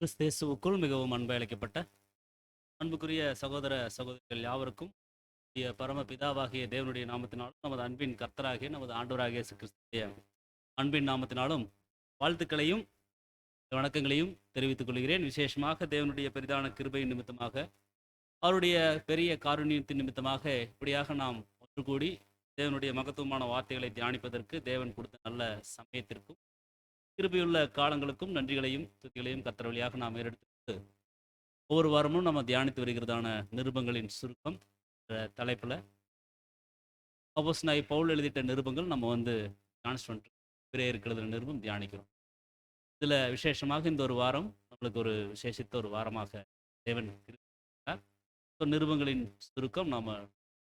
கிறிஸ்தேசுவுக்குள் மிகவும் அன்பு அளிக்கப்பட்ட அன்புக்குரிய சகோதர சகோதரிகள் யாவருக்கும் பரம பிதாவாகிய தேவனுடைய நாமத்தினாலும் நமது அன்பின் கர்த்தராகிய நமது ஆண்டவராகிய இயேசு கிறிஸ்துவின் அன்பின் நாமத்தினாலும் வாழ்த்துக்களையும் வணக்கங்களையும் தெரிவித்துக் கொள்கிறேன். விசேஷமாக தேவனுடைய பெரிதான கிருபை நிமித்தமாக, அவருடைய பெரிய காருண்யத்தின் நிமித்தமாக இப்படியாக நாம் ஒன்று கூடி தேவனுடைய மகத்துவமான வார்த்தைகளை தியானிப்பதற்கு தேவன் கொடுத்த நல்ல சமயத்திற்கும் கிருபையுள்ள காலங்களுக்கும் நன்றிகளையும் துதிகளையும் கர்த்தர் வழியாக நாம் ஏறெடுத்து ஒவ்வொரு வாரமும் நம்ம தியானித்து வருகிறதான நிருபங்களின் சுருக்கம் தலைப்பில் அப்போஸ்தலனாகிய பவுல் எழுதிட்ட நிருபங்கள் நம்ம இருக்கிற நிருபம் தியானிக்கிறோம். இதில் விசேஷமாக இந்த ஒரு வாரம் நம்மளுக்கு ஒரு விசேஷித்த ஒரு வாரமாக தேவன் நிருபங்களின் சுருக்கம் நம்ம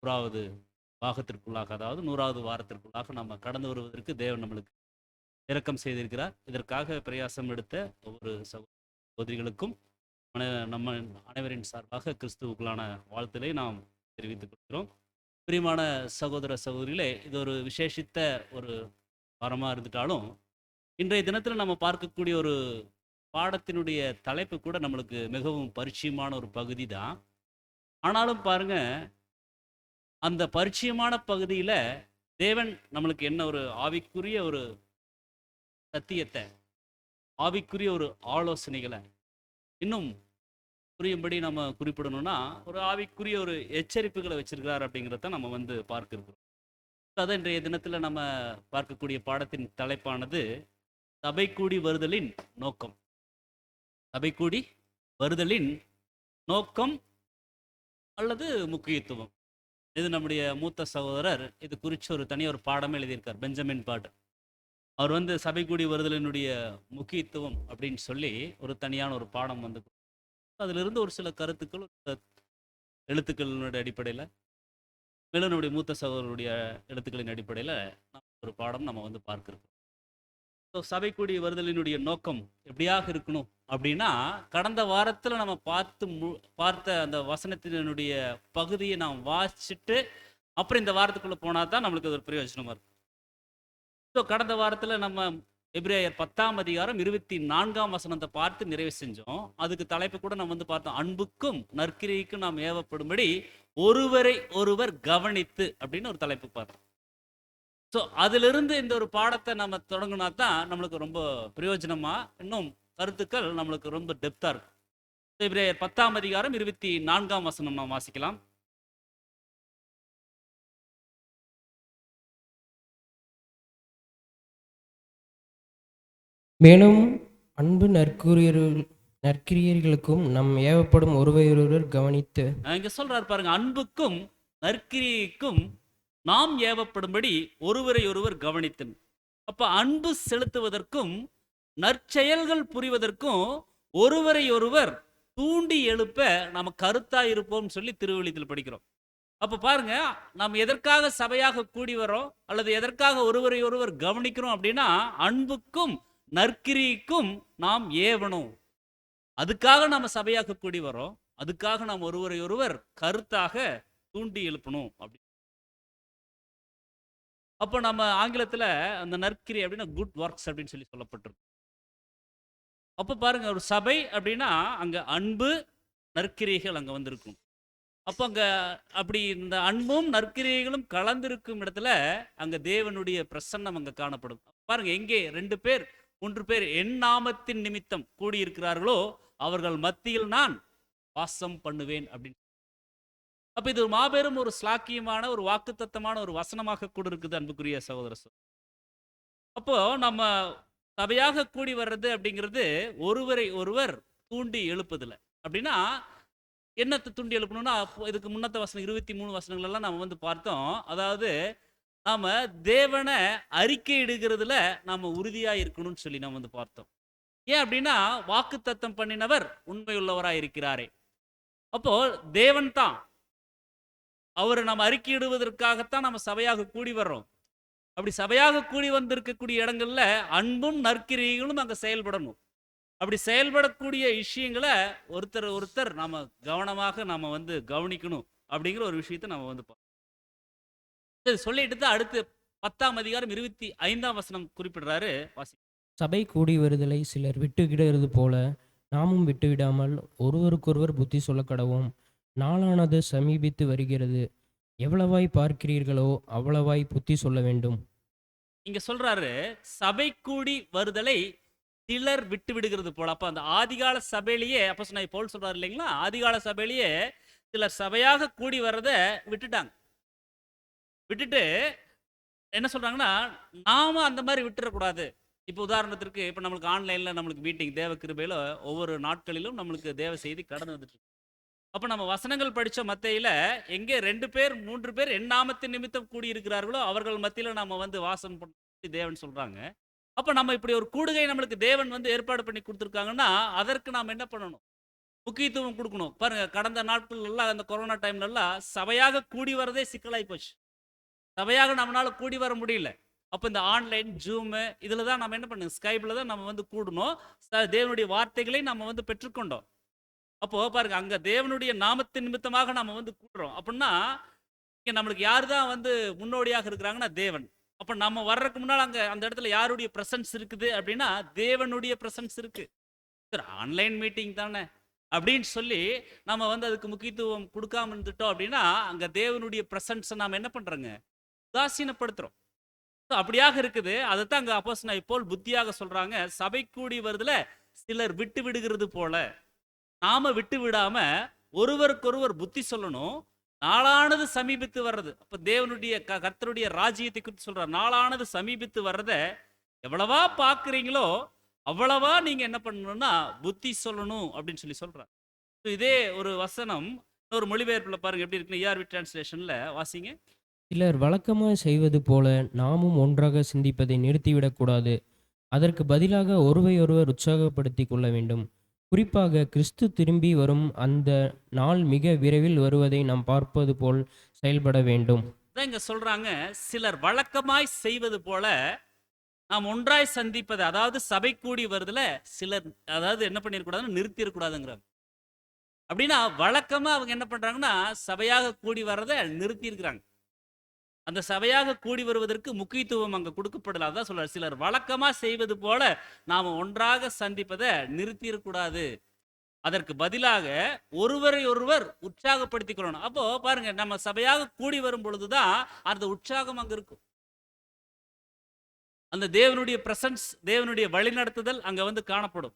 100வது பாகத்திற்குள்ளாக, அதாவது 100வது வாரத்திற்குள்ளாக நம்ம கடந்து வருவதற்கு தேவன் நம்மளுக்கு இரக்கம் செய்திருக்கிறார். இதற்காக பிரயாசம் எடுத்த ஒவ்வொரு சகோதரிகளுக்கும் நம்ம அனைவரின் சார்பாக கிறிஸ்துவுக்குள்ளான வாழ்த்திலே நாம் தெரிவித்துக் கொள்கிறோம். பிரியமான சகோதர சகோதரிகளே, இது ஒரு விசேஷித்த ஒரு வாரமாக இருந்துட்டாலும் இன்றைய தினத்தில் நம்ம பார்க்கக்கூடிய ஒரு பாடத்தினுடைய தலைப்பு கூட நம்மளுக்கு மிகவும் பரிச்சயமான ஒரு பகுதி தான். ஆனாலும் பாருங்க, அந்த பரிச்சயமான பகுதியில் தேவன் நம்மளுக்கு என்ன ஒரு ஆவிக்குரிய ஒரு சத்தியத்தை, ஆவிக்குரிய ஒரு ஆலோசனைகளை இன்னும் புரியும்படி நம்ம குறிப்பிடணும்னா ஒரு ஆவிக்குரிய ஒரு எச்சரிப்புகளை வச்சிருக்கிறார் அப்படிங்கிறத நம்ம பார்க்க இருக்கிறோம். அதை இன்றைய தினத்தில் நம்ம பார்க்கக்கூடிய பாடத்தின் தலைப்பானது சபை கூடி வருதலின் நோக்கம். சபை கூடி வருதலின் நோக்கம் அல்லது முக்கியத்துவம். இது நம்முடைய மூத்த சகோதரர் இது குறித்து ஒரு தனியாக ஒரு பாடமே எழுதியிருக்கார், பெஞ்சமின் பாட். அவர் சபை கூடி வருதலினுடைய முக்கியத்துவம் அப்படின்னு சொல்லி ஒரு தனியான ஒரு பாடம் அதிலிருந்து ஒரு சில கருத்துக்கள் எழுத்துக்களினுடைய அடிப்படையில், மேலும் நம்முடைய மூத்த சகோதரருடைய எழுத்துக்களின் அடிப்படையில் ஒரு பாடம் நம்ம பார்க்கிறோம். ஸோ சபை கூடி வருதலினுடைய நோக்கம் எப்படியாக இருக்கணும் அப்படின்னா, கடந்த வாரத்தில் நம்ம பார்த்த அந்த வசனத்தினுடைய பகுதியை நாம் வாசிச்சுட்டு அப்புறம் இந்த வாரத்துக்குள்ளே போனால் தான் நம்மளுக்கு அது ஒரு பிரயோஜனமாக இருக்கும். ஸோ கடந்த வாரத்தில் நம்ம எபிரேயர் 10ஆம் அதிகாரம் 24ஆம் வசனத்தை பார்த்து நிறைவு செஞ்சோம். அதுக்கு தலைப்பு கூட நம்ம பார்த்தோம், அன்புக்கும் நற்கிரிக்கும் நாம் ஏவப்படும்படி ஒருவரை ஒருவர் கவனித்து அப்படின்னு ஒரு தலைப்பு பார்த்தோம். ஸோ அதிலிருந்து இந்த ஒரு பாடத்தை நம்ம தொடங்கினா தான் நம்மளுக்கு ரொம்ப பிரயோஜனமா, இன்னும் கருத்துக்கள் நம்மளுக்கு ரொம்ப டெப்தா இருக்கும். எபிரேயர் 10ஆம் அதிகாரம் 24ஆம் வசனம் நாம் வாசிக்கலாம். மேலும் அன்பு நற்கிரியர்களுக்கும் நம் ஏவப்படும் ஒருவர் கவனித்து. இங்க சொல்றாரு பாருங்க, அன்புக்கும் நற்கிரிக்கும் நாம் ஏவப்படும்படி ஒருவரை ஒருவர் கவனித்து. அப்ப அன்பு செலுத்துவதற்கும் நற்செயல்கள் புரிவதற்கும் ஒருவரை ஒருவர் தூண்டி எழுப்ப நம்ம கருத்தா இருப்போம் சொல்லி திருவெளியில் படிக்கிறோம். அப்ப பாருங்க, நாம் எதற்காக சபையாக கூடி வரோம் அல்லது எதற்காக ஒருவரை ஒருவர் கவனிக்கிறோம் அப்படின்னா, அன்புக்கும் நற்கிரிக்கும் நாம் ஏவணும். அதுக்காக நம்ம சபையாக கூடி வரோம், அதுக்காக நாம் ஒருவரை ஒருவர் கருத்தாக தூண்டி எழுப்பணும் அப்படி. அப்போ நம்ம ஆங்கிலத்துல அந்த நற்கிரி அப்படின்னா குட் ஒர்க்ஸ் அப்படின்னு சொல்லி சொல்லப்பட்டிருக்கு. அப்போ பாருங்க, ஒரு சபை அப்படின்னா அங்க அன்பு நற்கிரிகள் அங்க வந்திருக்கும். அப்போ அங்க அப்படி இந்த அன்பும் நற்கிரிகளும் கலந்திருக்கும் இடத்துல அங்க தேவனுடைய பிரசன்னம் அங்க காணப்படும். பாருங்க, எங்கே 2 பேர் 3 பேர் என் நாமத்தின் நிமித்தம் கூடியிருக்கிறார்களோ அவர்கள் மத்தியில் நான் வாசம் பண்ணுவேன் அப்படின்னு. அப்ப இது மாபெரும் ஒரு ஸ்லாக்கியமான ஒரு வாக்குத்தத்தமான ஒரு வசனமாக கூட இருக்குது அன்புக்குரிய சகோதர. அப்போ நம்ம சபையாக கூடி வர்றது அப்படிங்கிறது ஒருவரை ஒருவர் தூண்டி எழுப்புதில்லை. அப்படின்னா என்னத்தை தூண்டி எழுப்பணும்னா, இதுக்கு முன்னத்த வசனம் 23 வசனங்கள் எல்லாம் நம்ம பார்த்தோம். அதாவது நாம தேவனை அறிக்கை இடுகிறதுல நாம உறுதியா இருக்கணும்னு சொல்லி நம்ம பார்த்தோம். ஏன் அப்படின்னா, வாக்குத்தத்தம் பண்ணினவர் உண்மையுள்ளவராய் இருக்கிறாரே. அப்போ தேவன் தான் அவரை நம்ம அறிக்கையிடுவதற்காகத்தான் நம்ம சபையாக கூடி வர்றோம். அப்படி சபையாக கூடி வந்திருக்கக்கூடிய இடங்கள்ல அன்பும் நற்கிரிகளும் அங்க செயல்படணும். அப்படி செயல்படக்கூடிய விஷயங்களை ஒருத்தர் நாம கவனமாக நாம கவனிக்கணும் அப்படிங்கிற ஒரு விஷயத்தை நம்ம சொல்லிட்டு தான் அடுத்து 10ஆம் அதிகாரம் 25ஆம் வசனம் குறிப்பிடுறாரு. சபை கூடி வருதலை சிலர் விட்டுகிடுறது போல நாமும் விட்டுவிடாமல் ஒருவருக்கொருவர் புத்தி சொல்லக் கடவோம். நாளானது சமீபித்து வருகிறது. எவ்வளவாய் பார்க்கிறீர்களோ அவ்வளவாய் புத்தி சொல்ல வேண்டும். இங்க சொல்றாரு, சபை கூடி வருதலை சிலர் விட்டு விடுகிறது போல. அப்ப அந்த ஆதிகால சபையிலேயே அப்போஸ்தலனாகிய பவுல் சொல்றாரு இல்லைங்களா, ஆதிகால சபையிலேயே சிலர் சபையாக கூடி வர்றத விட்டுட்டாங்க. விட்டுட்டு என்ன சொல்றாங்கன்னா, நாம அந்த மாதிரி விட்டுறக்கூடாது. இப்போ உதாரணத்திற்கு இப்போ நம்மளுக்கு ஆன்லைன்ல நம்மளுக்கு மீட்டிங் தேவ கிருபையில ஒவ்வொரு நாட்களிலும் நம்மளுக்கு தேவ செய்தி கடந்து வந்துட்டு இருக்கு. அப்ப நம்ம வசனங்கள் படிச்ச மத்தேயில எங்கே 2 பேர் 3 பேர் என் நாமத்தின் நிமித்தம் கூடி இருக்கிறார்களோ அவர்கள் மத்தியில நாம வந்து வாசம் பண்ணி தேவன் சொல்றாங்க. அப்ப நம்ம இப்படி ஒரு கூடுகை நம்மளுக்கு தேவன் வந்து ஏற்பாடு பண்ணி கொடுத்துருக்காங்கன்னா அதற்கு நாம் என்ன பண்ணணும்? முக்கியத்துவம் கொடுக்கணும். பாருங்க கடந்த நாட்கள் எல்லாம் அந்த கொரோனா டைம்ல எல்லாம் சபையாக கூடி வரதே சிக்கலாய் போச்சு. சபையாக நம்மளால கூடி வர முடியல. அப்ப இந்த ஆன்லைன் ஜூம் இதுல தான் நம்ம என்ன பண்ணணும்? ஸ்கைப்ல தான் நம்ம வந்து கூடணும். தேவனுடைய வார்த்தைகளை நம்ம வந்து பெற்றுக்கொண்டோம். அப்போ பாருங்க அங்க தேவனுடைய நாமத்தின் நிமித்தமாக நம்ம வந்து கூடுறோம். அப்படின்னா இங்க நம்மளுக்கு யாரு தான் வந்து முன்னோடியாக இருக்கிறாங்கன்னா தேவன். அப்ப நம்ம வர்றதுக்கு முன்னால அங்க அந்த இடத்துல யாருடைய பிரசன்ஸ் இருக்குது அப்படின்னா தேவனுடைய பிரசன்ஸ் இருக்கு. ஆன்லைன் மீட்டிங் தானே அப்படின்னு சொல்லி நம்ம வந்து அதுக்கு முக்கியத்துவம் கொடுக்காம இருந்துட்டோம் அப்படின்னா அங்க தேவனுடைய பிரசன்ஸை நாம என்ன பண்றோங்க? உதாசீனப்படுத்துறோம். அப்படியாக இருக்குது. அதைத்தான் அங்க அப்போஸ்தலனாகிய பவுல் புத்தியாக சொல்றாங்க. சபை கூடி வருதுல சிலர் விட்டு விடுகிறது போல. நாம விட்டு விடாம ஒருவருக்கொருவர் புத்தி சொல்லணும். நாளானது சமீபித்து வர்றது. அப்ப தேவனுடைய கர்த்தருடைய ராஜ்யத்தை குறித்து சொல்றார். நாளானது சமீபித்து வர்றத எவ்வளவா பாக்குறீங்களோ அவ்வளவா நீங்க என்ன பண்ணணும்னா புத்தி சொல்லணும் அப்படின்னு சொல்லி சொல்றார். இதே ஒரு வசனம் ஒரு மொழிபெயர்ப்புல பாருங்க எப்படி இருக்குன்னு ERV டிரான்ஸ்லேஷன்ல வாசிங்க. சிலர் வழக்கமாய் செய்வது போல நாமும் ஒன்றாக சிந்திப்பதை நிறுத்திவிடக்கூடாது. அதற்கு பதிலாக ஒருவரையொருவர் உற்சாகப்படுத்திக் கொள்ள வேண்டும். குறிப்பாக கிறிஸ்து திரும்பி வரும் அந்த நாள் மிக விரைவில் வருவதை நாம் பார்ப்பது போல் செயல்பட வேண்டும். அதான் இங்க சொல்றாங்க, சிலர் வழக்கமாய் செய்வது போல நாம் ஒன்றாய் சந்திப்பது, அதாவது சபை கூடி வருதுல சிலர் அதாவது என்ன பண்ணிடக்கூடாதுன்னு நிறுத்தி இருக்கக்கூடாதுங்கிறாங்க. அப்படின்னா வழக்கமா அவங்க என்ன பண்றாங்கன்னா சபையாக கூடி வர்றதை நிறுத்தி இருக்கிறாங்க. அந்த சபையாக கூடி வருவதற்கு முக்கியத்துவம் அங்க கொடுக்கப்படல. அதான் சொல்றாரு, சிலர் வழக்கமா செய்வது போல நாம ஒன்றாக சந்திப்பதை நிறுத்தி இருக்கக்கூடாது. அதற்கு பதிலாக ஒருவரை ஒருவர் உற்சாகப்படுத்திக் கொள்ளணும். அப்போ பாருங்க நம்ம சபையாக கூடி வரும் பொழுதுதான் அந்த உற்சாகம் அங்க இருக்கும். அந்த தேவனுடைய பிரசன்ஸ், தேவனுடைய வழிநடத்துதல் அங்க வந்து காணப்படும்.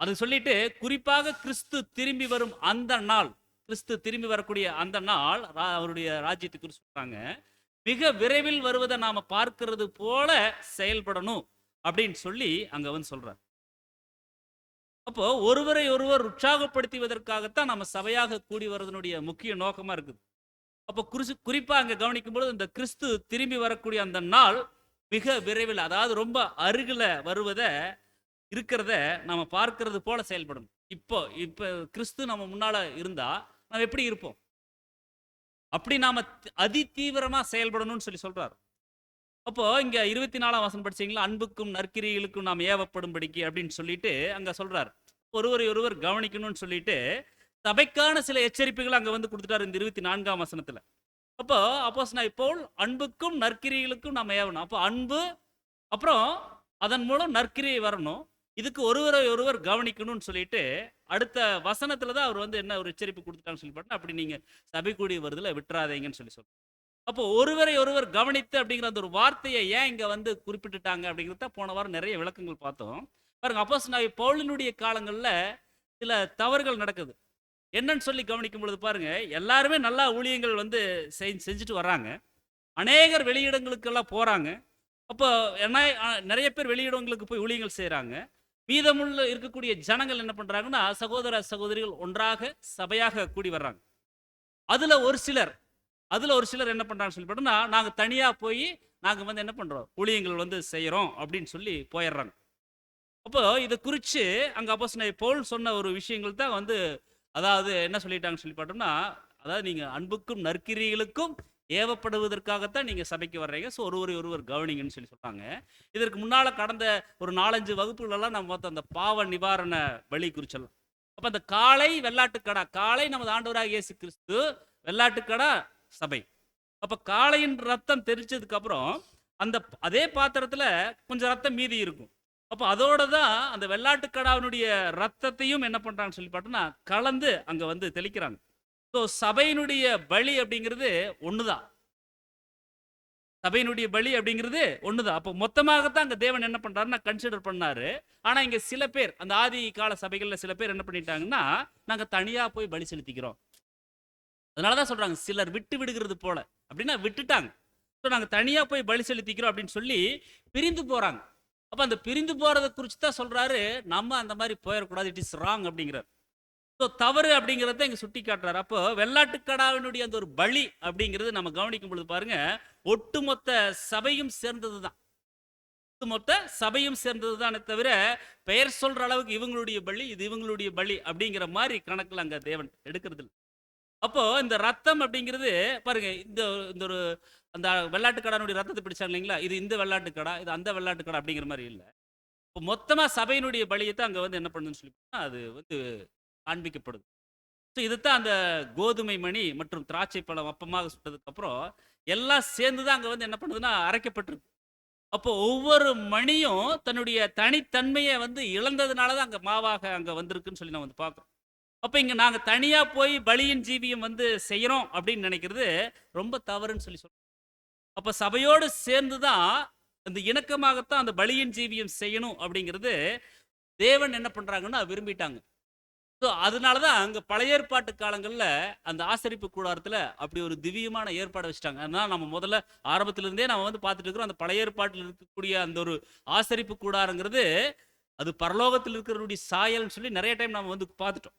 அது சொல்லிட்டு குறிப்பாக கிறிஸ்து திரும்பி வரும் அந்த நாள், கிறிஸ்து திரும்பி வரக்கூடிய அந்த நாள் அவருடைய ராஜ்யத்தை குறித்து சொல்றாங்க. மிக விரைவில் வருவதை நாம பார்க்கிறது போல செயல்படணும் அப்படின்னு சொல்லி அங்க வந்து சொல்றார். அப்போ ஒருவரை ஒருவர் உற்சாகப்படுத்துவதற்காகத்தான் நம்ம சபையாக கூடி வருவதனுடைய முக்கிய நோக்கமா இருக்குது. அப்போ குறிப்பா அங்க கவனிக்கும் பொழுது இந்த கிறிஸ்து திரும்பி வரக்கூடிய அந்த நாள் மிக விரைவில், அதாவது ரொம்ப அருகில வருவத இருக்கிறத நம்ம பார்க்கிறது போல செயல்படும். இப்போ கிறிஸ்து நம்ம முன்னால இருந்தா நம்ம எப்படி இருப்போம்? அப்படி நாம அதி தீவிரமா செயல்படணும்னு சொல்லி சொல்றாரு. அப்போ இங்க 24ஆம் வசனம் படிச்சீங்களா, அன்புக்கும் நற்கிரிகளுக்கும் நாம் ஏவப்படும்படிக்கு அப்படின்னு சொல்லிட்டு அங்க சொல்றாரு. ஒருவரை ஒருவர் கவனிக்கணும்னு சொல்லிட்டு சபைக்கான சில எச்சரிப்புகள் அங்க வந்து கொடுத்துட்டாரு இந்த 24ஆம் வசனத்துல. அப்போ அப்போஸ்தலனாகிய பவுல் அன்புக்கும் நற்கிரிகளுக்கும் நம்ம ஏவணும். அப்போ அன்பு, அப்புறம் அதன் மூலம் நற்கிரியை வரணும். இதுக்கு ஒருவரை ஒருவர் கவனிக்கணும்னு சொல்லிட்டு அடுத்த வசனத்துல தான் அவர் வந்து என்ன ஒரு எச்சரிப்பு கொடுத்துட்டான்னு சொல்லி பார்த்தா, அப்படி நீங்க சபை கூடி வருதுல விட்டுறாதீங்கன்னு சொல்லி சொல்றாரு. அப்போ ஒருவரை ஒருவர் கவனித்து அப்படிங்கிற அந்த ஒரு வார்த்தையை ஏன் இங்க வந்து குறிப்பிட்டுட்டாங்க அப்படிங்கிறத போன வாரம் நிறைய விளக்கங்கள் பார்த்தோம். பாருங்க அப்போஸ்தலனாகிய பவுலினுடைய காலங்கள்ல சில தவறுகள் நடக்குது. என்னன்னு சொல்லி கவனிக்கும் பொழுது பாருங்க, எல்லாருமே நல்லா ஊழியங்கள் வந்து செஞ்சுட்டு வர்றாங்க. அநேகர் வெளியிடங்களுக்கெல்லாம் போறாங்க. அப்போ நிறைய பேர் வெளியிடங்களுக்கு போய் ஊழியங்கள் செய்யறாங்க. மீதமுள்ள இருக்கக்கூடிய ஜனங்கள் என்ன பண்றாங்கன்னா சகோதர சகோதரிகள் ஒன்றாக சபையாக கூடி வர்றாங்க. அதுல ஒரு சிலர் என்ன பண்றாங்கன்னு சொல்லி பார்த்தோம்னா, நாங்க தனியா போய் நாங்க வந்து என்ன பண்றோம், ஊழியங்கள் வந்து செய்யறோம் அப்படின்னு சொல்லி போயிடுறாங்க. அப்போ இதை குறித்து அங்க அப்போஸ்தலனாகிய பவுல் சொன்ன ஒரு விஷயங்கள் தான் வந்து, அதாவது என்ன சொல்லிட்டாங்கன்னு சொல்லி பார்த்தோம்னா, அதாவது நீங்க அன்புக்கும் நற்கிரிகளுக்கும் ஏவப்படுவதற்காகத்தான் நீங்க சபைக்கு வர்றீங்க. ஸோ ஒருவரை ஒருவர் கவனிங்கன்னு சொல்லி சொல்றாங்க. இதற்கு முன்னால கடந்த ஒரு 4-5 வகுப்புகளெல்லாம் நம்ம பார்த்தோம் அந்த பாவ நிவாரண பலி குறிச்செல்லாம். அப்ப அந்த காளை வெள்ளாட்டுக்கடா, காளை நமது ஆண்டவராகிய இயேசு கிறிஸ்து, வெள்ளாட்டுக்கடா சபை. அப்ப காளையின் ரத்தம் தெரிச்சதுக்கு அப்புறம் அந்த அதே பாத்திரத்துல கொஞ்சம் ரத்தம் மீதி இருக்கும். அப்போ அதோட தான் அந்த வெள்ளாட்டுக்கடாவினுடைய ரத்தத்தையும் என்ன பண்றாங்கன்னு சொல்லி பார்த்தோம்னா கலந்து அங்க வந்து தெளிக்கிறாங்க. ஸோ சபையினுடைய பலி அப்படிங்கிறது ஒண்ணுதான். சபையினுடைய பலி அப்படிங்கிறது ஒண்ணுதான். அப்போ மொத்தமாகத்தான் அங்க தேவன் என்ன பண்றாருன்னா கன்சிடர் பண்ணாரு. ஆனா இங்க சில பேர் அந்த ஆதி கால சபைகள்ல சில பேர் என்ன பண்ணிட்டாங்கன்னா, நாங்க தனியா போய் பலி செலுத்திக்கிறோம். அதனாலதான் சொல்றாங்க சிலர் விட்டு விடுகிறது போல. அப்படின்னா விட்டுட்டாங்க. ஸோ நாங்க தனியா போய் பலி செலுத்திக்கிறோம் அப்படின்னு சொல்லி பிரிந்து போறாங்க. அப்ப அந்த பிரிந்து போறத குறித்து தான் சொல்றாரு, நம்ம அந்த மாதிரி போயிடக்கூடாது. இட் இஸ் ராங் அப்படிங்கிறார். ஸோ தவறு அப்படிங்கிறத இங்க சுட்டி காட்டுறாரு. அப்போ வெள்ளாட்டுக்கடாவினுடைய அந்த ஒரு பலி அப்படிங்கிறது நம்ம கவனிக்கும் பொழுது பாருங்க, ஒட்டுமொத்த சபையும் சேர்ந்தது தான். ஒட்டுமொத்த சபையும் சேர்ந்தது தானே தவிர, பெயர் சொல்ற அளவுக்கு இவங்களுடைய பலி, இது இவங்களுடைய பலி அப்படிங்கிற மாதிரி கணக்குல அங்க தேவன் எடுக்கிறது இல்ல. அப்போ இந்த ரத்தம் அப்படிங்கிறது பாருங்க, இந்த இந்த ஒரு அந்த வெள்ளாட்டுக்கடானுடைய ரத்தத்தை பிடிச்சாங்க இல்லைங்களா, இது இந்த வெள்ளாட்டுக்கடா, இது அந்த வெள்ளாட்டுக்கடா அப்படிங்கிற மாதிரி இல்ல. இப்போ மொத்தமா சபையினுடைய பலியை தான் அங்க வந்து என்ன பண்ணுன்னு சொல்லி பார்த்தா, அது வந்து காண்பிக்கப்படுது. ஸோ இதுதான் அந்த கோதுமை மணி மற்றும் திராட்சை பழம் அப்பமாக சுட்டதுக்கு அப்புறம் எல்லாம் சேர்ந்து தான் அங்க வந்து என்ன பண்ணுதுன்னா அரைக்கப்பட்டிருக்கு. அப்போ ஒவ்வொரு மணியும் தன்னுடைய தனித்தன்மையை வந்து இழந்ததுனால தான் அங்க மாவாக அங்க வந்திருக்குன்னு சொல்லி நான் வந்து பார்க்குறோம். அப்ப இங்க நாங்க தனியா போய் பலியின் ஜீவியம் வந்து செய்யறோம் அப்படின்னு நினைக்கிறது ரொம்ப தவறுன்னு சொல்லி சொல்றோம். அப்ப சபையோடு சேர்ந்து தான் அந்த இணக்கமாகத்தான் அந்த பலியின் ஜீவியம் செய்யணும் அப்படிங்கிறது தேவன் என்ன பண்றாங்கன்னா விரும்பிட்டாங்க. ஸோ அதனால தான் அங்க பழைய ஏற்பாட்டு காலங்கள்ல அந்த ஆசரிப்பு கூடாரத்துல அப்படி ஒரு திவ்யமான ஏற்பாடு வச்சுட்டாங்க. அதனால நம்ம முதல்ல ஆரம்பத்துல இருந்தே நம்ம வந்து பார்த்துட்டு இருக்கிறோம். அந்த பழைய ஏற்பாட்டில் இருக்கக்கூடிய அந்த ஒரு ஆசரிப்பு கூடாரங்கிறது அது பரலோகத்தில் இருக்கிறவருடைய சாயல்னு சொல்லி நிறைய டைம் நம்ம வந்து பார்த்துட்டோம்.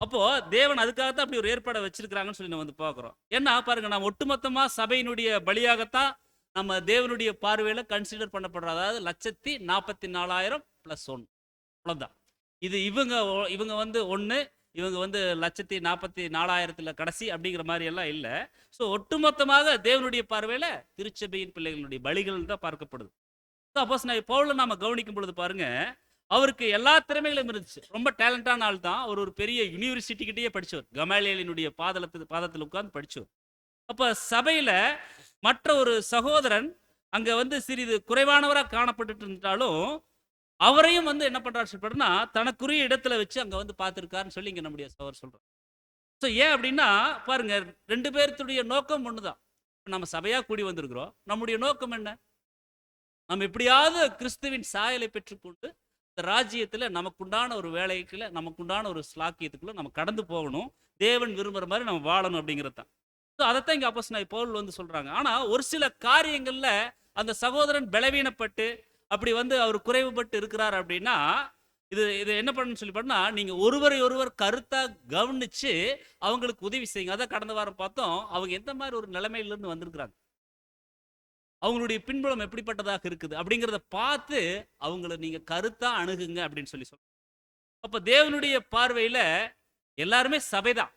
அப்போ தேவன் அதுக்காகத்தான் அப்படி ஒரு ஏற்பாடை வச்சிருக்கிறாங்கன்னு சொல்லி நம்ம வந்து பார்க்குறோம். ஏன்னா பாருங்க, நம்ம ஒட்டுமொத்தமா சபையினுடைய பலியாகத்தான் நம்ம தேவனுடைய பார்வையில கன்சிடர் பண்ணப்படுறோம். அதாவது 1,44,000 + 1 அவ்வளவுதான். இது இவங்க வந்து 1, இவங்க வந்து 1,44,000 கடைசி அப்படிங்கிற மாதிரி எல்லாம் இல்ல. ஸோ ஒட்டுமொத்தமாக தேவனுடைய பார்வையில திருச்சபையின் பிள்ளைகளுடைய பலிகள் தான் பார்க்கப்படுது. அப்போஸ்தலனாகிய பவுலை நாம கவனிக்கும் பொழுது பாருங்க, அவருக்கு எல்லா திறமைகளும் இருந்துச்சு. ரொம்ப டேலண்டான ஆள் தான். ஒரு பெரிய யூனிவர்சிட்டி கிட்டேயே படிச்சவர். கமாலியலினுடைய பாதத்தில் உட்கார்ந்து படிச்சவர். அப்ப சபையில மற்ற ஒரு சகோதரன் அங்க வந்து சிறிது குறைவானவராக காணப்பட்டுட்டு இருந்தாலும் அவரையும் வந்து என்ன பண்றாரு சொல்றா, தனக்குரிய இடத்துல வச்சு அங்க வந்து பார்த்திருக்காருன்னு சொல்லி இங்க நம்முடைய சகோதரர் சொல்றார். ஸோ ஏன் அப்படின்னா பாருங்க, 2 பேர்த்துடைய நோக்கம் ஒண்ணுதான். நம்ம சபையா கூடி வந்திருக்கிறோம். நம்முடைய நோக்கம் என்ன? நம்ம எப்படியாவது கிறிஸ்துவின் சாயலை பெற்றுக்கொண்டு இந்த ராஜ்யத்துல நமக்குண்டான ஒரு வேலைக்குள்ள, நமக்குண்டான ஒரு ஸ்லாக்கியத்துக்குள்ள நம்ம கடந்து போகணும். தேவன் விரும்புற மாதிரி நம்ம வாழணும் அப்படிங்கிறது தான். ஸோ அதைத்தான் இங்க அப்போஸ்தலனாகிய பவுல் வந்து சொல்றாங்க. ஆனா ஒரு சில காரியங்கள்ல அந்த சகோதரன் பலவீனப்பட்டு அப்படி வந்து அவர் குறைவுபட்டு இருக்கிறார் அப்படின்னா, இது இது என்ன பண்ணணும்னு சொல்லி பண்ணா, நீங்க ஒருவரை ஒருவர் கருத்தா கவனிச்சு அவங்களுக்கு உதவி செய்யுங்க. அதான் கடந்த வாரம் பார்த்தோம். அவங்க எந்த மாதிரி ஒரு நிலைமையிலிருந்து வந்திருக்கிறாங்க, அவங்களுடைய பின்புலம் எப்படிப்பட்டதாக இருக்குது அப்படிங்கிறத பார்த்து அவங்கள நீங்க கருத்தா அணுகுங்க அப்படின்னு சொல்லி சொல்றோம். அப்ப தேவனுடைய பார்வையில எல்லாருமே சபைதான்.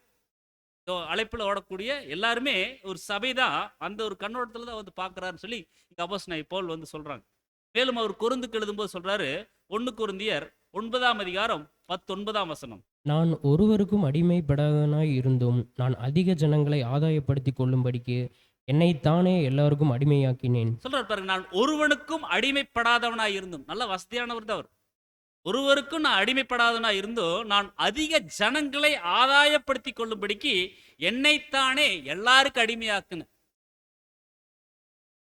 அழைப்புல ஓடக்கூடிய எல்லாருமே ஒரு சபைதான். அந்த ஒரு கண்ணோட்டத்துல தான் வந்து பார்க்கிறாருன்னு சொல்லி இங்க அப்போஸ்தலனாகிய பவுல் வந்து சொல்றாங்க. மேலும் அவர் கொரிந்துக்கு எழுதும்போது சொல்றாரு, 1 கொரிந்தியர் 9:19 நான் ஒருவருக்கும் அடிமைப்படாதவனாய் இருந்தும் நான் அதிக ஜனங்களை ஆதாயப்படுத்திக் கொள்ளும்படிக்கு என்னைத்தானே எல்லாருக்கும் அடிமையாக்கினேன். சொல்றாரு பாருங்க, நான் ஒருவனுக்கும் அடிமைப்படாதவனாய் இருந்தும். நல்ல வசதியானவர் தான் அவர். ஒருவருக்கும் நான் அடிமைப்படாதவனா இருந்தும் நான் அதிக ஜனங்களை ஆதாயப்படுத்திக் கொள்ளும்படிக்கு என்னைத்தானே எல்லாருக்கும் அடிமையாக்குனேன்.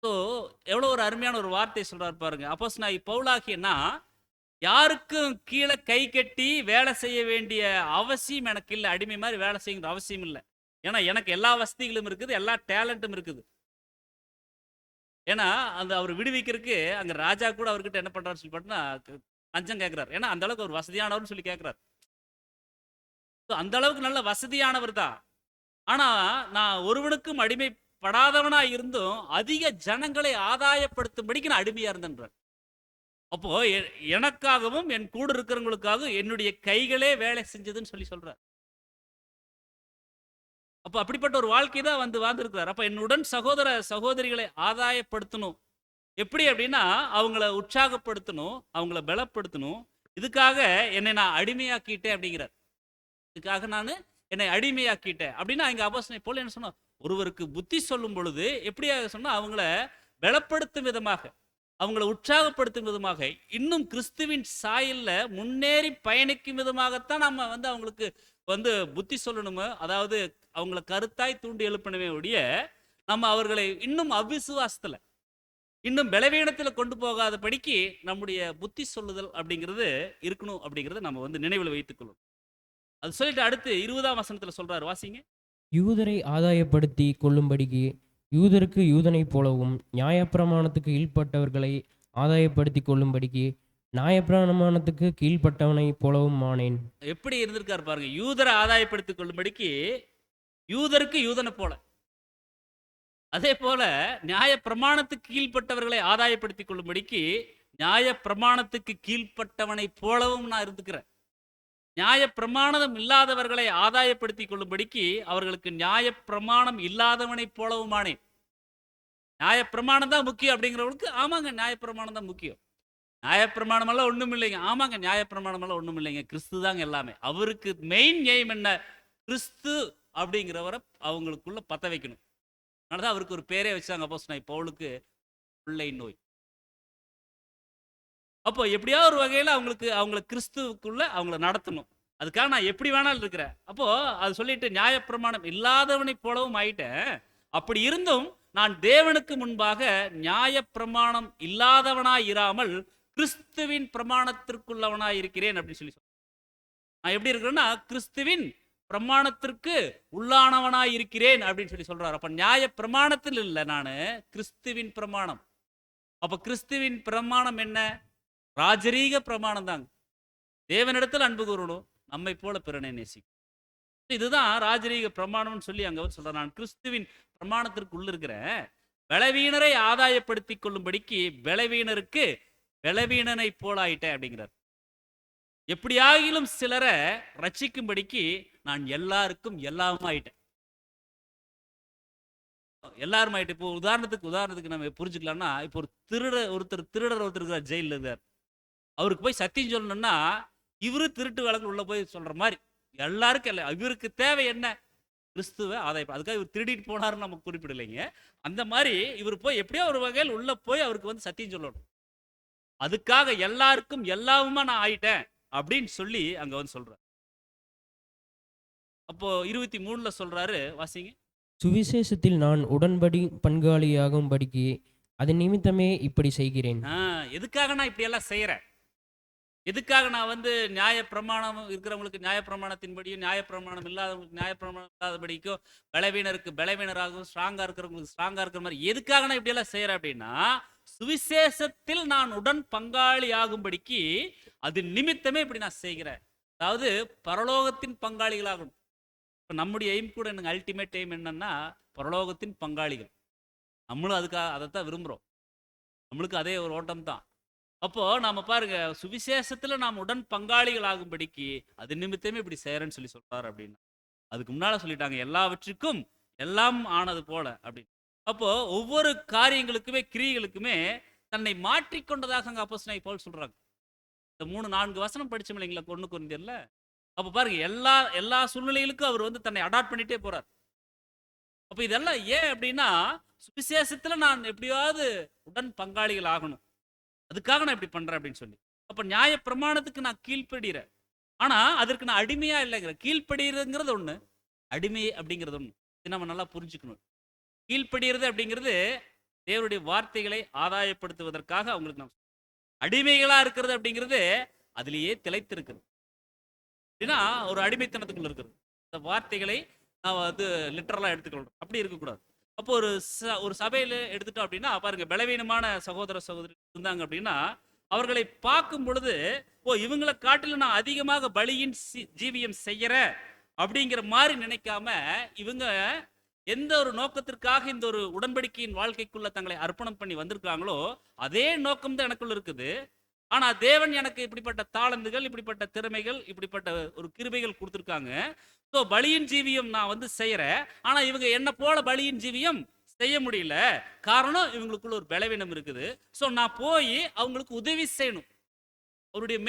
ஸோ எவ்வளோ ஒரு அருமையான ஒரு வார்த்தை சொல்றாரு பாருங்க. அப்போஸ்தலனாகிய பவுலாகியனா யாருக்கும் கீழே கை கட்டி வேலை செய்ய வேண்டிய அவசியம் எனக்கு இல்லை. அடிமை மாதிரி வேலை செய்யுங்கிற அவசியம் இல்லை. ஏன்னா எனக்கு எல்லா வசதிகளும் இருக்குது, எல்லா டேலண்ட்டும் இருக்குது. ஏன்னா அந்த அவர் விடுவிக்கிறதுக்கு அங்க ராஜா கூட அவர்கிட்ட என்ன பண்றாருன்னு சொல்லி பார்த்தா லஞ்சம் கேட்கிறார். ஏன்னா அந்த அளவுக்கு அவர் வசதியானவர்னு சொல்லி கேட்கிறார். அந்த அளவுக்கு நல்ல வசதியானவர் தான். ஆனா நான் ஒருவனுக்கும் அடிமைப்படாதவனா இருந்தும் அதிக ஜனங்களை ஆதாயப்படுத்தும்படிக்கு நான் அடிமையா இருந்தேன்றார். அப்போ எனக்காகவும் என் கூட இருக்கிறவங்களுக்காகவும் என்னுடைய கைகளே வேலை செஞ்சதுன்னு சொல்லி சொல்றார். அப்ப அப்படிப்பட்ட ஒரு வாழ்க்கை தான் வந்து வாழ்ந்திருக்கிறார். அப்ப என்னுடன் சகோதர சகோதரிகளை ஆதாயப்படுத்தணும். எப்படி அப்படின்னா அவங்கள உற்சாகப்படுத்தணும், அவங்கள பலப்படுத்தணும். இதுக்காக என்னை நான் அடிமையாக்கிட்டேன் அப்படிங்கிறார். இதுக்காக நான் என்னை அடிமையாக்கிட்டேன் அப்படின்னா இங்க அப்போஸ்தலனாகிய பவுல் என்ன சொன்னா, ஒருவருக்கு புத்தி சொல்லும் பொழுது எப்படியாக சொன்னா அவங்கள பலப்படுத்தும் விதமாக, அவங்கள உற்சாகப்படுத்தும் விதமாக, இன்னும் கிறிஸ்துவின் சாயல்ல முன்னேறி பயணிக்கும் விதமாகத்தான் நம்ம அவங்களுக்கு புத்தி சொல்லணுமோ, அதாவது அவங்கள கருத்தாய் தூண்டி எழுப்பணுமே ஒழிய, நம்ம அவர்களை இன்னும் அவிசுவாசத்துல, இன்னும் பலவீனத்துல கொண்டு போகாதபடிக்கு நம்முடைய புத்தி சொல்லுதல் அப்படிங்கிறது இருக்கணும் அப்படிங்கிறத நம்ம நினைவில் வைத்துக் கொள்ளணும். அது சொல்லிட்டு அடுத்து 20ஆம் வசனத்துல சொல்றாரு, வாசிங்க. யூதரை ஆதாயப்படுத்தி கொள்ளும்படிக்கு யூதருக்கு யூதனைப் போலவும் நியாயப்பிரமாணத்துக்கு கீழ்ப்பட்டவர்களை ஆதாயப்படுத்தி கொள்ளும்படிக்கு நியாயப்பிரமாணத்துக்கு கீழ்ப்பட்டவனைப் போலவும் ஆனேன். எப்படி இருந்திருக்காரு பாருங்க. யூதரை ஆதாயப்படுத்திக் கொள்ளும்படிக்கு யூதருக்கு யூதனை போல, அதே போல நியாய பிரமாணத்துக்கு கீழ்ப்பட்டவர்களை ஆதாயப்படுத்திக் கொள்ளும்படிக்கு நியாய பிரமாணத்துக்கு கீழ்ப்பட்டவனை போலவும் நான் இருந்துக்கிறேன். நியாய பிரமாணம் இல்லாதவர்களை ஆதாயப்படுத்திக் கொள்ளும்படிக்கு அவர்களுக்கு நியாய பிரமாணம் இல்லாதவனை போலவுமானேன். நியாய பிரமாணம் தான் முக்கியம் அப்படிங்கிறவங்களுக்கு, ஆமாங்க நியாய பிரமாணம் தான் முக்கியம். நியாய பிரமாணம் எல்லாம் ஒண்ணும் இல்லைங்க. ஆமாங்க நியாய பிரமாணம் எல்லாம் ஒண்ணும் இல்லைங்க. கிறிஸ்து தாங்க எல்லாமே. அவருக்கு மெயின் எய்ம் என்ன? கிறிஸ்து அப்படிங்கிறவரை அவங்களுக்குள்ள பத்த வைக்கணும். அதனாலதான் அவருக்கு ஒரு பேரே வச்சாங்க அப்போஸ்தலனாகிய பவுலுக்கு, பிள்ளை நோய். அப்போ எப்படியாவது ஒரு வகையில அவங்கள கிறிஸ்துவுக்குள்ள அவங்கள நடத்தணும். அதுக்காக நான் எப்படி வேணாலும் இருக்கிறேன். அப்போ அது சொல்லிட்டு நியாயப்பிரமாணம் இல்லாதவனை போலவும் ஆயிட்டேன். அப்படி இருந்தும் நான் தேவனுக்கு முன்பாக நியாயப்பிரமாணம் இல்லாதவனாய் இராமல் கிறிஸ்துவின் பிரமாணத்திற்குள்ளவனாய் இருக்கிறேன் அப்படின்னு சொல்லி நான் எப்படி இருக்கிறேன்னா கிறிஸ்துவின் பிரமாணத்திற்கு உள்ளானவனாய் இருக்கிறேன் அப்படின்னு சொல்லி சொல்றாரு. அப்ப நியாய பிரமாணத்தில் இல்லை, நான் கிறிஸ்துவின் பிரமாணம். அப்ப கிறிஸ்துவின் பிரமாணம் என்ன? ராஜரீக பிரமாணம் தாங்க. தேவனிடத்தில் அன்பு கூறணும், நம்மை போல பிறனை நேசிக்கும். இதுதான் ராஜரீக பிரமாணம்னு சொல்லி அங்க சொல்றேன். நான் கிறிஸ்துவின் பிரமாணத்திற்கு உள்ள இருக்கிறேன். பலவீனரை ஆதாயப்படுத்தி கொள்ளும்படிக்கு பலவீனருக்கு பலவீனனை போல ஆயிட்டேன் அப்படிங்கிறார். எப்படியாகிலும் சிலரை ரட்சிக்கும்படிக்கு நான் எல்லாருக்கும் எல்லாமே ஆயிட்டேன். எல்லாரும் ஆயிட்டு. இப்போ உதாரணத்துக்கு நம்ம புரிஞ்சுக்கலாம்னா, இப்போ ஒருத்தர் திருடர் இருக்கிறார், ஜெயிலில் இருந்தார். அவருக்கு போய் சத்தியம் சொல்லணும்னா இவரு திருட்டு வழக்கு உள்ள போய் சொல்ற மாதிரி எல்லாருக்கும் இல்லை. இவருக்கு தேவை என்ன? கிறிஸ்துவ ஆதாயம். அதுக்காக இவர் திருடிட்டு போனாருன்னு நம்ம குறிப்பிடலைங்க. அந்த மாதிரி இவர் போய் எப்படியோ ஒரு வகையில் உள்ள போய் அவருக்கு சத்தியம் சொல்லணும். அதுக்காக எல்லாருக்கும் எல்லாவுமா நான் ஆயிட்டேன் அப்படின்னு சொல்லி அங்க சொல்றாரு. அப்போ 23ல சொல்றாரு, வாசிங்க. சுவிசேஷத்தில் நான் உடன்படி பங்காளியாகும்படிக்கு அதன் நிமித்தமே இப்படி செய்கிறேன். எதுக்காக நான் இப்படி எல்லாம் செய்யறேன்? எதுக்காக நான் நியாய பிரமாணம் இருக்கிறவங்களுக்கு நியாய பிரமாணத்தின்படியும் நியாய பிரமாணம் இல்லாதவங்களுக்கு நியாய பிரமாணம் இல்லாதபடிக்கும் பலவீனருக்கு பலவீனராகவும் ஸ்ட்ராங்கா இருக்கிறவங்களுக்கு ஸ்ட்ராங்கா இருக்கிற மாதிரி எதுக்காக நான் இப்படி எல்லாம் செய்யறேன் அப்படின்னா, சுவிசேஷத்தில் நான் உடன் பங்காளி ஆகும்படிக்கு அது நிமித்தமே இப்படி நான் செய்கிறேன். அதாவது பரலோகத்தின் பங்காளிகளாகணும். இப்போ நம்முடைய எய்ம் கூட எனக்கு அல்டிமேட் எய்ம் என்னன்னா பரலோகத்தின் பங்காளிகள். நம்மளும் அதைத்தான் விரும்புகிறோம். நம்மளுக்கு அதே ஒரு ஓட்டம் தான். அப்போ நாம பாருங்க, சுவிசேஷத்துல நாம் உடன் பங்காளிகள் ஆகும்படிக்கு அது நிமித்தமே இப்படி செய்யறேன்னு சொல்லி சொல்றாரு அப்படின்னா, அதுக்கு முன்னால சொல்லிட்டாங்க எல்லாவற்றுக்கும் எல்லாம் ஆனது போல அப்படின்னு. அப்போ ஒவ்வொரு காரியங்களுக்குமே கிரியைகளுக்குமே தன்னை மாற்றிக்கொண்டதாக அங்க அப்போஸ்தலனாகிய பவுல் சொல்றாங்க. இந்த 3-4 வசனம் படிச்சோம் இல்லைங்களா 1 கொரிந்தியர்ல. அப்ப பாருங்க, எல்லா சூழ்நிலைகளுக்கும் அவர் தன்னை அடாப்ட் பண்ணிட்டே போறார். அப்ப இதெல்லாம் ஏன் அப்படின்னா, சுவிசேஷத்துல நான் எப்படியாவது உடன் பங்காளிகள் ஆகணும், அதுக்காக நான் இப்படி பண்றேன் அப்படின்னு சொல்லி. அப்ப நியாய பிரமாணத்துக்கு நான் கீழ்ப்படுகிறேன். ஆனா அதற்கு நான் அடிமையா இல்லைங்கிற. கீழ்ப்படுகிறதுங்கிறது ஒண்ணு, அடிமை அப்படிங்கிறது ஒண்ணு. இது நம்ம நல்லா புரிஞ்சுக்கணும். கீழ்ப்படுகிறது அப்படிங்கிறது தேவனுடைய வார்த்தைகளை ஆதாயப்படுத்துவதற்காக அவங்களுக்கு நம்ம. அடிமைகளா இருக்கிறது அப்படிங்கிறது அதுலேயே திளைத்திருக்கிறது. அப்படின்னா ஒரு அடிமைத்தனத்துக்குள்ள இருக்கிறது. இந்த வார்த்தைகளை நான் லிட்டரலா எடுத்துக்கொள்றோம், அப்படி இருக்கக்கூடாது. அப்போ ஒரு சபையில எடுத்துட்டோம் அப்படின்னா பாருங்க, பலவீனமான சகோதர சகோதரி இருந்தாங்க அப்படின்னா அவர்களை பார்க்கும் பொழுது, ஓ இவங்களை காட்டிலும் நான் அதிகமாக பலியின் ஜீவியம் செய்யறேன் அப்படிங்கிற மாதிரி நினைக்காம, இவங்க எந்த ஒரு நோக்கத்திற்காக இந்த ஒரு உடன்படிக்கையின் வாழ்க்கைக்குள்ள தங்களை அர்ப்பணம் பண்ணி வந்திருக்காங்களோ அதே நோக்கம் தான் எனக்குள்ள இருக்குது. ஆனா தேவன் எனக்கு இப்படிப்பட்ட தாளந்துகள், இப்படிப்பட்ட திறமைகள், இப்படிப்பட்ட ஒரு கிருபைகள் கொடுத்துருக்காங்க. ஸோ பலியின் ஜீவியம் நான் செய்யறேன். ஆனா இவங்க என்ன போல பலியின் ஜீவியம் செய்ய முடியல. காரணம், இவங்களுக்குள்ள ஒரு பலவீனம் இருக்குது. ஸோ நான் போய் அவங்களுக்கு உதவி செய்யணும். அவருடைய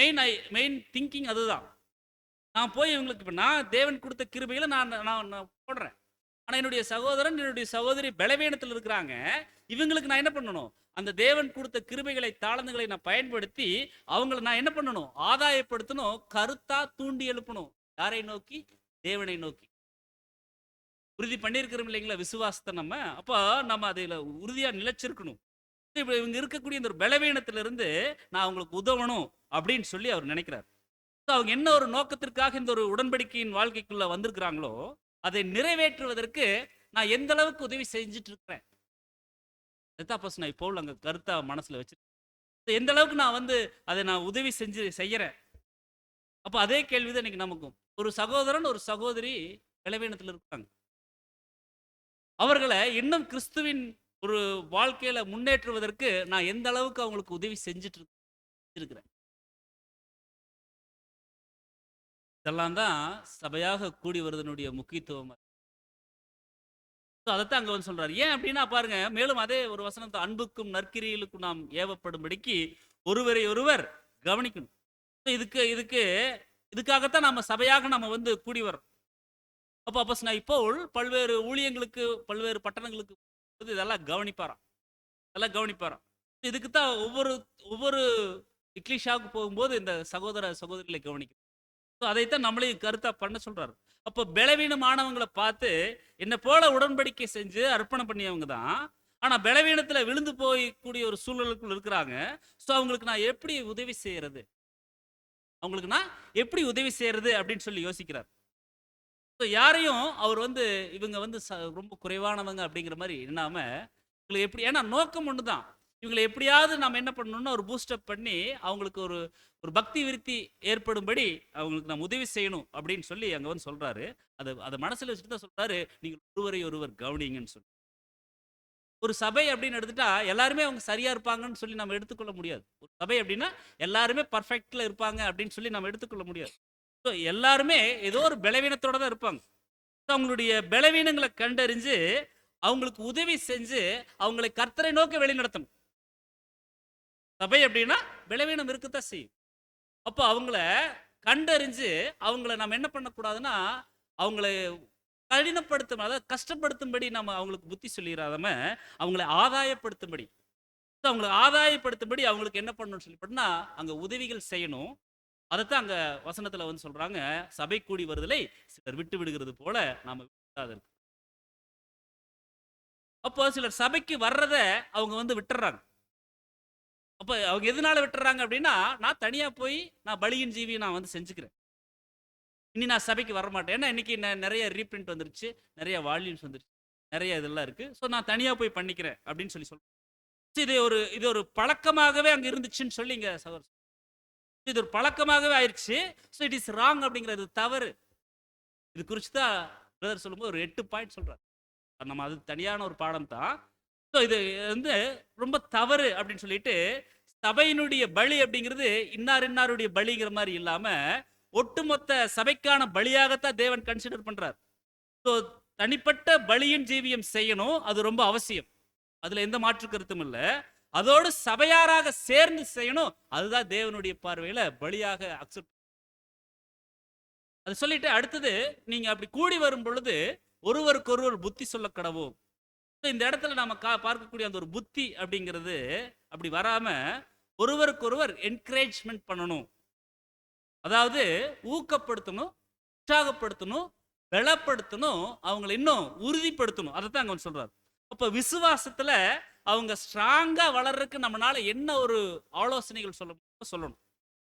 மெயின் திங்கிங் அதுதான். நான் போய் இவங்களுக்கு, இப்போ நான் தேவன் கொடுத்த கிருபைகளை நான் போடுறேன். ஆனா என்னுடைய சகோதரன், என்னுடைய சகோதரி பலவீனத்தில் இருக்கிறாங்க. இவங்களுக்கு நான் என்ன பண்ணணும்? அந்த தேவன் கொடுத்த கிருபைகளை, தாளந்துகளை நான் பயன்படுத்தி, அவங்கள நான் என்ன பண்ணணும்? ஆதாயப்படுத்தணும். கருத்தா தூண்டி எழுப்பணும். யாரை நோக்கி? தேவனை நோக்கி. உறுதி பண்ணியிருக்கிறோம் இல்லைங்களா விசுவாசத்தை நம்ம. அப்போ நம்ம அதில உறுதியா நிலைச்சிருக்கணும். இப்ப இவங்க இருக்கக்கூடிய இந்த ஒரு பலவீனத்திலிருந்து நான் அவங்களுக்கு உதவணும் அப்படின்னு சொல்லி அவர் நினைக்கிறார். அவங்க என்ன ஒரு நோக்கத்திற்காக இந்த ஒரு உடன்படிக்கையின் வாழ்க்கைக்குள்ள வந்திருக்கிறாங்களோ, அதை நிறைவேற்றுவதற்கு நான் எந்த அளவுக்கு உதவி செஞ்சுட்டு இருக்கிறேன். அதுதான் அப்போஸ்தலனாகிய பவுல் அங்க கருத்தா மனசுல வச்சு எந்த அளவுக்கு நான் அதை நான் உதவி செய்யறேன். அப்ப அதே கேள்விதான் இன்னைக்கு நமக்கும். ஒரு சகோதரன், ஒரு சகோதரி பலவீனத்தில் இருக்காங்க. அவர்களை இன்னும் கிறிஸ்துவின் ஒரு வாழ்க்கையில முன்னேற்றுவதற்கு நான் எந்த அளவுக்கு அவங்களுக்கு உதவி செஞ்சுட்டு இருக்கிறேன். இதெல்லாம் தான் சபையாக கூடி வருவதனுடைய முக்கியத்துவம். அதைத்தான் அங்க சொல்றாரு. ஏன் அப்படின்னா பாருங்க, மேலும் அதே ஒரு வசனத்தை, அன்புக்கும் நற்கிரியலுக்கும் நாம் ஏவப்படும்படிக்கு ஒருவரை ஒருவர் கவனிக்கணும். இதுக்கு இதுக்கு இதுக்காகத்தான் நம்ம சபையாக நம்ம கூடி வரோம். அப்போ அப்போஸ்தலனாகிய பவுல் பல்வேறு ஊழியங்களுக்கு, பல்வேறு பட்டணங்களுக்கு இதெல்லாம் கவனிப்பாராம். இதெல்லாம் கவனிப்பாராம். இதுக்கு தான் ஒவ்வொரு ஒவ்வொரு இக்லிஷாவுக்கு போகும்போது இந்த சகோதர சகோதரிகளை கவனிக்கணும். அதைத்தான் நம்மளையும் கருத்தா பண்ண சொல்றாரு. அப்போ பலவீனமானவங்களை பார்த்து என்ன போல உடன்படிக்கை செஞ்சு அர்ப்பணம் பண்ணியவங்க தான். ஆனா பலவீனத்துல விழுந்து போய் கூடிய ஒரு சூழலுக்குள்ள இருக்கிறாங்க. ஸோ அவங்களுக்கு நான் எப்படி உதவி செய்யறது, அவங்களுக்கு நான் எப்படி உதவி செய்யறது அப்படின்னு சொல்லி யோசிக்கிறார். ஸோ யாரையும் அவர் இவங்க ரொம்ப குறைவானவங்க அப்படிங்கிற மாதிரி எண்ணாம, இவங்களை எப்படி, ஏன்னா நோக்கம் ஒன்று தான், இவங்களை எப்படியாவது நம்ம என்ன பண்ணணும்னா ஒரு பூஸ்டப் பண்ணி அவங்களுக்கு ஒரு ஒரு பக்தி விருத்தி ஏற்படும்படி அவங்களுக்கு நம்ம உதவி செய்யணும் அப்படின்னு சொல்லி அங்க சொல்றாரு. அதை மனசுல வச்சுட்டு தான் சொல்றாரு, நீங்கள் ஒருவரை ஒருவர் கவனிங்கன்னு சொல்லி. ஒரு சபை அப்படின்னு எடுத்துட்டா எல்லாருமே அவங்க சரியா இருப்பாங்கன்னு சொல்லி நம்ம எடுத்துக்கொள்ள முடியாது. ஒரு சபை அப்படின்னா எல்லாருமே பர்ஃபெக்ட்ல இருப்பாங்க அப்படின்னு சொல்லி நம்ம எடுத்துக்கொள்ள முடியாது. ஸோ எல்லாருமே ஏதோ ஒரு பலவீனத்தோட தான் இருப்பாங்க. அவங்களுடைய பலவீனங்களை கண்டறிஞ்சு அவங்களுக்கு உதவி செஞ்சு அவங்களை கர்த்தரை நோக்கி வழி நடத்தணும். சபை அப்படின்னா பலவீனம் இருக்கத்தான் செய்யும். அப்போ அவங்கள கண்டறிஞ்சு அவங்கள நம்ம என்ன பண்ணக்கூடாதுன்னா, அவங்களை கடினப்படுத்தும், அதாவது கஷ்டப்படுத்தும்படி நம்ம அவங்களுக்கு புத்தி சொல்லிடாம அவங்களை ஆதாயப்படுத்தும்படி, அவங்களை ஆதாயப்படுத்தும்படி அவங்களுக்கு என்ன பண்ணணும்னு சொல்லி பண்ணா அங்க உதவிகள் செய்யணும். அதைத்தான் அங்க வசனத்துல சொல்றாங்க, சபை கூடி வருதலை சிலர் விட்டு விடுகிறது போல நாம விடாது. அப்போ சிலர் சபைக்கு வர்றத அவங்க விட்டுறாங்க. அப்ப அவங்க எதனால விட்டுறாங்க அப்படின்னா, நான் தனியா போய் நான் பலியின் ஜீவியை நான் செஞ்சுக்கிறேன், இனி நான் சபைக்கு வர மாட்டேன். ஏன்னா இன்னைக்கு நிறைய ரீபிரிண்ட் வந்துருச்சு, நிறைய வால்யூம்ஸ் வந்துருச்சு, நிறைய இதெல்லாம் இருக்கு. ஸோ நான் தனியா போய் பண்ணிக்கிறேன் அப்படின்னு சொல்லி சொல்றேன். இது ஒரு பழக்கமாகவே அங்க இருந்துச்சுன்னு சொல்லி இங்க சகோதரர், இது ஒரு பழக்கமாகவே ஆயிடுச்சு. ஸோ இட் இஸ் ராங் அப்படிங்கிறது தவறு. இது குறித்து தான் பிரதர் சொல்லும்போது ஒரு 8 பாயிண்ட் சொல்றாரு. நம்ம அது தனியான ஒரு பாடம் தான். ஸோ இது ரொம்ப தவறு அப்படின்னு சொல்லிட்டு, சபையினுடைய பலி அப்படிங்கிறது இன்னாருடைய பலிங்கிற மாதிரி இல்லாம ஒட்டுமொத்த சபைக்கான பலியாகத்தான் தேவன் கன்சிடர் பண்றார். ஸோ தனிப்பட்ட பலியின் ஜீவியம் செய்யணும், அது ரொம்ப அவசியம், அதுல எந்த மாற்று கருத்தும் இல்லை. அதோடு சபையாராக சேர்ந்து செய்யணும், அதுதான் தேவனுடைய பார்வையில பலியாக அக்செப்ட். அது சொல்லிட்டு அடுத்தது, நீங்க அப்படி கூடி வரும் பொழுது ஒருவருக்கு ஒருவர் புத்தி சொல்ல கடவோம். இந்த இடத்துல நாம பார்க்கக்கூடிய அந்த ஒரு புத்தி அப்படிங்கிறது அப்படி வராம ஒருவருக்கு ஒருவர் என்கரேஜ்மெண்ட் பண்ணணும், அதாவது ஊக்கப்படுத்தணும், உற்சாகப்படுத்தணும், பலப்படுத்தணும், அவங்களை இன்னும் உறுதிப்படுத்தணும். அதைத்தான் அங்க சொல்றாரு. அப்ப விசுவாசத்துல அவங்க ஸ்ட்ராங்கா வளர்றதுக்கு நம்மளால என்ன ஒரு ஆலோசனைகள் சொல்லணும்,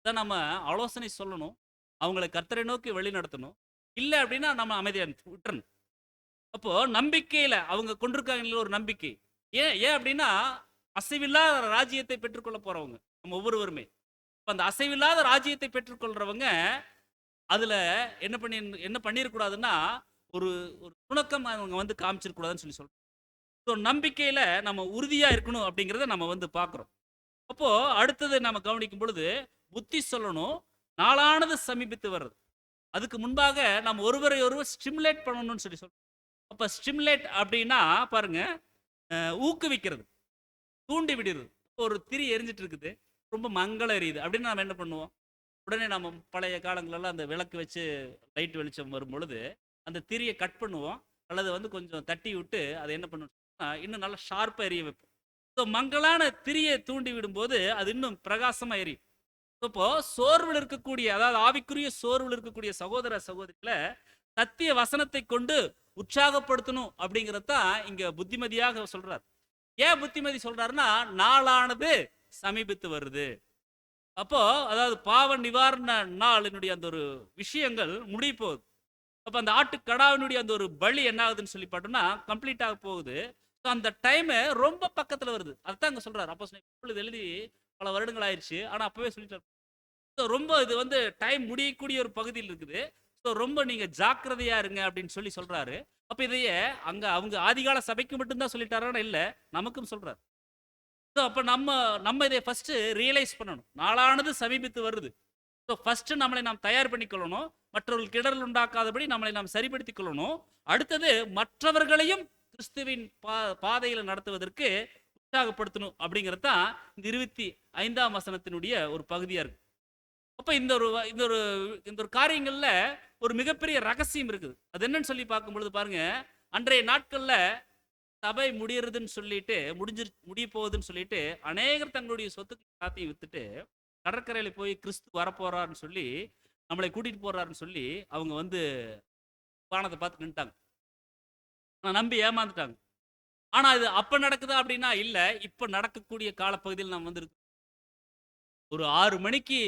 இதை நம்ம ஆலோசனை சொல்லணும், அவங்களை கர்த்தரை நோக்கி வழி நடத்தணும். இல்லை அப்படின்னா நம்ம அமைதியா விட்டுறணும். அப்போ நம்பிக்கையில அவங்க கொண்டிருக்காங்க ஒரு நம்பிக்கை. ஏன் அப்படின்னா அசைவில்லாத ராஜ்யத்தை பெற்றுக்கொள்ள போறவங்க நம்ம ஒவ்வொருவருமே. அந்த அசைவில்லாத ராஜ்யத்தை பெற்றுக்கொள்றவங்க அதுல என்ன பண்ணிடக்கூடாதுன்னா ஒரு ஒரு துணக்கம் அவங்க காமிச்சிடக்கூடாதுன்னு சொல்லி சொல்றோம். ஸோ நம்பிக்கையில நம்ம உறுதியா இருக்கணும் அப்படிங்கிறத நம்ம பார்க்குறோம். அப்போ அடுத்தது நம்ம கவனிக்கும் பொழுது புத்தி சொல்லணும், நாளானது சமீபித்து வர்றது, அதுக்கு முன்பாக நம்ம ஒருவரை ஒருவர் ஸ்டிமுலேட் பண்ணணும்னு சொல்லி சொல்றோம். அப்ப ஸ்டிமுலேட் அப்படின்னா பாருங்க, ஊக்குவிக்கிறது, தூண்டி விடுறது. ஒரு திரி எரிஞ்சிட்டு இருக்குது, ரொம்ப மங்கள எரியுது அப்படின்னு நம்ம என்ன பண்ணுவோம், உடனே நம்ம பழைய காலங்களெல்லாம் அந்த விளக்கு வச்சு லைட் வெளிச்சம் வரும் பொழுது அந்த திரியை கட் பண்ணுவோம், அல்லது வந்து கொஞ்சம் தட்டி விட்டு அதை என்ன பண்ணணும்னா இன்னும் நல்லா ஷார்ப்பாக எரிய வைப்போம். ஸோ மங்கலான திரியை தூண்டி விடும்போது அது இன்னும் பிரகாசமாக எரியும். இப்போ சோர்வில் இருக்கக்கூடிய, அதாவது ஆவிக்குரிய சோர்வில் இருக்கக்கூடிய சகோதர சகோதரிகளை சத்திய வசனத்தை கொண்டு உற்சாகப்படுத்தணும் அப்படிங்கிறதான் இங்க புத்திமதியாக சொல்றார். ஏன் புத்திமதி சொல்றாருன்னா, நாளானது சமீபித்து வருது. அப்போ அதாவது பாவ நிவாரண நாளினுடைய அந்த ஒரு விஷயங்கள் முடிய போகுது. அப்ப அந்த ஆட்டுக்கடாவினுடைய அந்த ஒரு பலி என்ன ஆகுதுன்னு சொல்லி பார்த்தோம்னா கம்ப்ளீட் ஆக போகுது. அந்த டைம் ரொம்ப பக்கத்துல வருது. அதான் அங்க சொல்றாரு. அப்போ எழுதி பல வருடங்கள் ஆயிடுச்சு, ஆனா அப்பவே சொல்லிட்டாரு. ரொம்ப இது வந்து டைம் முடியக்கூடிய ஒரு பகுதியில் இருக்குது. ஸோ ரொம்ப நீங்க ஜாக்கிரதையா இருங்க அப்படின்னு சொல்லி சொல்றாரு. அப்ப இதையே அங்க அவங்க ஆதிகால சபைக்கு மட்டும்தான் சொல்லிட்டாரான்னு இல்லை, நமக்கும் சொல்றாரு. ஸோ அப்போ நம்ம இதை ஃபர்ஸ்ட் ரியலைஸ் பண்ணணும். நாளானது சமீபித்து வருது. ஸோ ஃபர்ஸ்ட் நம்மளை நாம் தயார் பண்ணிக்கொள்ளணும். மற்றவர்களுக்கு இடர்கள் உண்டாக்காதபடி நம்மளை நாம் சரிப்படுத்திக் கொள்ளணும். அடுத்தது மற்றவர்களையும் கிறிஸ்துவின் பாதையில் நடத்துவதற்கு உற்சாகப்படுத்தணும் அப்படிங்கிறது தான் இந்த 25ஆம் வசனத்தினுடைய ஒரு பகுதியா இருக்கு. அப்ப இந்த ஒரு காரியங்கள்ல ஒரு மிகப்பெரிய ரகசியம் இருக்குது. அது என்னன்னு சொல்லி பார்க்கும்பொழுது பாருங்க, அன்றைய நாட்கள்ல சபை முடியறதுன்னு சொல்லிட்டு முடிய போகுதுன்னு சொல்லிட்டு அநேகர் தங்களுடைய சொத்துக்கள் எல்லாத்தையும் வித்துட்டு கடற்கரையில போய் கிறிஸ்து வரப்போறாருன்னு சொல்லி நம்மளை கூட்டிட்டு போறாருன்னு சொல்லி அவங்க வந்து வானத்தை பார்த்து நின்ட்டாங்க. நம்பி ஏமாந்துட்டாங்க. ஆனா இது அப்ப நடக்குதா அப்படின்னா இல்ல, இப்ப நடக்கக்கூடிய காலப்பகுதியில் நாம் வந்து ஒரு 6 மணிக்கு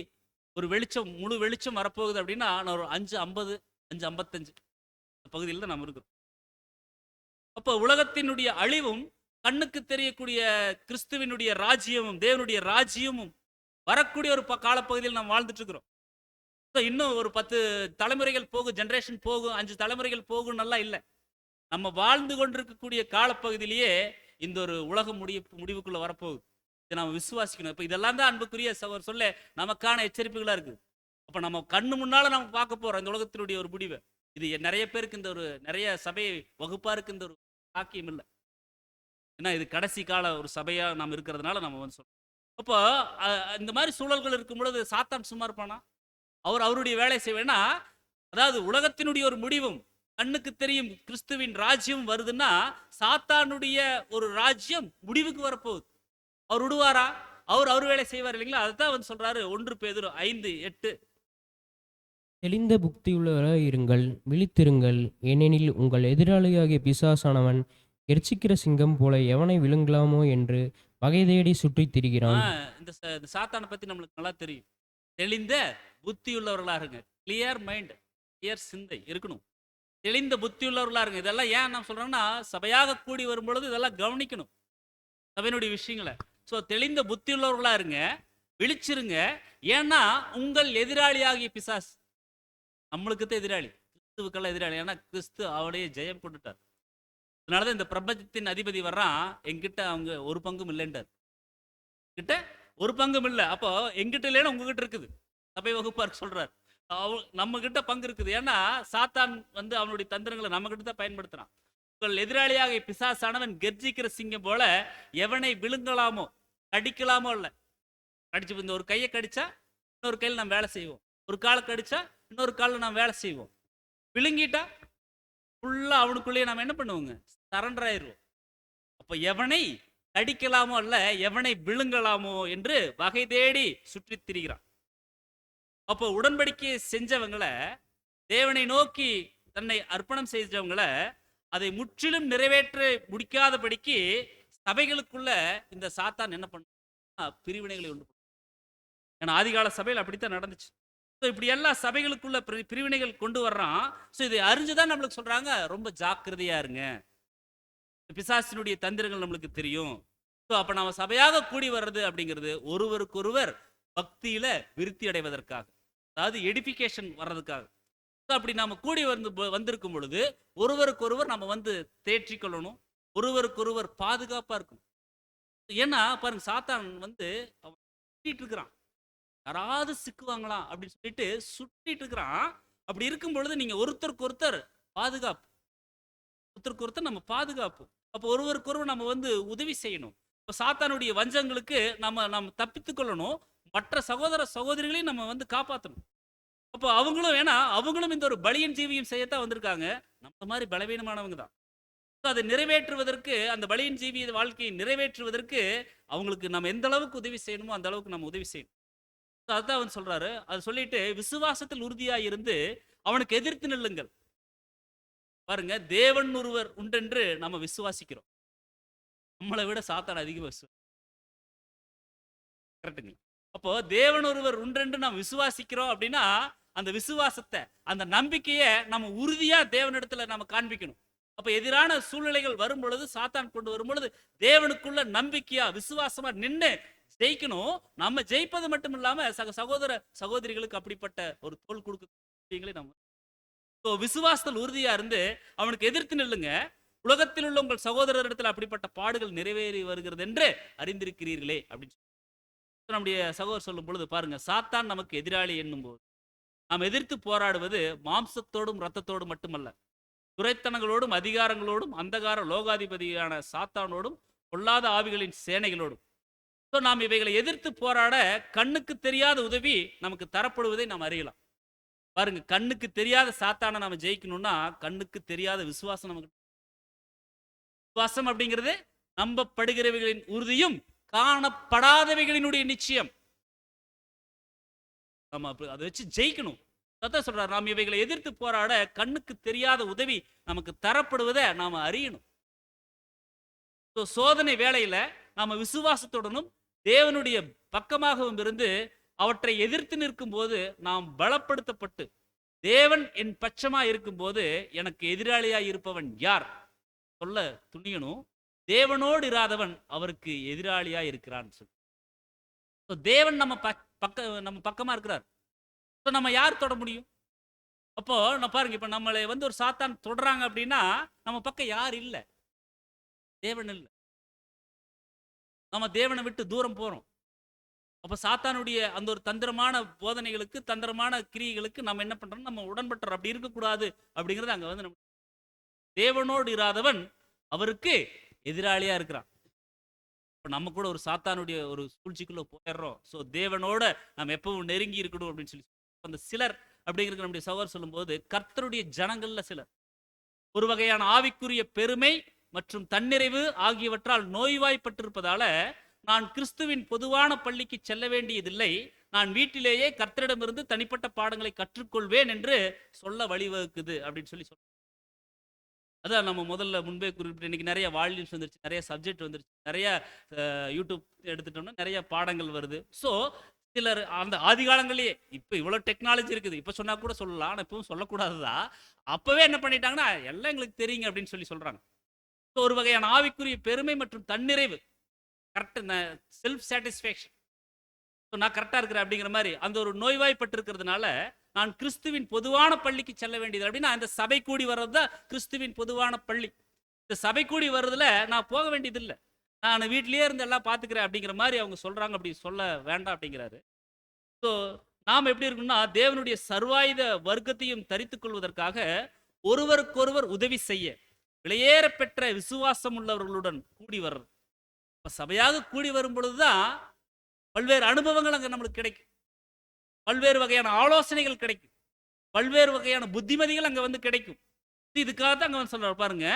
ஒரு வெளிச்சம், முழு வெளிச்சம் வரப்போகுது அப்படின்னா நான் ஒரு 5:50 5:55 பகுதியில் தான் நம்ம இருக்கிறோம். அப்போ உலகத்தினுடைய அழிவும் கண்ணுக்கு தெரியக்கூடிய கிறிஸ்துவினுடைய ராஜ்யமும் தேவனுடைய ராஜ்யமும் வரக்கூடிய ஒரு காலப்பகுதியில் நாம் வாழ்ந்துட்டு இருக்கிறோம். இன்னும் ஒரு 10 தலைமுறைகள் போகும், ஜெனரேஷன் போகும், 5 தலைமுறைகள் போகும், நல்லா இல்லை. நம்ம வாழ்ந்து கொண்டிருக்கக்கூடிய காலப்பகுதியிலேயே இந்த ஒரு உலகம் முடிவுக்குள்ள வரப்போகுது. இதை நம்ம விசுவாசிக்கணும். இப்போ இதெல்லாம் தான் அன்புக்குரிய சொல்ல நமக்கான எச்சரிப்புகளா இருக்கு. அப்ப நம்ம கண்ணு முன்னால நம்ம பார்க்க போறோம் இந்த உலகத்தினுடைய ஒரு முடிவை. இது நிறைய பேருக்கு இந்த ஒரு நிறைய சபை வகுப்பாருக்கு இந்த ஒரு சாக்கியம் இல்லை. ஏன்னா இது கடைசி கால ஒரு சபையா நாம் இருக்கிறதுனால நம்ம வந்து சொல்றோம். அப்போ இந்த மாதிரி சூழல்கள் இருக்கும் பொழுது சாத்தான் சும்மா இருப்பானா? அவருடைய வேலை செய்வேன்னா, அதாவது உலகத்தினுடைய ஒரு முடிவும் கண்ணுக்கு தெரியும் கிறிஸ்துவின் ராஜ்யம் வருதுன்னா சாத்தானுடைய ஒரு ராஜ்யம் முடிவுக்கு வரப்போகுது. அவர் விடுவாரா? அவர் வேலை செய்வார் இல்லைங்களா? அதுதான் வந்து சொல்றாரு 1 பேதுரு 5:8. தெளிந்த புத்தியுள்ளவராய் இருங்கள், விழித்திருங்கள், ஏனெனில் உங்கள் எதிராளியாகிய பிசாசானவன் எர்ச்சிக்கிற சிங்கம் போல எவனை விழுங்கலாமோ என்று வகை தேடி சுற்றித் திரிகிறான். இந்த சாத்தானை பத்தி நம்மளுக்கு நல்லா தெரியும். தெளிந்த புத்தியுள்ளவர்களா இருங்க. கிளியர் மைண்ட், கிளியர் சிந்தை இருக்கணும். தெளிந்த புத்தியுள்ளவர்களா இருங்க. இதெல்லாம் ஏன் நான் சொல்றேன்னா, சபையாக கூடி வரும்பொழுது இதெல்லாம் கவனிக்கணும், சபையினுடைய விஷயங்களை. ஸோ தெளிந்த புத்தியுள்ளவர்களா இருங்க, விழிச்சிருங்க. ஏன்னா உங்கள் எதிராளியாகிய பிசாஸ் நம்மளுக்கு தான் எதிராளி, கிறிஸ்துவுக்கெல்லாம் எதிராளி. ஏன்னா கிறிஸ்து அவருடைய ஜெயம் கொண்டுட்டார். அதனாலதான் இந்த பிரபஞ்சத்தின் அதிபதி வர்றான், எங்கிட்ட அவங்க ஒரு பங்கும் இல்லைன்றார். கிட்ட ஒரு பங்கும் இல்லை. அப்போ எங்கிட்ட இல்லைன்னா உங்ககிட்ட இருக்குது. சபை வகுப்பார் சொல்றார், நம்ம கிட்ட பங்கு இருக்குது. ஏன்னா சாத்தான் வந்து அவனுடைய தந்திரங்களை நம்ம கிட்ட தான் பயன்படுத்துறான். உங்கள் எதிராளியாக பிசாசானவன் கர்ஜிக்கிற சிங்கம் போல எவனை விழுங்கலாமோ கடிக்கலாமோ இல்லை. கடிச்சு இந்த ஒரு கையை கடிச்சா இன்னொரு கையில் நாம் வேலை செய்வோம், ஒரு காலை கடிச்சா இன்னொரு காலில் நாம் வேலை செய்வோம். விழுங்கிட்டா ஃபுல்லா அவனுக்குள்ளேயே நாம் என்ன பண்ணுவோங்க, சரண்டர் ஆயிடுவோம். அப்போ எவனை கடிக்கலாமோ அல்ல, எவனை விழுங்கலாமோ என்று வகை தேடி சுற்றி திரிகிறான். அப்போ உடன்படிக்கையை செஞ்சவங்களை, தேவனை நோக்கி தன்னை அர்ப்பணம் செஞ்சவங்களை அதை முற்றிலும் நிறைவேற்ற முடிக்காதபடிக்கு சபைகளுக்குள்ள இந்த சாத்தான் என்ன பண்ண பிரிவினைகளை உண்டு. ஏன்னா ஆதிகால சபையில் அப்படித்தான் நடந்துச்சு. ஸோ இப்படி எல்லா சபைகளுக்குள்ள பிரிவினைகள் கொண்டு வர்றான். ஸோ இதை அறிஞ்சுதான் நம்மளுக்கு சொல்றாங்க, ரொம்ப ஜாக்கிரதையா இருங்க, பிசாசினுடைய தந்திரங்கள் நம்மளுக்கு தெரியும். ஸோ அப்ப நம்ம சபையாக கூடி வர்றது அப்படிங்கிறது ஒருவருக்கொருவர் பக்தியில விருத்தி அடைவதற்காக, அதாவது எடிஃபிகேஷன் வர்றதுக்காக. அப்படி நாம கூடி வந்திருக்கும் பொழுது ஒருவருக்கொருவர் நம்ம வந்து தேற்றிக்கொள்ளணும், ஒருவருக்கொருவர் பாதுகாப்பா இருக்கும். ஏன்னா பாருங்க, சாத்தான் வந்து அவன் சுட்டிட்டு இருக்கிறான், யாராவது சிக்குவாங்களாம் அப்படின்னு சொல்லிட்டு சுட்டிட்டு இருக்கிறான். அப்படி இருக்கும் பொழுது நீங்க ஒருத்தருக்கு ஒருத்தர் பாதுகாப்பு, ஒருத்தருக்கு ஒருத்தர் நம்ம பாதுகாப்பு. அப்போ ஒருவருக்கொருவர் நம்ம வந்து உதவி செய்யணும். இப்போ சாத்தானுடைய வஞ்சங்களுக்கு நம்ம தப்பித்துக் கொள்ளணும், மற்ற சகோதர சகோதரிகளையும் நம்ம வந்து காப்பாற்றணும். அப்போ அவங்களும், ஏன்னா அவங்களும் இந்த ஒரு பலியின் ஜீவியம் செய்யத்தான் வந்திருக்காங்க. நம்ம அந்த மாதிரி பலவீனமானவங்க தான். அதை நிறைவேற்றுவதற்கு, அந்த பலியின் ஜீவிய வாழ்க்கையை நிறைவேற்றுவதற்கு அவங்களுக்கு நம்ம எந்த அளவுக்கு உதவி செய்யணுமோ அந்த அளவுக்கு நம்ம உதவி செய்யணும். அதுதான் அவன் சொல்றாரு. அது சொல்லிட்டு விசுவாசத்தில் உறுதியாய் இருந்து அவனுக்கு எதிர்த்து நில்லுங்கள். பாருங்க, தேவன் ஒருவர் உண்டென்று நம்ம விசுவாசிக்கிறோம். நம்மளை விட சாத்தான் அதிகமா கரெக்டுங்களா? அப்போ தேவன் ஒருவர் உண்டென்று நாம் விசுவாசிக்கிறோம் அப்படின்னா, அந்த விசுவாசத்தை, அந்த நம்பிக்கையை நம்ம உறுதியா தேவனிடத்துல நம்ம காண்பிக்கணும். அப்ப எதிரான சூழ்நிலைகள் வரும் பொழுது, சாத்தான் கொண்டு வரும் பொழுது, தேவனுக்குள்ள நம்பிக்கையா விசுவாசமா நின்று ஜெயிக்கணும். நம்ம ஜெயிப்பது மட்டும் இல்லாம சகோதர சகோதரிகளுக்கு அப்படிப்பட்ட ஒரு தோள் கொடுக்க நம்ம விசுவாசத்தில் உறுதியா இருந்து அவனுக்கு எதிர்த்து நில்லுங்க. உலகத்தில் உள்ள உங்கள் சகோதரரிடத்தில் அப்படிப்பட்ட பாடுகள் நிறைவேறி வருகிறது என்று அறிந்திருக்கிறீர்களே அப்படின்னு நம்முடைய சகோதரர் சொல்லும் பொழுது பாருங்க, சாத்தான் நமக்கு எதிராளி என்னும் போது நாம் எதிர்த்து போராடுவது மாம்சத்தோடும் இரத்தத்தோடும் மட்டுமல்ல, துரைத்தனங்களோடும் அதிகாரங்களோடும் அந்தகார லோகாதிபதியான சாத்தானோடும் பொல்லாத ஆவிகளின் சேனைகளோடும். நாம் இவைகளை எதிர்த்து போராட கண்ணுக்கு தெரியாத உதவி நமக்கு தரப்படுவதை நாம் அறியலாம். பாருங்க, கண்ணுக்கு தெரியாத சாத்தானை நாம ஜெயிக்கணும்னா கண்ணுக்கு தெரியாத விசுவாசம் நமக்கு. விசுவாசம் அப்படிங்கிறது நம்பப்படுகிறவைகளின் உறுதியும் காணப்படாதவைகளினுடைய நிச்சயம். நம்ம அதை வச்சு ஜெயிக்கணும். அதான் சொல்றாரு, நாம் இவைகளை எதிர்த்து போராட கண்ணுக்கு தெரியாத உதவி நமக்கு தரப்படுவதை நாம அறியணும். சோதனை வேளையில நாம விசுவாசத்துடனும் தேவனுடைய பக்கமாகவும் இருந்து அவற்றை எதிர்த்து நிற்கும் போது நாம் பலப்படுத்தப்பட்டு, தேவன் என் பட்சமா இருக்கும் போது எனக்கு எதிராளியா இருப்பவன் யார் சொல்ல துணியணும். தேவனோடு இராதவன் அவருக்கு எதிராளியா இருக்கிறான் சொல்லி. தேவன் நம்ம பக்கமா இருக்கிறார். நம்ம யார் தொட முடியும்? அப்போ நான் பாருங்க, இப்ப நம்மளை ஒரு சாத்தான் தொடறாங்க அப்படின்னா நம்ம பக்கம் யார் இல்ல? தேவன் இல்ல. நம்ம தேவனை விட்டு தூரம் போறோம். அப்ப சாத்தானுடைய அந்த ஒரு தந்திரமான போதனைகளுக்கு, தந்திரமான கிரியைகளுக்கு நம்ம என்ன பண்றோம்? நம்ம உடன்பட்டுறோம். அப்படி இருக்கக்கூடாது அப்படிங்கிறது அங்க நம்ம தேவனோடு இராதவன் அவருக்கு எதிராளியா இருக்கிறான். இப்ப நம்ம கூட ஒரு சாத்தானுடைய ஒரு சூழ்ச்சிக்குள்ள போயிடுறோம். ஸோ தேவனோட நம்ம எப்பவும் நெருங்கி இருக்கணும் அப்படின்னு சொல்லி அந்த சிலர் அப்படிங்கிறது நம்முடைய சகோதரர் சொல்லும்போது, கர்த்தருடைய ஜனங்கள்ல சிலர் ஒரு வகையான ஆவிக்குரிய பெருமை மற்றும் தன்னிறைவு ஆகியவற்றால் நோய்வாய்ப்பட்டிருப்பதால, நான் கிறிஸ்துவின் பொதுவான பள்ளிக்கு செல்ல வேண்டியதில்லை, நான் வீட்டிலேயே கர்த்தரிடமிருந்து தனிப்பட்ட பாடங்களை கற்றுக்கொள்வேன் என்று சொல்ல வழிவகுக்குது அப்படின்னு சொல்லி அதான் நம்ம முதல்ல முன்பே குறிப்பிட்டு இன்னைக்கு நிறைய வால்யூம்ஸ் வந்துருச்சு, நிறைய சப்ஜெக்ட் வந்துருச்சு, நிறைய யூடியூப் எடுத்துட்டோம்னா நிறைய பாடங்கள் வருது. ஸோ சிலர் அந்த ஆதி காலங்களையே, இப்போ இவ்வளோ டெக்னாலஜி இருக்குது, இப்போ சொன்னா கூட சொல்லலாம், ஆனால் இப்பவும் சொல்லக்கூடாதுதான். அப்பவே என்ன பண்ணிட்டாங்கன்னா எல்லாம் எங்களுக்கு தெரியுங்க அப்படின்னு சொல்லி சொல்றாங்க. ஸோ ஒரு வகையான ஆவிக்குரிய பெருமை மற்றும் தன்னிறைவு, கரெக்ட் செல்ஃப் சாட்டிஸ்ஃபேக்ஷன், நான் கரெக்டாக இருக்கிறேன் அப்படிங்கிற மாதிரி அந்த ஒரு நோய்வாய்ப்பட்டிருக்கிறதுனால, நான் கிறிஸ்துவின் பொதுவான பள்ளிக்கு செல்ல வேண்டியது அப்படின்னா அந்த சபை கூடி வர்றது தான் கிறிஸ்துவின் பொதுவான பள்ளி. இந்த சபை கூடி வர்றதுல நான் போக வேண்டியது இல்லை, நான் வீட்டிலேயே இருந்து எல்லாம் பார்த்துக்கிறேன் அப்படிங்கிற மாதிரி அவங்க சொல்றாங்க. அப்படி சொல்ல வேண்டாம் அப்படிங்கிறாரு. ஸோ நாம் எப்படி இருக்கணும்னா, தேவனுடைய சர்வாயுத வர்க்கத்தையும் தரித்துக் கொள்வதற்காக ஒருவருக்கொருவர் உதவி செய்ய விலையேற பெற்ற விசுவாசம் உள்ளவர்களுடன் கூடி வர்றது. சபையாக கூடி வரும் பொழுதுதான் பல்வேறு அனுபவங்கள் அங்கே நம்மளுக்கு கிடைக்கும், பல்வேறு வகையான ஆலோசனைகள் கிடைக்கும், பல்வேறு வகையான புத்திமதிகள் அங்கே கிடைக்கும். இதுக்காக தான் அங்கே சொல்றாரு பாருங்க,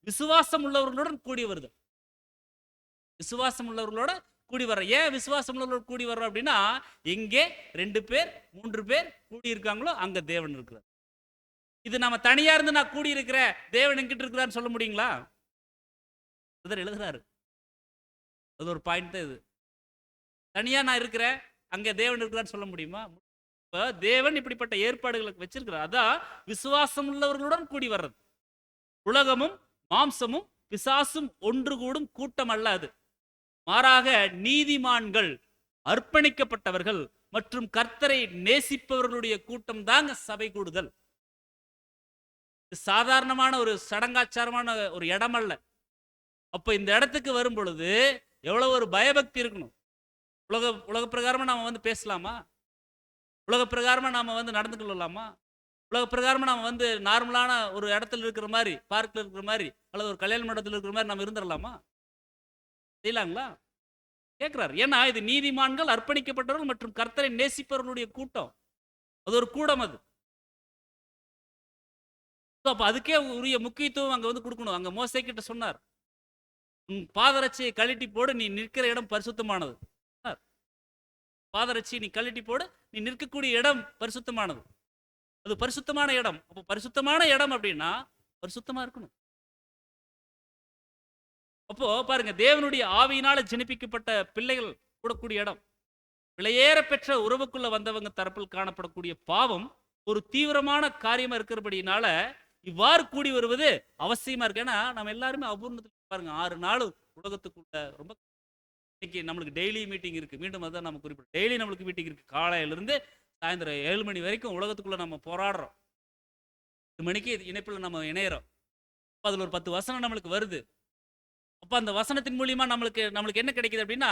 விசுவாசம் உள்ளவர்களுடன் கூடி வருது. விசுவாசம் உள்ளவர்களோட கூடி வர்ற. ஏன் விசுவாசம் உள்ளவர்களோட கூடி வர்றோம் அப்படின்னா, எங்கே 2 பேர் 3 பேர் கூடி இருக்காங்களோ அங்க தேவன் இருக்கிறார். இது நம்ம தனியா இருந்து நான் கூடி இருக்கிறேன், தேவன் எங்கிட்ட இருக்கிறான்னு சொல்ல முடியுங்களா? எழுதுறாரு. அது ஒரு பாயிண்ட் தான். இது தனியா நான் இருக்கிறேன், அங்க தேவன் இருக்கிறான்னு சொல்ல முடியுமா? இப்ப தேவன் இப்படிப்பட்ட ஏற்பாடுகளுக்கு வச்சிருக்கிறார். அதான் விசுவாசம் உள்ளவர்களுடன் கூடி வர்றது. உலகமும் மாம்சமும் பிசாசும் ஒன்று கூடும் கூட்டம் அல்ல அது, மாறாக நீதிமான்கள், அர்ப்பணிக்கப்பட்டவர்கள் மற்றும் கர்த்தரை நேசிப்பவர்களுடைய கூட்டம் தாங்க சபை கூடுதல். சாதாரணமான ஒரு சடங்காச்சாரமான ஒரு இடம் அல்ல. அப்ப இந்த இடத்துக்கு வரும் பொழுது எவ்வளவு ஒரு பயபக்தி இருக்கணும். உலக பிரகாரமா நாம பேசலாமா? உலக பிரகாரமா நாம நடந்து கொள்ளலாமா? உலக பிரகாரமா நாம நார்மலான ஒரு இடத்துல இருக்கிற மாதிரி, பார்க்ல இருக்கிற மாதிரி, அல்லது ஒரு கல்யாண மண்டபத்தில் இருக்கிற மாதிரி நம்ம இருந்துடலாமா? செய்யலாங்களா? கேட்கிறார். ஏன்னா இது நீதிமான்கள், அர்ப்பணிக்கப்பட்டவர்கள் மற்றும் கர்த்தரை நேசிப்பவர்களுடைய கூட்டம். அது ஒரு கூடம். அது அப்ப அதுக்கே உரிய முக்கியத்துவம் அங்க வந்து கொடுக்கணும். அங்க மோசே கிட்ட சொன்னார், உன் பாதரட்சியை கழட்டி போடு, நீ நிற்கிற இடம் பரிசுத்தமானது. பாதரட்சியை நீ கழட்டி போடு, நீ நிற்கக்கூடிய இடம் பரிசுத்தமானது. அது பரிசுத்தமான இடம். அப்போ பரிசுத்தமான இடம் அப்படின்னா பரிசுத்தமா இருக்கணும். அப்போ பாருங்க, தேவனுடைய ஆவியினால ஜனிப்பிக்கப்பட்ட பிள்ளைகள் கூடக்கூடிய இடம், விலையேற பெற்ற உறவுக்குள்ள வந்தவங்க தரப்பில் காணப்படக்கூடிய பாவம் ஒரு தீவிரமான காரியமா இருக்கிறபடினால இவ்வாறு கூடி வருவது அவசியமா இருக்கு. ஏன்னா நம்ம எல்லாருமே அபூர்ணத்துக்கு பாருங்க 6 நாள் உலகத்துக்குள்ள ரொம்ப இன்னைக்கு நம்மளுக்கு டெய்லி மீட்டிங் இருக்கு. மீண்டும் அதான் நம்ம குறிப்பிடும், டெய்லி நம்மளுக்கு மீட்டிங் இருக்கு. காலையிலிருந்து சாயந்தரம் 7 மணி வரைக்கும் உலகத்துக்குள்ள நம்ம போராடுறோம். 8 மணிக்கு இணைப்பில் நம்ம இணையறோம். அப்போ அதில் ஒரு 10 வசனம் நம்மளுக்கு வருது. அப்போ அந்த வசனத்தின் மூலியமா நம்மளுக்கு என்ன கிடைக்குது அப்படின்னா,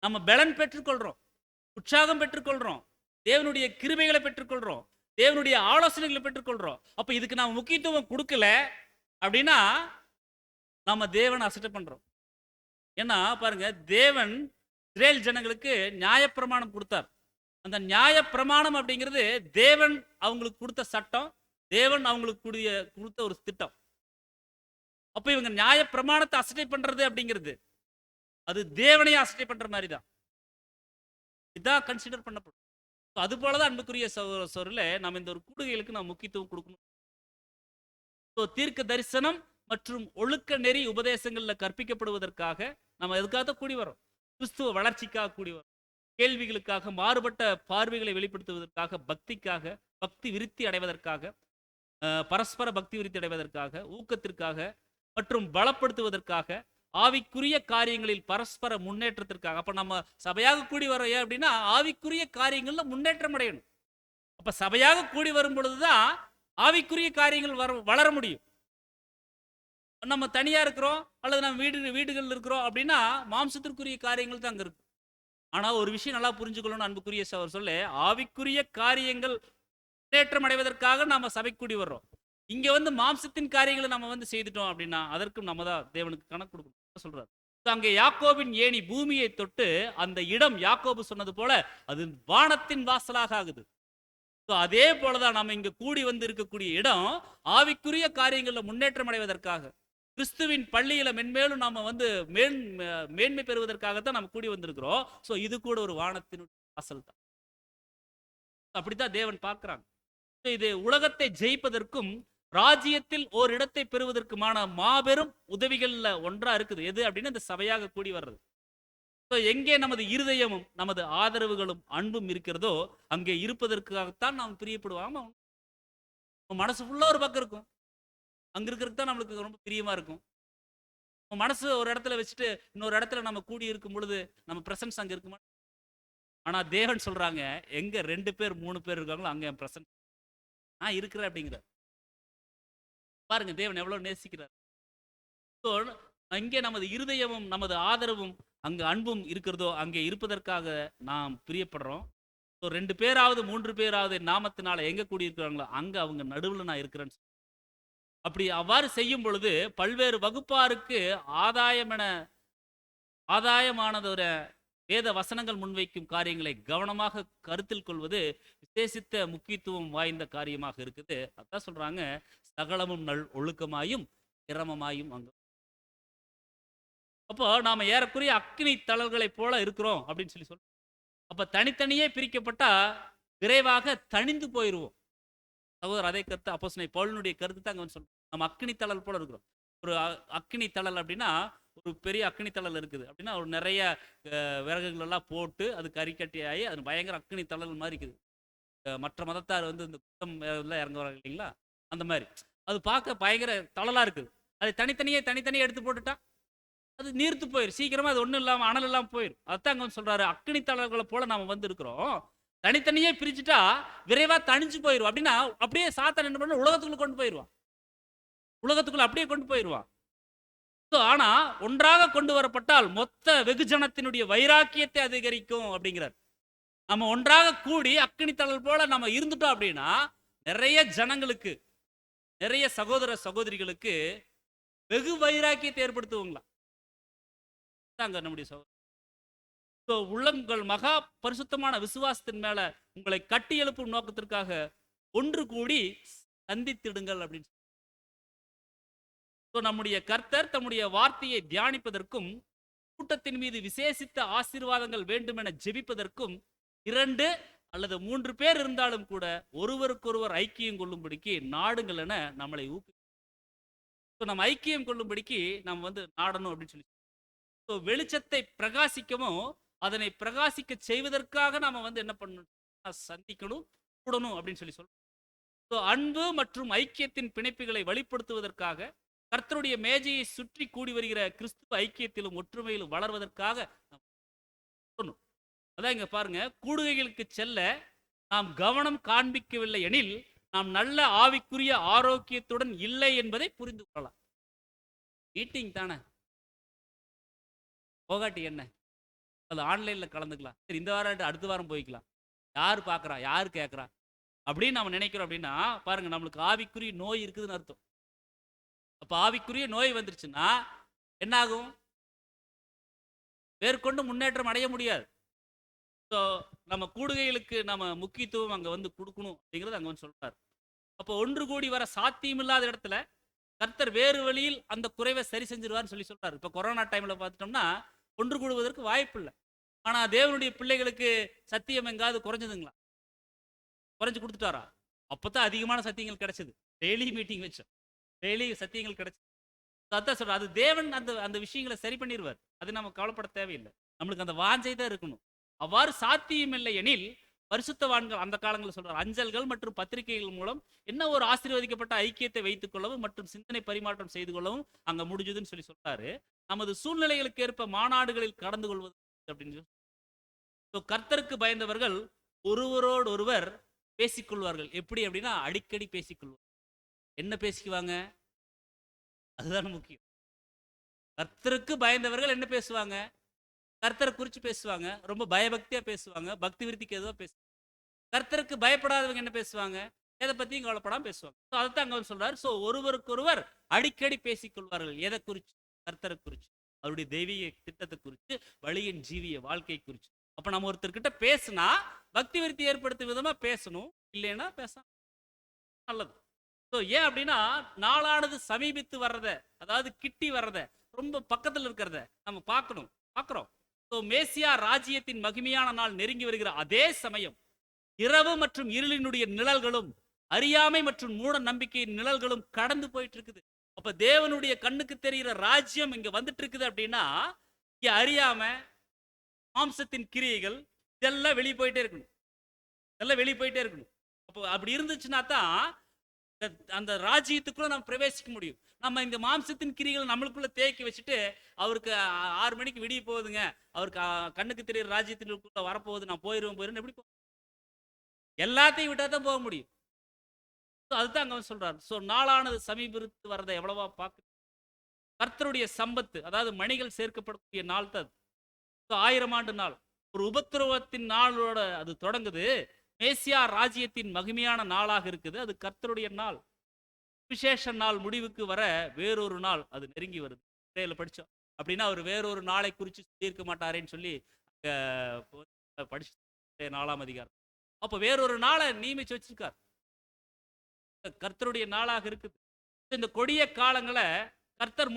நம்ம பலன் பெற்றுக்கொள்றோம், உற்சாகம் பெற்றுக்கொள்றோம், தேவனுடைய கிருபைகளை பெற்றுக்கொள்றோம், தேவனுடைய ஆலோசனைகளை பெற்றுக்கொள்றோம். அப்போ இதுக்கு நாம முக்கியத்துவம் கொடுக்கல அப்படின்னா நம்ம தேவனை அசட்டை பண்றோம். ஏன்னா பாருங்க, தேவன் இஸ்ரேல் ஜனங்களுக்கு நியாயப்பிரமாணம் கொடுத்தார். அந்த நியாயப்பிரமாணம் அப்படிங்கிறது தேவன் அவங்களுக்கு கொடுத்த சட்டம், தேவன் அவங்களுக்கு கொடுத்த ஒரு திட்டம். அப்ப இவங்க நியாயப்பிரமாணத்தை அசட்டை பண்றது அப்படிங்கிறது அது தேவனையே அசட்டை பண்ற மாதிரி தான். இதான் கன்சிடர் பண்ணப்படும். அது போலதான் அன்புக்குரிய சகோதரர்களே, நம்ம இந்த ஒரு கூடுகைகளுக்கு நாம் முக்கியத்துவம் கொடுக்கணும். தீர்க்க தரிசனம் மற்றும் ஒழுக்க நெறி உபதேசங்கள்ல கற்பிக்கப்படுவதற்காக நம்ம எதுக்காக கூடி வரோம்? கிறிஸ்துவ வளர்ச்சிக்காக கூடி வரோம். கேள்விகளுக்காக, மாறுபட்ட பார்வைகளை வெளிப்படுத்துவதற்காக, பக்திக்காக, பக்தி விருத்தி அடைவதற்காக, பரஸ்பர பக்தி விருத்தி அடைவதற்காக, ஊக்கத்திற்காக மற்றும் பலப்படுத்துவதற்காக, ஆவிக்குரிய காரியங்களில் பரஸ்பர முன்னேற்றத்திற்காக. அப்ப நம்ம சபையாக கூடி வரோம் அப்படின்னா ஆவிக்குரிய காரியங்கள்ல முன்னேற்றம் அடையணும். அப்ப சபையாக கூடி வரும் பொழுதுதான் ஆவிக்குரிய காரியங்கள் வளர முடியும். நம்ம தனியா இருக்கிறோம் அல்லது நம்ம வீடுகள் இருக்கிறோம் அப்படின்னா மாம்சத்திற்குரிய காரியங்கள் தான் அங்க இருக்கு. ஆனா ஒரு விஷயம் நல்லா புரிஞ்சுக்கணும்னு அன்புக்குரிய சொல்ல, ஆவிக்குரிய காரியங்கள் முன்னேற்றம் அடைவதற்காக நாம சபை கூடி வர்றோம். இங்க வந்து மாம்சத்தின் காரியங்களை நம்ம வந்து செய்துட்டோம் அப்படின்னா அதற்கும் நம்ம தான் தேவனுக்கு கணக்கு கொடுக்கணும் சொல்றாரு. அங்கே யாக்கோபின் ஏணி பூமியை தொட்டு அந்த இடம் யாக்கோபு சொன்னது போல அது வானத்தின் வாசலாக ஆகுது. அதே போலதான் நம்ம இங்க கூடி வந்து இருக்கக்கூடிய இடம் ஆவிக்குரிய காரியங்கள்ல முன்னேற்றம் அடைவதற்காக, கிறிஸ்துவின் பள்ளியில மென்மேலும் நாம வந்து மேன்மை பெறுவதற்காகத்தான் நம்ம கூடி வந்திருக்கிறோம். சோ இது கூட ஒரு வானத்தினுடைய வாசல் தான். அப்படித்தான் தேவன் பார்க்கிறாங்க. இது உலகத்தை ஜெயிப்பதற்கும் ராஜ்யத்தில் ஓர் இடத்தை பெறுவதற்குமான மாபெரும் உதவிகள்ல ஒன்றா இருக்குது. எது அப்படின்னா இந்த சபையாக கூடி வர்றது. எங்கே நமது இருதயமும் நமது ஆதரவுகளும் அன்பும் இருக்கிறதோ அங்கே இருப்பதற்காகத்தான் நாம் பிரியப்படுவோம். மனசு ஃபுல்லா ஒரு பக்கம் இருக்கும், அங்க இருக்கிறதுக்கு தான் நம்மளுக்கு ரொம்ப பிரியமா இருக்கும். மனசு ஒரு இடத்துல வச்சுட்டு இன்னொரு இடத்துல நம்ம கூடி இருக்கும் பொழுது நம்ம பிரசன்ஸ் அங்க இருக்குமா? ஆனா தேவன் சொல்றாங்க, எங்க 2 பேர் 3 பேர் இருக்காங்களோ அங்க என் பிரசன்ஸ் நான் இருக்கிறேன் அப்படிங்கிற. பாருங்க தேவன் எவ்வளவு நேசிக்கிறார். அங்கே நமது இருதயமும் நமது ஆதரவும் அங்கு அன்பும் இருக்கிறதோ அங்கே இருப்பதற்காக நாம் பிரியப்படுறோம். 2 பேராவது 3 பேராவது நாமத்தினால எங்க கூடி இருக்கிறாங்களோ அங்க அவங்க நடுவில் நான் இருக்கிறேன்னு. அப்படி அவ்வாறு செய்யும் பொழுது பல்வேறு வகுப்பாருக்கு ஆதாயமானது ஒரு வேத வசனங்கள் முன்வைக்கும் காரியங்களை கவனமாக கருத்தில் கொள்வது விசேஷித்த முக்கியத்துவம் வாய்ந்த காரியமாக இருக்குது. அதான் சொல்றாங்க, சகலமும் ஒழுக்கமாயும் கிரமமாயும் அங்கு. அப்போ நாம ஏறக்குறைய அக்கினி தளல்களை போல இருக்கிறோம் அப்படின்னு சொல்லி சொல்றோம். அப்ப தனித்தனியே பிரிக்கப்பட்டா விரைவாக தணிந்து போயிருவோம். சகோதரர் அதே கருத்து அப்போஸ்தலன் பவுலினுடைய கருத்து தான் அங்க சொல்றோம். நம்ம அக்கினி தளல் போல இருக்கிறோம். ஒரு அக்கினி தளல் அப்படின்னா ஒரு பெரிய அக்கினி தளல் இருக்குது அப்படின்னா ஒரு நிறைய விறகுகள் எல்லாம் போட்டு அது கறிக்கட்டி ஆகி அது பயங்கர அக்கினி தளல் மாதிரி இருக்குது. மற்ற மதத்தார் வந்து இந்த குத்தம் எல்லாம் இறங்குவாங்க இல்லைங்களா, அந்த மாதிரி அது பார்க்க பயங்கர தளலா இருக்குது. அது தனித்தனியே எடுத்து போட்டுட்டா அது நீர்த்து போயிடும் சீக்கிரமா. அது ஒன்றும் இல்லாமல் அனல் இல்லாமல் போயிடும். அதான் அங்கே சொல்றாரு, அக்கினி தளல்களை போல நாம வந்து இருக்கிறோம். தனித்தனியே பிரிச்சுட்டா விரைவா தணிஞ்சு போயிடும். அப்படின்னா அப்படியே சாத்தான் என்ன பண்ண உலகத்துக்குள்ள கொண்டு போயிடுவான், உலகத்துக்குள்ள அப்படியே கொண்டு போயிடுவான். ஆனா ஒன்றாக கொண்டு வரப்பட்டால் மொத்த வெகுஜனத்தினுடைய வைராக்கியத்தை அதிகரிக்கும் அப்படிங்கிறார். நம்ம ஒன்றாக கூடி அக்கினி தளல் போல நம்ம இருந்துட்டோம் அப்படின்னா நிறைய ஜனங்களுக்கு, நிறைய சகோதர சகோதரிகளுக்கு வெகு வைராக்கியத்தை ஏற்படுத்துவாங்களா நம்முடைய சகோதரர். உள்ளங்கள் மகா பரிசுத்தமான விசுவாசத்தின் மேல உங்களை கட்டி எழுப்பும் நோக்கத்திற்காக ஒன்று கூடி சந்தித்திடுங்கள் அப்படின்னு. ஸோ நம்முடைய கர்த்தர் தம்முடைய வார்த்தையை தியானிப்பதற்கும் கூட்டத்தின் மீது விசேஷித்த ஆசீர்வாதங்கள் வேண்டும் என ஜெபிப்பதற்கும் 2 அல்லது 3 பேர் இருந்தாலும் கூட ஒருவருக்கொருவர் ஐக்கியம் கொள்ளும்படிக்கு நாடுங்கள் என நம்மளை நம்ம ஐக்கியம் கொள்ளும்படிக்கு நம்ம வந்து நாடணும் அப்படின்னு சொல்லி. ஸோ வெளிச்சத்தை பிரகாசிக்கவும் அதனை பிரகாசிக்க செய்வதற்காக நாம வந்து என்ன பண்ணணும், சந்திக்கணும், கூடணும் அப்படின்னு சொல்லி சொல்றோம். ஸோ அன்பு மற்றும் ஐக்கியத்தின் பிணைப்புகளை வெளிப்படுத்துவதற்காக கர்த்தருடைய மேஜையை சுற்றி கூடி வருகிற கிறிஸ்துவ ஐக்கியத்திலும் ஒற்றுமையிலும் வளர்வதற்காக நாம் கூடணும். அதான் இங்க பாருங்க, கூடுகைகளுக்கு செல்ல நாம் கவனம் காண்பிக்கவில்லை எனில் நாம் நல்ல ஆவிக்குரிய ஆரோக்கியத்துடன் இல்லை என்பதை புரிந்து கொள்ளலாம். மீட்டிங் தானே, போகாட்டி என்ன, அது ஆன்லைன்ல கலந்துக்கலாம், சரி இந்த வாரம் அடுத்த வாரம் போய்க்கலாம், யார் பார்க்கறா யார் கேட்கறா அப்படின்னு நம்ம நினைக்கிறோம். அப்படின்னா பாருங்க, நம்மளுக்கு ஆவிக்குரிய நோய் இருக்குதுன்னு அர்த்தம். அப்ப ஆவிக்குரிய நோய் வந்துருச்சுன்னா என்ன ஆகும், மேற்கொண்டு முன்னேற்றம் அடைய முடியாது. ஸோ நம்ம கூடுகைகளுக்கு நம்ம முக்கியத்துவம் அங்கே வந்து கொடுக்கணும் அப்படிங்கிறது அங்கே வந்து சொல்றாரு. அப்போ ஒன்று கூடி வர சாத்தியமில்லாத இடத்துல கர்த்தர் வேறு வழியில் அந்த குறைவை சரி செஞ்சிருவார்னு சொல்லி சொல்றாரு. இப்போ கொரோனா டைம்ல பார்த்துட்டோம்னா ஒன்று கூடுவதற்கு வாய்ப்பு இல்லை. ஆனால் தேவனுடைய பிள்ளைகளுக்கு சத்தியம் எங்காவது குறைஞ்சதுங்களா? குறைஞ்சு கொடுத்துட்டாரா? அப்போதான் அதிகமான சத்தியங்கள் கிடைச்சது. டெய்லி மீட்டிங் வச்சோம், டெய்லி சத்தியங்கள் கிடைச்சது. அதான் சொல்ற, அது தேவன் அந்த அந்த விஷயங்களை சரி பண்ணிடுவார். அது நம்ம கவலைப்பட தேவையில்லை. நம்மளுக்கு அந்த வாஞ்சை தான் இருக்கணும். அவ்வாறு சாத்தியமில்லை எனில் பரிசுத்தவான்கள் அந்த காலங்களில் சொல்றார், அஞ்சல்கள் மற்றும் பத்திரிகைகள் மூலம் என்ன ஒரு ஆசீர்வதிக்கப்பட்ட ஐக்கியத்தை வைத்துக் கொள்ளவும் மற்றும் சிந்தனை பரிமாற்றம் செய்து கொள்ளவும் அங்க முடிஞ்சதுன்னு சொல்லி சொல்றாரு. நமது சூழ்நிலைகளுக்கு ஏற்ப மாநாடுகளில் கடந்து கொள்வது அப்படின்னு. கர்த்தருக்கு பயந்தவர்கள் ஒருவரோடு ஒருவர் பேசிக்கொள்வார்கள். எப்படி அப்படின்னா அடிக்கடி பேசிக்கொள்வார். என்ன பேசிக்குவாங்க, அதுதான் முக்கியம். கர்த்தருக்கு பயந்தவர்கள் என்ன பேசுவாங்க, கர்த்தரை குறித்து பேசுவாங்க, ரொம்ப பயபக்தியா பேசுவாங்க, பக்தி விருத்திக்கு எதுவோ பேசுவாங்க. கர்த்தருக்கு பயப்படாதவங்க என்ன பேசுவாங்க, எதை பத்தியும் கவலைப்படாம பேசுவாங்க. அதைத்தான் அங்க சொல்றாரு. ஸோ ஒருவருக்கொருவர் அடிக்கடி பேசிக்கொள்வார்கள். எதை குறித்து? கர்த்தரை குறித்து, அவருடைய தெய்வீக திட்டத்தை குறித்து, வழியின் ஜீவிய வாழ்க்கை குறித்து. அப்ப நம்ம ஒருத்தர்கிட்ட பேசினா பக்தி விருத்தி ஏற்படுத்தும் விதமா பேசணும், இல்லைன்னா பேச நல்லது. ஸோ ஏன் அப்படின்னா நாளானது சமீபித்து வர்றத, அதாவது கிட்டி வர்றத, ரொம்ப பக்கத்தில் இருக்கிறத நம்ம பார்க்கிறோம். ஸோ மேசியா ராஜ்யத்தின் மகிமையான நாள் நெருங்கி வருகிற அதே சமயம் இரவு மற்றும் இருளினுடைய நிழல்களும் அறியாமை மற்றும் மூட நம்பிக்கையின் நிழல்களும் கடந்து போயிட்டு இருக்குது. அப்ப தேவனுடைய கண்ணுக்கு தெரிகிற ராஜ்யம் இங்க வந்துட்டு இருக்குது. அப்படின்னா இங்க அறியாம மாம்சத்தின் கிரியைகள் இதெல்லாம் வெளியே போயிட்டே இருக்கணும், இதெல்லாம் வெளியே போயிட்டே இருக்கணும். அப்போ அப்படி இருந்துச்சுன்னா தான் அந்த ராஜ்யத்துக்குள்ள நம்ம பிரவேசிக்க முடியும். நம்ம இந்த மாம்சத்தின் கிரிகளை நம்மளுக்குள்ள தேக்கி வச்சுட்டு அவருக்கு 6 மணிக்கு விடிய போகுதுங்க, அவருக்கு கண்ணுக்கு தெரியுற ராஜ்யத்தினுக்குள்ள வரப்போகுது, நான் போயிருவேன் எப்படி எல்லாத்தையும் விட்டா தான் போக முடியும். அதுதான் அங்க சொல்றாரு. ஸோ நாளானது சமீபத்து வரதை எவ்வளவா பார்க்க, கர்த்தருடைய சம்பத்து, அதாவது மணிகள் சேர்க்கப்படக்கூடிய நாள் தான் 1000 ஆண்டு நாள், ஒரு உபத்திரவத்தின் நாளோட அது தொடங்குது. மேசியா ராஜ்யத்தின் மகிமையான நாளாக இருக்குது. அது கர்த்தருடைய நாள். விசேஷ நாள் முடிவுக்கு வர வேறொரு நாள் அது நெருங்கி வருது. படிச்சோம் அப்படின்னா அவர் வேறொரு நாளை குறித்து சொல்லியிருக்க மாட்டாரேன்னு சொல்லி படிச்சு 4ஆம் அதிகாரம். அப்போ வேறொரு நாளை நியமிச்சு வச்சிருக்கார். கர்த்தருடைய நாளாக இருக்குது. இந்த கொடிய காலங்களை கர்த்தர்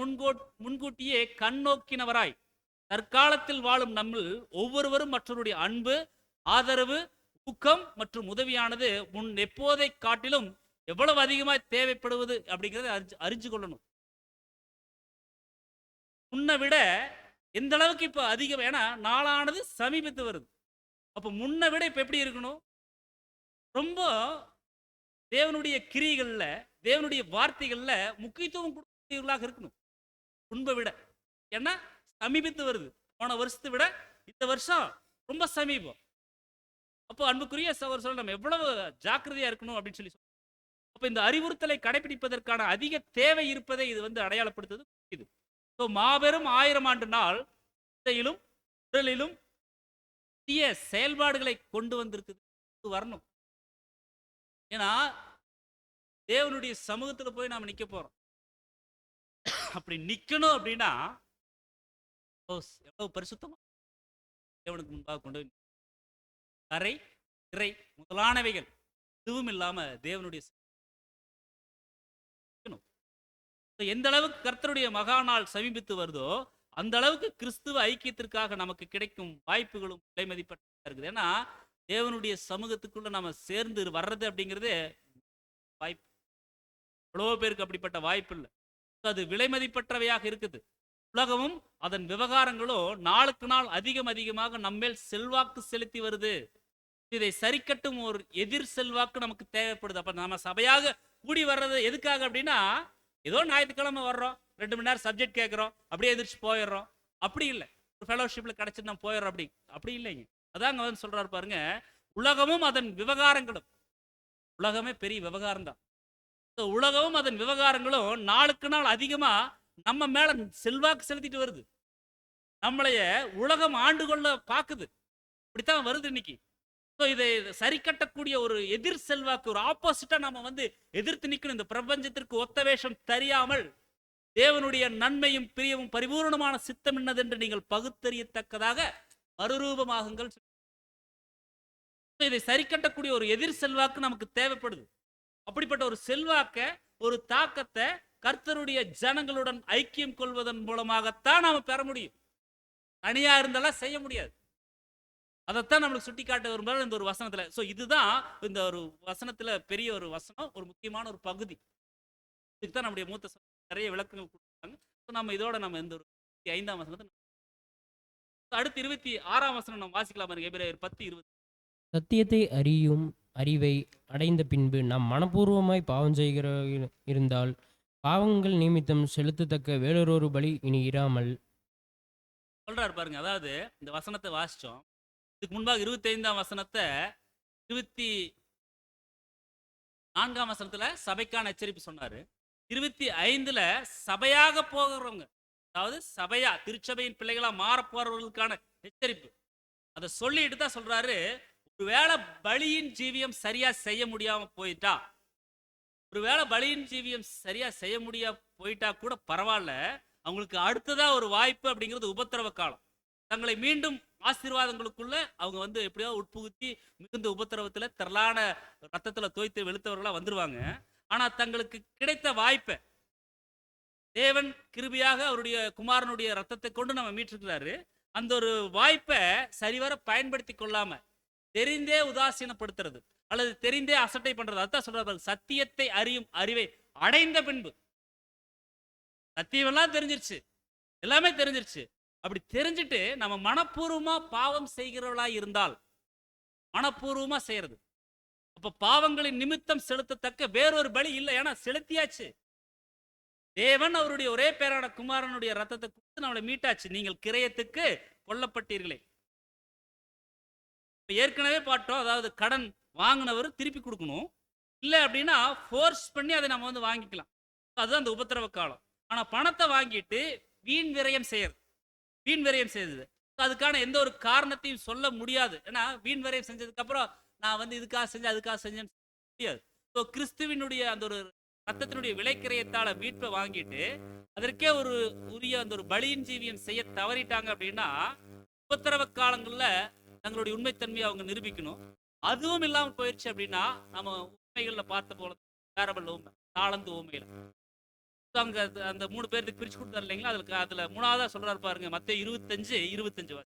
முன்கூட்டியே கண்ணோக்கினவராய் தற்காலத்தில் வாழும் நம்ம ஒவ்வொருவரும் மற்றவருடைய அன்பு, ஆதரவு, ஊக்கம் மற்றும் உதவியானது முன் எப்போதை காட்டிலும் எவ்வளவு அதிகமாக தேவைப்படுவது அப்படிங்கிறத அறிஞ்சு கொள்ளணும். முன்ன விட எந்த அளவுக்கு இப்ப அதிகம், ஏன்னா நாளானது சமீபத்து வருது. அப்ப முன்ன விட இப்ப எப்படி இருக்கணும், ரொம்ப தேவனுடைய கிரியைகள்ல, தேவனுடைய வார்த்தைகள்ல முக்கியத்துவம் கொடுக்கக்கூடியவர்களாக இருக்கணும் முன்பை விட. ஏன்னா சமீபத்து வருது. போன வருஷத்தை விட இந்த வருஷம் ரொம்ப சமீபம். அப்போ அன்புக்குரிய சகோதரர் நம்ம எவ்வளவு ஜாக்கிரதையா இருக்கணும் அப்படின்னு சொல்லி. அப்ப இந்த அறிவுறுத்தலை கடைபிடிப்பதற்கான அதிக தேவை இருப்பதை இது வந்து அடையாளப்படுத்துது. இது மாபெரும் 1000 ஆண்டு நாள் உடலிலும் தீய செயல்பாடுகளை கொண்டு வந்திருக்குது வரணும். ஏன்னா தேவனுடைய சமூகத்துல போய் நாம நிக்க போறோம். அப்படி நிக்கணும் அப்படின்னா எவ்வளவு பரிசுத்தமா தேவனுக்கு முன்பாக கொண்டு கரை, திரை முதலானவைகள் எதுவும் இல்லாம தேவனுடைய எந்த அளவுக்கு கர்த்தருடைய மகா நாள் சமீபித்து வருதோ அந்த அளவுக்கு கிறிஸ்துவ ஐக்கியத்திற்காக நமக்கு கிடைக்கும் வாய்ப்புகளும் விலை மதிப்பற்றதா இருக்குது. ஏன்னா தேவனுடைய சமூகத்துக்குள்ள நம்ம சேர்ந்து வர்றது அப்படிங்கிறது வாய்ப்பு. எவ்வளோ பேருக்கு அப்படிப்பட்ட வாய்ப்பு இல்லை. அது விலை மதிப்பற்றவையாக இருக்குது. உலகமும் அதன் விவகாரங்களும் நாளுக்கு நாள் அதிகமாக நம்மேல் செல்வாக்கு செலுத்தி வருது. இதை சரிக்கட்டும் ஒரு எதிர் செல்வாக்கு நமக்கு தேவைப்படுது. அப்ப நம்ம சபையாக கூடி வர்றது எதுக்காக அப்படின்னா, ஏதோ ஞாயிற்றுக்கிழமை வர்றோம், 2 மணி நேரம் சப்ஜெக்ட் கேட்குறோம், அப்படியே எதிர்த்து போயிடுறோம். அப்படி இல்லை. ஒரு ஃபெலோஷிப்ல கிடைச்சிட்டு நம்ம போயிடுறோம். அப்படி இல்லைங்க. அதாங்க வந்து சொல்றாரு பாருங்க, உலகமும் அதன் விவகாரங்களும். உலகமே பெரிய விவகாரம் தான். உலகமும் அதன் விவகாரங்களும் நாளுக்கு நாள் அதிகமா நம்ம மேல செல்வாக்கு செலுத்திட்டு வருது. நம்மளைய உலகம் ஆண்டு கொள்ள பாக்குது. இப்படித்தான் வருது இன்னைக்கு. இதை சரி கட்டக்கூடிய ஒரு எதிர் செல்வாக்கு, ஒரு ஆப்போசிட்டா நம்ம வந்து எதிர்த்து நிக்கணும். இந்த பிரபஞ்சத்திற்கு ஒத்த வேஷம் தெரியாமல் தேவனுடைய நன்மையும் பிரியமும் பரிபூர்ணமான சித்தம் என்னதென்று நீங்கள் பகுத்தறியத்தக்கதாக மறுரூபமாகுங்கள். இதை சரி கட்டக்கூடிய ஒரு எதிர் செல்வாக்கு நமக்கு தேவைப்படுது. அப்படிப்பட்ட ஒரு செல்வாக்க, ஒரு தாக்கத்தை கர்த்தருடைய ஜனங்களுடன் ஐக்கியம் கொள்வதன் மூலமாகத்தான் நாம பெற முடியும். தனியா இருந்தாலும் செய்ய முடியாது. அதைத்தான் நம்மளுக்கு சுட்டி காட்ட விரும்புறாரு இந்த ஒரு வசனத்துல. இதுதான் இந்த ஒரு வசனத்துல பெரிய ஒரு வசனம், ஒரு முக்கியமான ஒரு பகுதி. இதுதான் நம்முடைய மூத்த நிறைய விளக்கங்கள் கொடுத்தாங்க. நம்ம இதோட நம்ம இந்த ஒரு 25ஆம் வசனத்தை அடுத்து 26ஆம் வசனம் நம்ம வாசிக்கலாம். எபிரேயர் 10:20. சத்தியத்தை அறியும் அறிவை அடைந்த பின்பு நாம் மனப்பூர்வமாய் பாவம் செய்கிற இருந்தால் பாவங்கள் நிமித்தம் செலுத்தத்தக்க வேறொரு பலி இனி இராமல் சொல்றாரு பாருங்க. அதாவது இந்த வசனத்தை வாசிச்சோம். இதுக்கு முன்பாக 25ஆம் வசனத்தை 24ஆம் வசனத்துல சபைக்கான எச்சரிப்பு சொன்னாரு. 25ல சபையாக போகிறவங்க, அதாவது சபையா திருச்சபையின் பிள்ளைகளா மாற போறவர்களுக்கான எச்சரிப்பு. அதை சொல்லிட்டு தான் சொல்றாரு, ஒருவேளை பலியின் ஜீவியம் சரியா செய்ய முடியாம போயிட்டா, ஒருவேளை பலியின் ஜீவியம் சரியா செய்ய முடியாம போயிட்டா கூட பரவாயில்ல, அவங்களுக்கு அடுத்ததா ஒரு வாய்ப்பு அப்படிங்கிறது உபத்திரவ காலம். தங்களை மீண்டும் ஆசீர்வாதங்களுக்குள்ள அவங்க வந்து எப்படியோ உட்புகுத்தி மிகுந்த உபத்திரவத்துல திரளான ரத்தத்துல தோய்த்து வெளுத்தவர்களா வந்துருவாங்க. ஆனா தங்களுக்கு கிடைத்த வாய்ப்பை தேவன் கிருபியாக அவருடைய குமாரனுடைய ரத்தத்தை கொண்டு நம்ம மீட்டிருக்கிறாரு. அந்த ஒரு வாய்ப்பை சரிவர பயன்படுத்தி கொள்ளாம தெரிந்தே உதாசீனப்படுத்துறது அல்லது தெரிந்தே அசட்டை பண்றது. அதுதான் சொல்றாரு, சத்தியத்தை அறியும் அறிவை அடைந்த பின்பு. சத்தியம் எல்லாம் தெரிஞ்சிருச்சு, எல்லாமே தெரிஞ்சிருச்சு. அப்படி தெரிஞ்சுட்டு நம்ம மனப்பூர்வமா பாவம் செய்கிறவளா இருந்தால், மனப்பூர்வமா செய்யறது, அப்ப பாவங்களின் நிமித்தம் செலுத்தத்தக்க வேறொரு பலி இல்லை. ஏன்னா செலுத்தியாச்சு. தேவன் அவருடைய ஒரே பேரான குமாரனுடைய ரத்தத்தை கொடுத்து நம்மளை மீட்டாச்சு. நீங்கள் கிரயத்துக்கு கொல்லப்பட்டீர்களே. ஏற்கனவே பாட்டோம், அதாவது கடன் வாங்கினவர் திருப்பி கொடுக்கணும், இல்லை அப்படின்னா ஃபோர்ஸ் பண்ணி அதை நம்ம வந்து வாங்கிக்கலாம். அதுதான் அந்த உபத்திரவ காலம். ஆனா பணத்தை வாங்கிட்டு வீண் விரயம் செய்யறது, வீண் விரயம் செய்தது, அதுக்கான எந்த ஒரு காரணத்தையும் சொல்ல முடியாது. ஏன்னா வீண் விரயம் செஞ்சதுக்கு அப்புறம் நான் வந்து இதுக்காக செஞ்சேன் அதுக்காக செஞ்சேன்னு முடியாது. கிறிஸ்துவினுடைய அந்த ஒரு ரத்தத்தினுடைய விலைக்கிரயத்தால மீட்பை வாங்கிட்டு அதற்கே ஒரு உரிய அந்த ஒரு பலியின் ஜீவியம் செய்ய தவறிட்டாங்க அப்படின்னா உபத்திரவ காலங்கள்ல தங்களுடைய உண்மைத்தன்மையை அவங்க நிரூபிக்கணும். அதுவும் இல்லாமல் போயிடுச்சு அப்படின்னா நம்ம உண்மைகள்ல பார்த்த போல பேரபல் ஊமை, தாளந்து ஊமையில அங்க அந்த 3 பேருக்கு பிரிச்சு கொடுத்தாரு இல்லைங்களா. அதுல 3ஆவதா சொல்றாரு பாருங்க, மத்தேயு 25:25.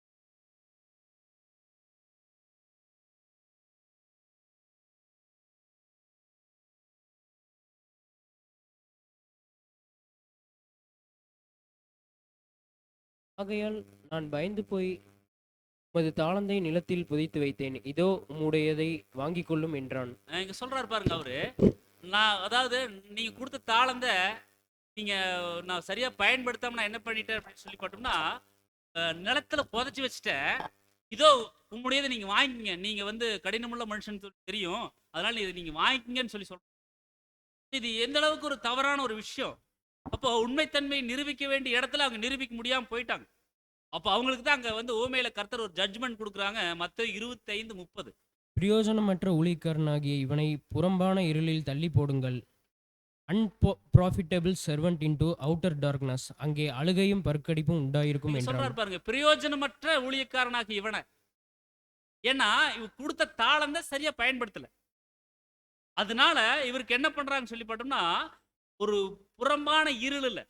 ஆகையால் நான் பயந்து போய் உமது தாளந்தை நிலத்தில் புதைத்து வைத்தேன், இதோ உம்முடையதை வாங்கிக் கொள்ளும் என்றான். இங்க சொல்றாரு பாருங்க அவரு, நான் அதாவது நீங்க கொடுத்த தாளந்த நீங்க நான் சரியா பயன்படுத்தாம நான் என்ன பண்ணிட்டேன் அப்படின்னு சொல்லி பார்த்தோம்னா, நிலத்துல புதைச்சி வச்சுட்டேன், இதோ உம்முடையதை நீங்க வாங்கிக்கிங்க, நீங்க வந்து கடினமுள்ள மனுஷன் தெரியும், அதனால இதை நீங்க வாங்கிக்கிங்கன்னு சொல்லி சொல்றேன். இது எந்த அளவுக்கு ஒரு தவறான ஒரு விஷயம். அப்போ உண்மைத்தன்மையை நிரூபிக்க வேண்டிய இடத்துல அவங்க நிரூபிக்க முடியாம போயிட்டாங்க. அப்போ அவங்களுக்கு தான் அங்க வந்து ஓமையில கர்த்தர் ஒரு ஜட்ஜ்மெண்ட் கொடுக்குறாங்க. மத்தேயு 25:30. பிரயோஜனமற்ற ஊழியக்காரனாகிய இவனை புறம்பான இருளில் தள்ளி போடுங்கள், unprofitable servant into outer darkness, அங்கே அழுகையும் பற்கடிப்பும் உண்டாயிருக்கும் என்றார். சொல்றாரு பாருங்க, பிரயோஜனமற்ற ஊழியக்காரனாகிய இவனை. ஏன்னா இவ கொடுத்த தாளந்த சரியா பயன்படுத்தல. அதனால இவருக்கு என்ன பண்றாங்கன்னு சொல்லி பார்த்தோம்னா, ஒரு புறம்பான இருள் இல்ல,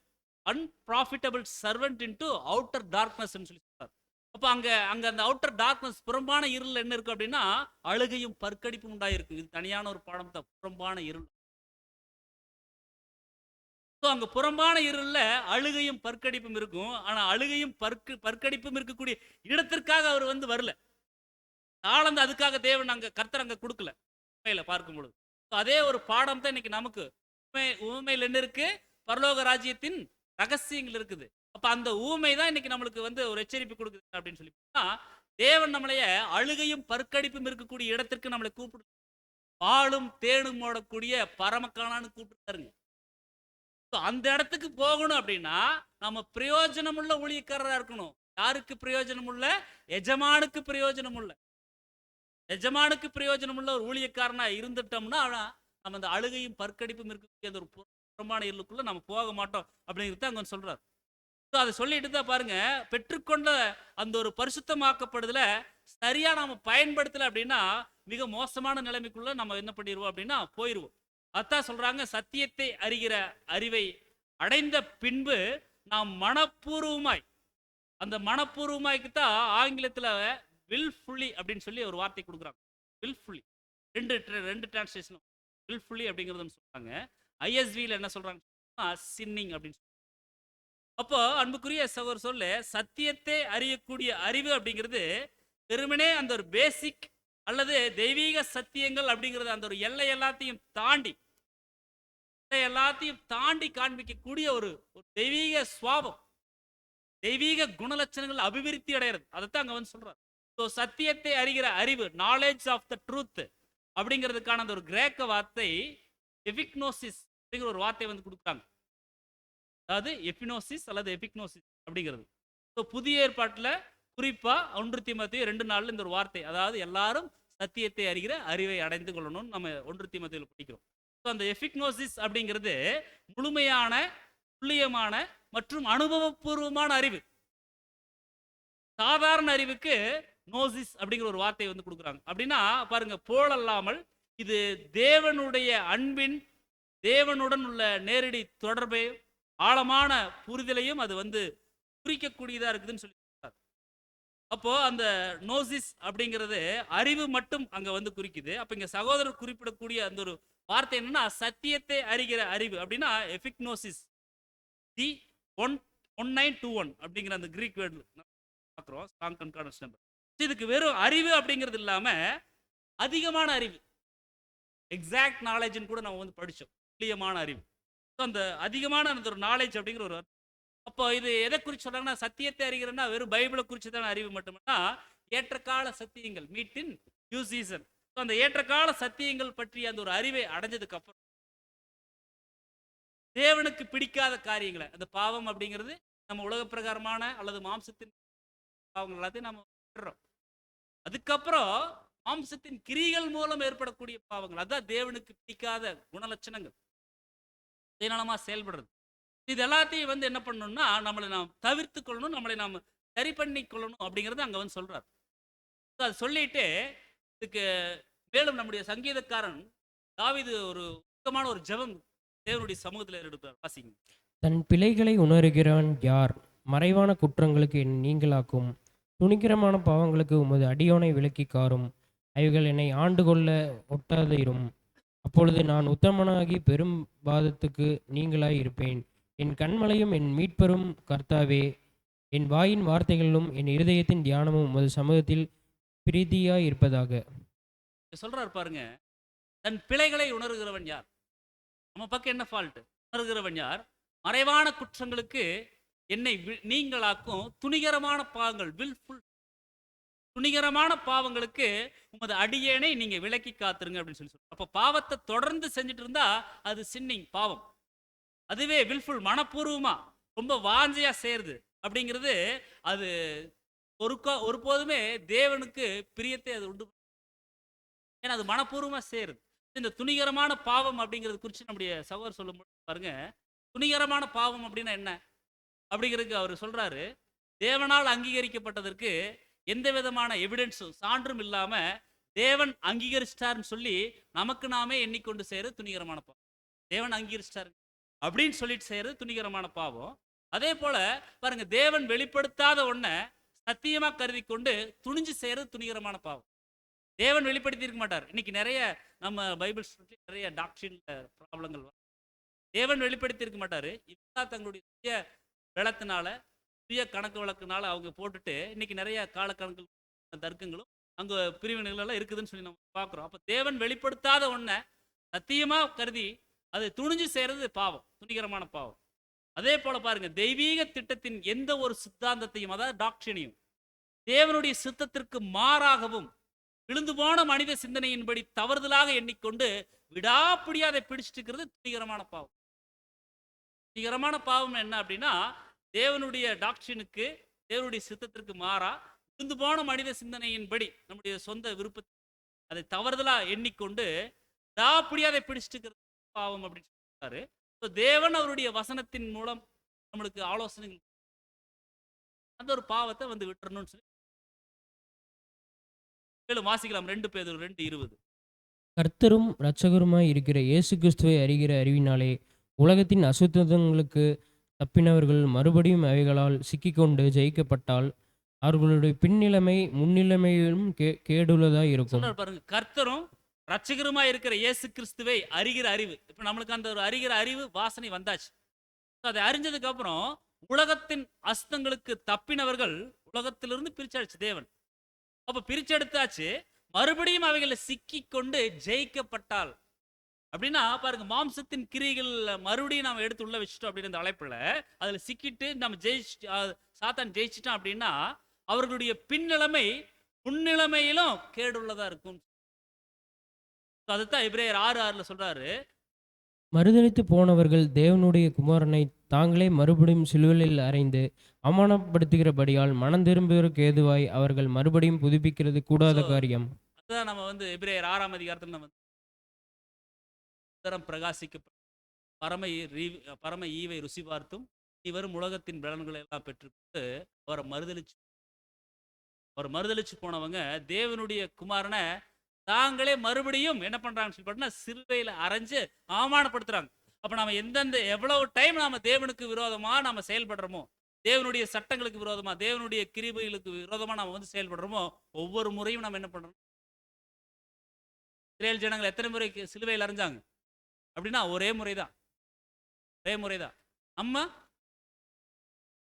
unprofitable servant into outer darkness சொல்லி சொல்றார். அப்ப அங்க அங்க அந்த அவுட்டர் டார்க்னஸ் புறம்பான இருள் என்ன இருக்கு அப்படின்னா அழுகையும் பற்கடிப்பும் உண்டாயிருக்கு. இது தனியான ஒரு பாடம் தான், புறம்பான இருள். அங்க புறம்பான இருள்ல அழுகையும் பற்கடிப்பும் இருக்கும். ஆனா அழுகையும் பற்கடிப்பும் இருக்கக்கூடிய இடத்திற்காக அவர் வரல. தாளந்து அதுக்காக தேவன் அங்க கர்த்தர் அங்க கொடுக்கல. உண்மையில பார்க்கும் பொழுது அதே ஒரு பாடம் தான் இன்னைக்கு நமக்கு. ஊமையில் என்ன இருக்கு? பரலோக ராஜ்யத்தின் ரகசியங்கள் இருக்குது. அப்ப அந்த ஊமை தான் இன்னைக்கு நம்மளுக்கு ஒரு எச்சரிப்பு கொடுக்குது அப்படின்னு சொல்லி தேவன் நம்மளைய அழுகையும் பற்கடிப்பும் இருக்கக்கூடிய இடத்திற்கு நம்மளை கூப்பிடு. பாலும் தேனும் ஓடக்கூடிய பரமக்கானான்னு கூப்பிட்டுருங்க. அந்த இடத்துக்கு போகணும் அப்படின்னா நம்ம பிரயோஜனம் உள்ள ஊழியக்காரரா இருக்கணும். யாருக்கு பிரயோஜனம் உள்ள? எஜமானுக்கு பிரயோஜனம் உள்ள, எஜமானுக்கு பிரயோஜனம் உள்ள ஒரு ஊழியக்காரனா இருந்துட்டோம்னா நம்ம அந்த அழுகையும் பற்கடிப்பும் இருக்கக்கூடிய ஒரு புறமான இருளுக்குள்ள நம்ம போக மாட்டோம் அப்படிங்கிறது அங்க சொல்றாரு. அதை சொல்லிட்டு தான் பாருங்க, பெற்றுக்கொண்ட அந்த ஒரு பரிசுத்தமாக்கப்படுதல சரியா நம்ம பயன்படுத்தல அப்படின்னா மிக மோசமான நிலைமைக்குள்ள நம்ம என்ன பண்ணிடுவோம் அப்படின்னா போயிடுவோம். அதான் சொல்றாங்க, சத்தியத்தை அறிகிற அறிவை அடைந்த பின்பு நாம் மனப்பூர்வமாய், அந்த மனப்பூர்வமாய்க்கு தான் ஆங்கிலத்தில் வில்ஃபுல்லி அப்படின்னு சொல்லி ஒரு வார்த்தை கொடுக்குறாங்க. வில்ஃபுல்லி ரெண்டு டிரான்ஸ்லேஷனும் வில்ஃபுல்லி அப்படிங்கிறதுன்னு சொல்றாங்க. ஐஎஸ்வியில் என்ன சொல்றாங்க? சின்னிங் அப்படின்னு சொல்றாங்க. அப்போ அன்புக்குரிய சகோதரர் சொல்ல, சத்தியத்தை அறியக்கூடிய அறிவு அப்படிங்கிறது வெறுமனே அந்த ஒரு பேசிக் அல்லது தெய்வீக சத்தியங்கள் அப்படிங்கிறது அந்த ஒரு எல்லை எல்லாத்தையும் தாண்டி காண்பிக்கக்கூடிய ஒரு தெய்வீக சுவாபம், தெய்வீக குணலட்சணங்கள் அபிவிருத்தி அடைகிறது. அதைத்தான் அங்க சொல்றார். சத்தியத்தை அறிகிற அறிவு, நாலேஜ் ஆஃப் த ட்ரூத் அப்படிங்கிறதுக்கான அந்த ஒரு கிரேக்க வார்த்தை எபிக்னோசிஸ் அப்படிங்கிற ஒரு வார்த்தை கொடுக்குறாங்க. அதாவது எபினோசிஸ் அல்லது எபிக்னோசிஸ் அப்படிங்கிறது. புதிய ஏற்பாட்டில் குறிப்பா 1 தீமோத்தேயு 2:4 இந்த ஒரு வார்த்தை, அதாவது எல்லாரும் சத்தியத்தை அறிகிற அறிவை அடைந்து கொள்ளணும்னு நம்ம 1 தீமோத்தேயுல படிக்கிறோம். அந்த எபிக்னோசிஸ் அப்படிங்கிறது முழுமையான, துல்லியமான மற்றும் அனுபவபூர்வமான அறிவு. சாதாரண அறிவுக்கு நோசிஸ் அப்படிங்கிற ஒரு வார்த்தை கொடுக்குறாங்க. அப்படின்னா பாருங்க, போலல்லாமல் இது தேவனுடைய அன்பின், தேவனுடன் உள்ள நேரடி தொடர்பை, ஆழமான புரிதலையும் அது குறிக்கக்கூடியதா இருக்குதுன்னு சொல்லி. அப்போ அந்த நோசிஸ் அப்படிங்கிறது அறிவு மட்டும் அங்க குறிக்குது. அப்ப இங்க சகோதரர் குறிப்பிடக்கூடிய அந்த ஒரு வார்த்தை என்னன்னா சத்தியத்தை அறிகிற அறிவு அப்படின்னா எபிக்னோசிஸ், தி 1921 அப்படிங்கிற அந்த கிரீக் வேர்டு பார்க்குறோம், ஸ்ட்ராங் கன்கார்டன்ஸ் நம்பர். இதுக்கு வெறும் அறிவு அப்படிங்கிறது இல்லாம அதிகமான அறிவு, எக்ஸாக்ட் நாலேஜ்னு கூட நம்ம படிச்சோம், துல்லியமான அறிவு. அந்த அதிகமான அந்த ஒரு நாலேஜ் அப்படிங்கிற ஒரு, அப்போ இது எதை குறித்து சொல்றாங்கன்னா சத்தியத்தை அறிகிறன்னா வெறும் பைபிளை குறித்து தான் அறிவு மட்டும்னா ஏற்றகால சத்தியங்கள், மீட் இன் நியூ சீசன். அந்த ஏற்றகால சத்தியங்கள் பற்றி அந்த ஒரு அறிவை அடைஞ்சதுக்கு அப்புறம் தேவனுக்கு பிடிக்காத காரியங்களை, அந்த பாவம் அப்படிங்கிறது நம்ம உலக பிரகாரமான அல்லது மாம்சத்தின் பாவங்கள் எல்லாத்தையும் நம்ம விட்டுறோம். அதுக்கப்புறம் மாம்சத்தின் கிரிகள் மூலம் ஏற்படக்கூடிய பாவங்கள், அதான் தேவனுக்கு பிடிக்காத குணலட்சணங்கள், சுயநலமா செயல்படுறது. இது எல்லாத்தையும் என்ன பண்ணணும்னா நம்மளை நாம் தவிர்த்து கொள்ளணும், நம்மளை நாம் சரி பண்ணி கொள்ளணும் அப்படிங்கிறது அங்க சொல்றார். அது சொல்லிட்டு இதுக்கு மேலும் நம்முடைய சங்கீதக்காரன் தாவீது ஒரு முக்கியமான ஒரு ஜெபம் தேவனுடைய சமூகத்தில் எடுத்தார். வாசிங்க. தன் பிழைகளை உணர்கிறவன் யார்? மறைவான குற்றங்களுக்கு என் நீங்களாக்கும், துணிகரமான பாவங்களுக்கு உமது அடியோனை விலக்கி காரும். அவைகள் என்னை ஆண்டு கொள்ள ஒட்டாதிரும். அப்பொழுது நான் உத்தமனாகி பெரும் பாதத்துக்கு நீங்களாய் இருப்பேன். என் கண்மலையும் என் மீட்பெரும் கர்த்தாவே, என் வாயின் வார்த்தைகளிலும் என் இருதயத்தின் தியானமும் உமது சமூகத்தில் பிரீதியாய் இருப்பதாக. சொல்றாரு பாருங்க, தன் பிழைகளை உணர்கிறவன் யார்? நம்ம பக்கம் என்ன ஃபால்ட்? உணர்கிறவன் யார்? மறைவான குற்றங்களுக்கு என்னை நீங்களாக்கும், துணிகரமான பாவங்கள், வில்ஃபுல் துணிகரமான பாவங்களுக்கு உமது அடியேனை நீங்க விலக்கி காத்துருங்க அப்படின்னு சொல்லி. அப்ப பாவத்தை தொடர்ந்து செஞ்சுட்டு இருந்தா அது சின்னிங், பாவம். அதுவே வில்ஃபுல், மனப்பூர்வமா ரொம்ப வாஞ்சையா செய்யறது அப்படிங்கிறது அது ஒருபோதுமே தேவனுக்கு பிரியத்தை அது உண்டு. ஏன்னா அது மனப்பூர்வமா செய்யறது. இந்த துணிகரமான பாவம் அப்படிங்கிறது குறித்து நம்முடைய சகோதரர் சொல்லும் பாருங்க, துணிகரமான பாவம் அப்படின்னா என்ன அப்படிங்கிறதுக்கு அவர் சொல்றாரு, தேவனால் அங்கீகரிக்கப்பட்டதற்கு எந்த விதமான எவிடன்ஸும் சான்றும் இல்லாம தேவன் அங்கீகரிச்சிட்டாருன்னு சொல்லி நமக்கு நாமே எண்ணிக்கொண்டு செய்யறது துணிகரமான பாவம். தேவன் அங்கீகரிச்சிட்டாரு, அப்படின்னு சொல்லிட்டு செய்யறது துணிகரமான பாவம். அதே போல பாருங்க, தேவன் வெளிப்படுத்தாத ஒன்ன சத்தியமா கருதி கொண்டு துணிஞ்சு செய்யறது துணிகரமான பாவம். தேவன் வெளிப்படுத்தி இருக்க மாட்டார். இன்னைக்கு நிறைய நம்ம பைபிள் நிறைய டாக்டரின்ல ப்ராப்ளங்கள். தேவன் வெளிப்படுத்தி இருக்க மாட்டாரு. இப்ப தங்களுடைய சுய பலத்தினால, சுய கணக்கு வழக்குனால அவங்க போட்டுட்டு இன்னைக்கு நிறைய காலக்கணக்கு தர்க்கங்களும் அங்க பிரிவினைகள் எல்லாம் இருக்குதுன்னு சொல்லி நம்ம பார்க்கிறோம். அப்ப தேவன் வெளிப்படுத்தாத ஒன்ன சத்தியமா கருதி அதை துணிஞ்சு செய்யறது பாவம், துணிகரமான பாவம். அதே போல பாருங்க, தெய்வீக திட்டத்தின் எந்த ஒரு சித்தாந்தத்தையும், அதாவது டாக்டரினையும் தேவனுடைய சித்தத்திற்கு மாறாகவும் விழுந்து போன மனித சிந்தனையின்படி தவறுதலாக எண்ணிக்கொண்டு விடாப்பிடியா அதை பிடிச்சிட்டு இருக்கிறது துணிகரமான பாவம். துணிகரமான பாவம் என்ன அப்படின்னா, தேவனுடைய டாக்டரினுக்கு, தேவனுடைய சித்தத்திற்கு மாறா விழுந்து போன மனித சிந்தனையின்படி நம்முடைய சொந்த விருப்பத்தை அதை தவறுதலா எண்ணிக்கொண்டு விடாப்பிடியா அதை பிடிச்சிட்டு இருக்கிறது பாவம் அப்படின்னு சொல்றாரு. தேவன் அவருடைய வசனத்தின் மூலம் நம்மளுக்கு ஆலோசனை அந்த ஒரு பாவத்தை வந்து விட்டுறணும்னு சொல்லி மேலும் வாசிக்கலாம். 2 பேதுரு 2:20. கர்த்தரும் இரட்சகருமாய் இருக்கிற இயேசு கிறிஸ்துவை அறிகிற அறிவினாலே உலகத்தின் அசுத்தங்களுக்கு தப்பினவர்கள் மறுபடியும் அவைகளால் சிக்கிக்கொண்டு ஜெயிக்கப்பட்டால் அவர்களுடைய பின்னிலைமை முன்னிலைமையிலும் கேடுள்ளதாய் இருக்கும். சொல்றாரு பாருங்க, கர்த்தரும் இரட்சகருமாய் இருக்கிற இயேசு கிறிஸ்துவை அறிகிற அறிவு. இப்ப நம்மளுக்கு அந்த ஒரு அறிகிற அறிவு வாசனை வந்தாச்சு. அதை அறிஞ்சதுக்கு அப்புறம் உலகத்தின் அசுத்தங்களுக்கு தப்பினவர்கள் உலகத்திலிருந்து பிரிச்சாச்சு தேவன். அப்ப பிரிச்செடுத்தாச்சு, மறுபடியும் அவைகளை சிக்கி கொண்டு ஜெயிக்கப்பட்டால் அப்படின்னா பாருங்க, மாம்சத்தின் கிரிகள் மறுபடியும் நாம எடுத்து உள்ள வச்சுட்டோம் அப்படின்னு அந்த அழைப்புல அதுல சிக்கிட்டு நம்ம சாத்தான் ஜெயிச்சிட்டோம் அப்படின்னா அவர்களுடைய பின்னிலைமை முன்னிலைமையிலும் கேடுள்ளதா இருக்கும். அதுதான் எபிரேயர் 6:6 சொல்றாரு, மறுதலித்து போனவர்கள் தேவனுடைய குமாரனை தாங்களே மறுபடியும் சிலுவையில் அறைந்து அவமானப்படுத்துகிறபடியால் மனம் திரும்புவதற்கு ஏதுவாய் அவர்கள் மறுபடியும் புதுப்பிக்கிறது கூடாத காரியம். அதுதான் நம்ம வந்து எபிரேயர் 6ஆம் அதிகாரத்தில் நம்ம பிரகாசிக்கப்பட்ட பரம ஈவை ருசி பார்த்தும் இவரும் உலகத்தின் பலன்களை எல்லாம் பெற்றுக்கொண்டு அவரை மறுதலிச்சு போனவங்க தேவனுடைய குமாரனை தாங்களே மறுபடியும் என்ன பண்றாங்கன்னு சொல்லி சிலுவையில் அரைஞ்சு அவமானப்படுத்துறாங்க. அப்ப நம்ம எவ்வளவு டைம் நாம தேவனுக்கு விரோதமா நாம செயல்படுறோமோ, தேவனுடைய சட்டங்களுக்கு விரோதமா, தேவனுடைய கிருபைகளுக்கு விரோதமா நாம வந்து செயல்படுறோமோ, ஒவ்வொரு முறையும் நம்ம என்ன பண்றோம்? இஸ்ரேல் ஜனங்கள் எத்தனை முறை சிலுவையில் அரைஞ்சாங்க அப்படின்னா ஒரே முறைதான்.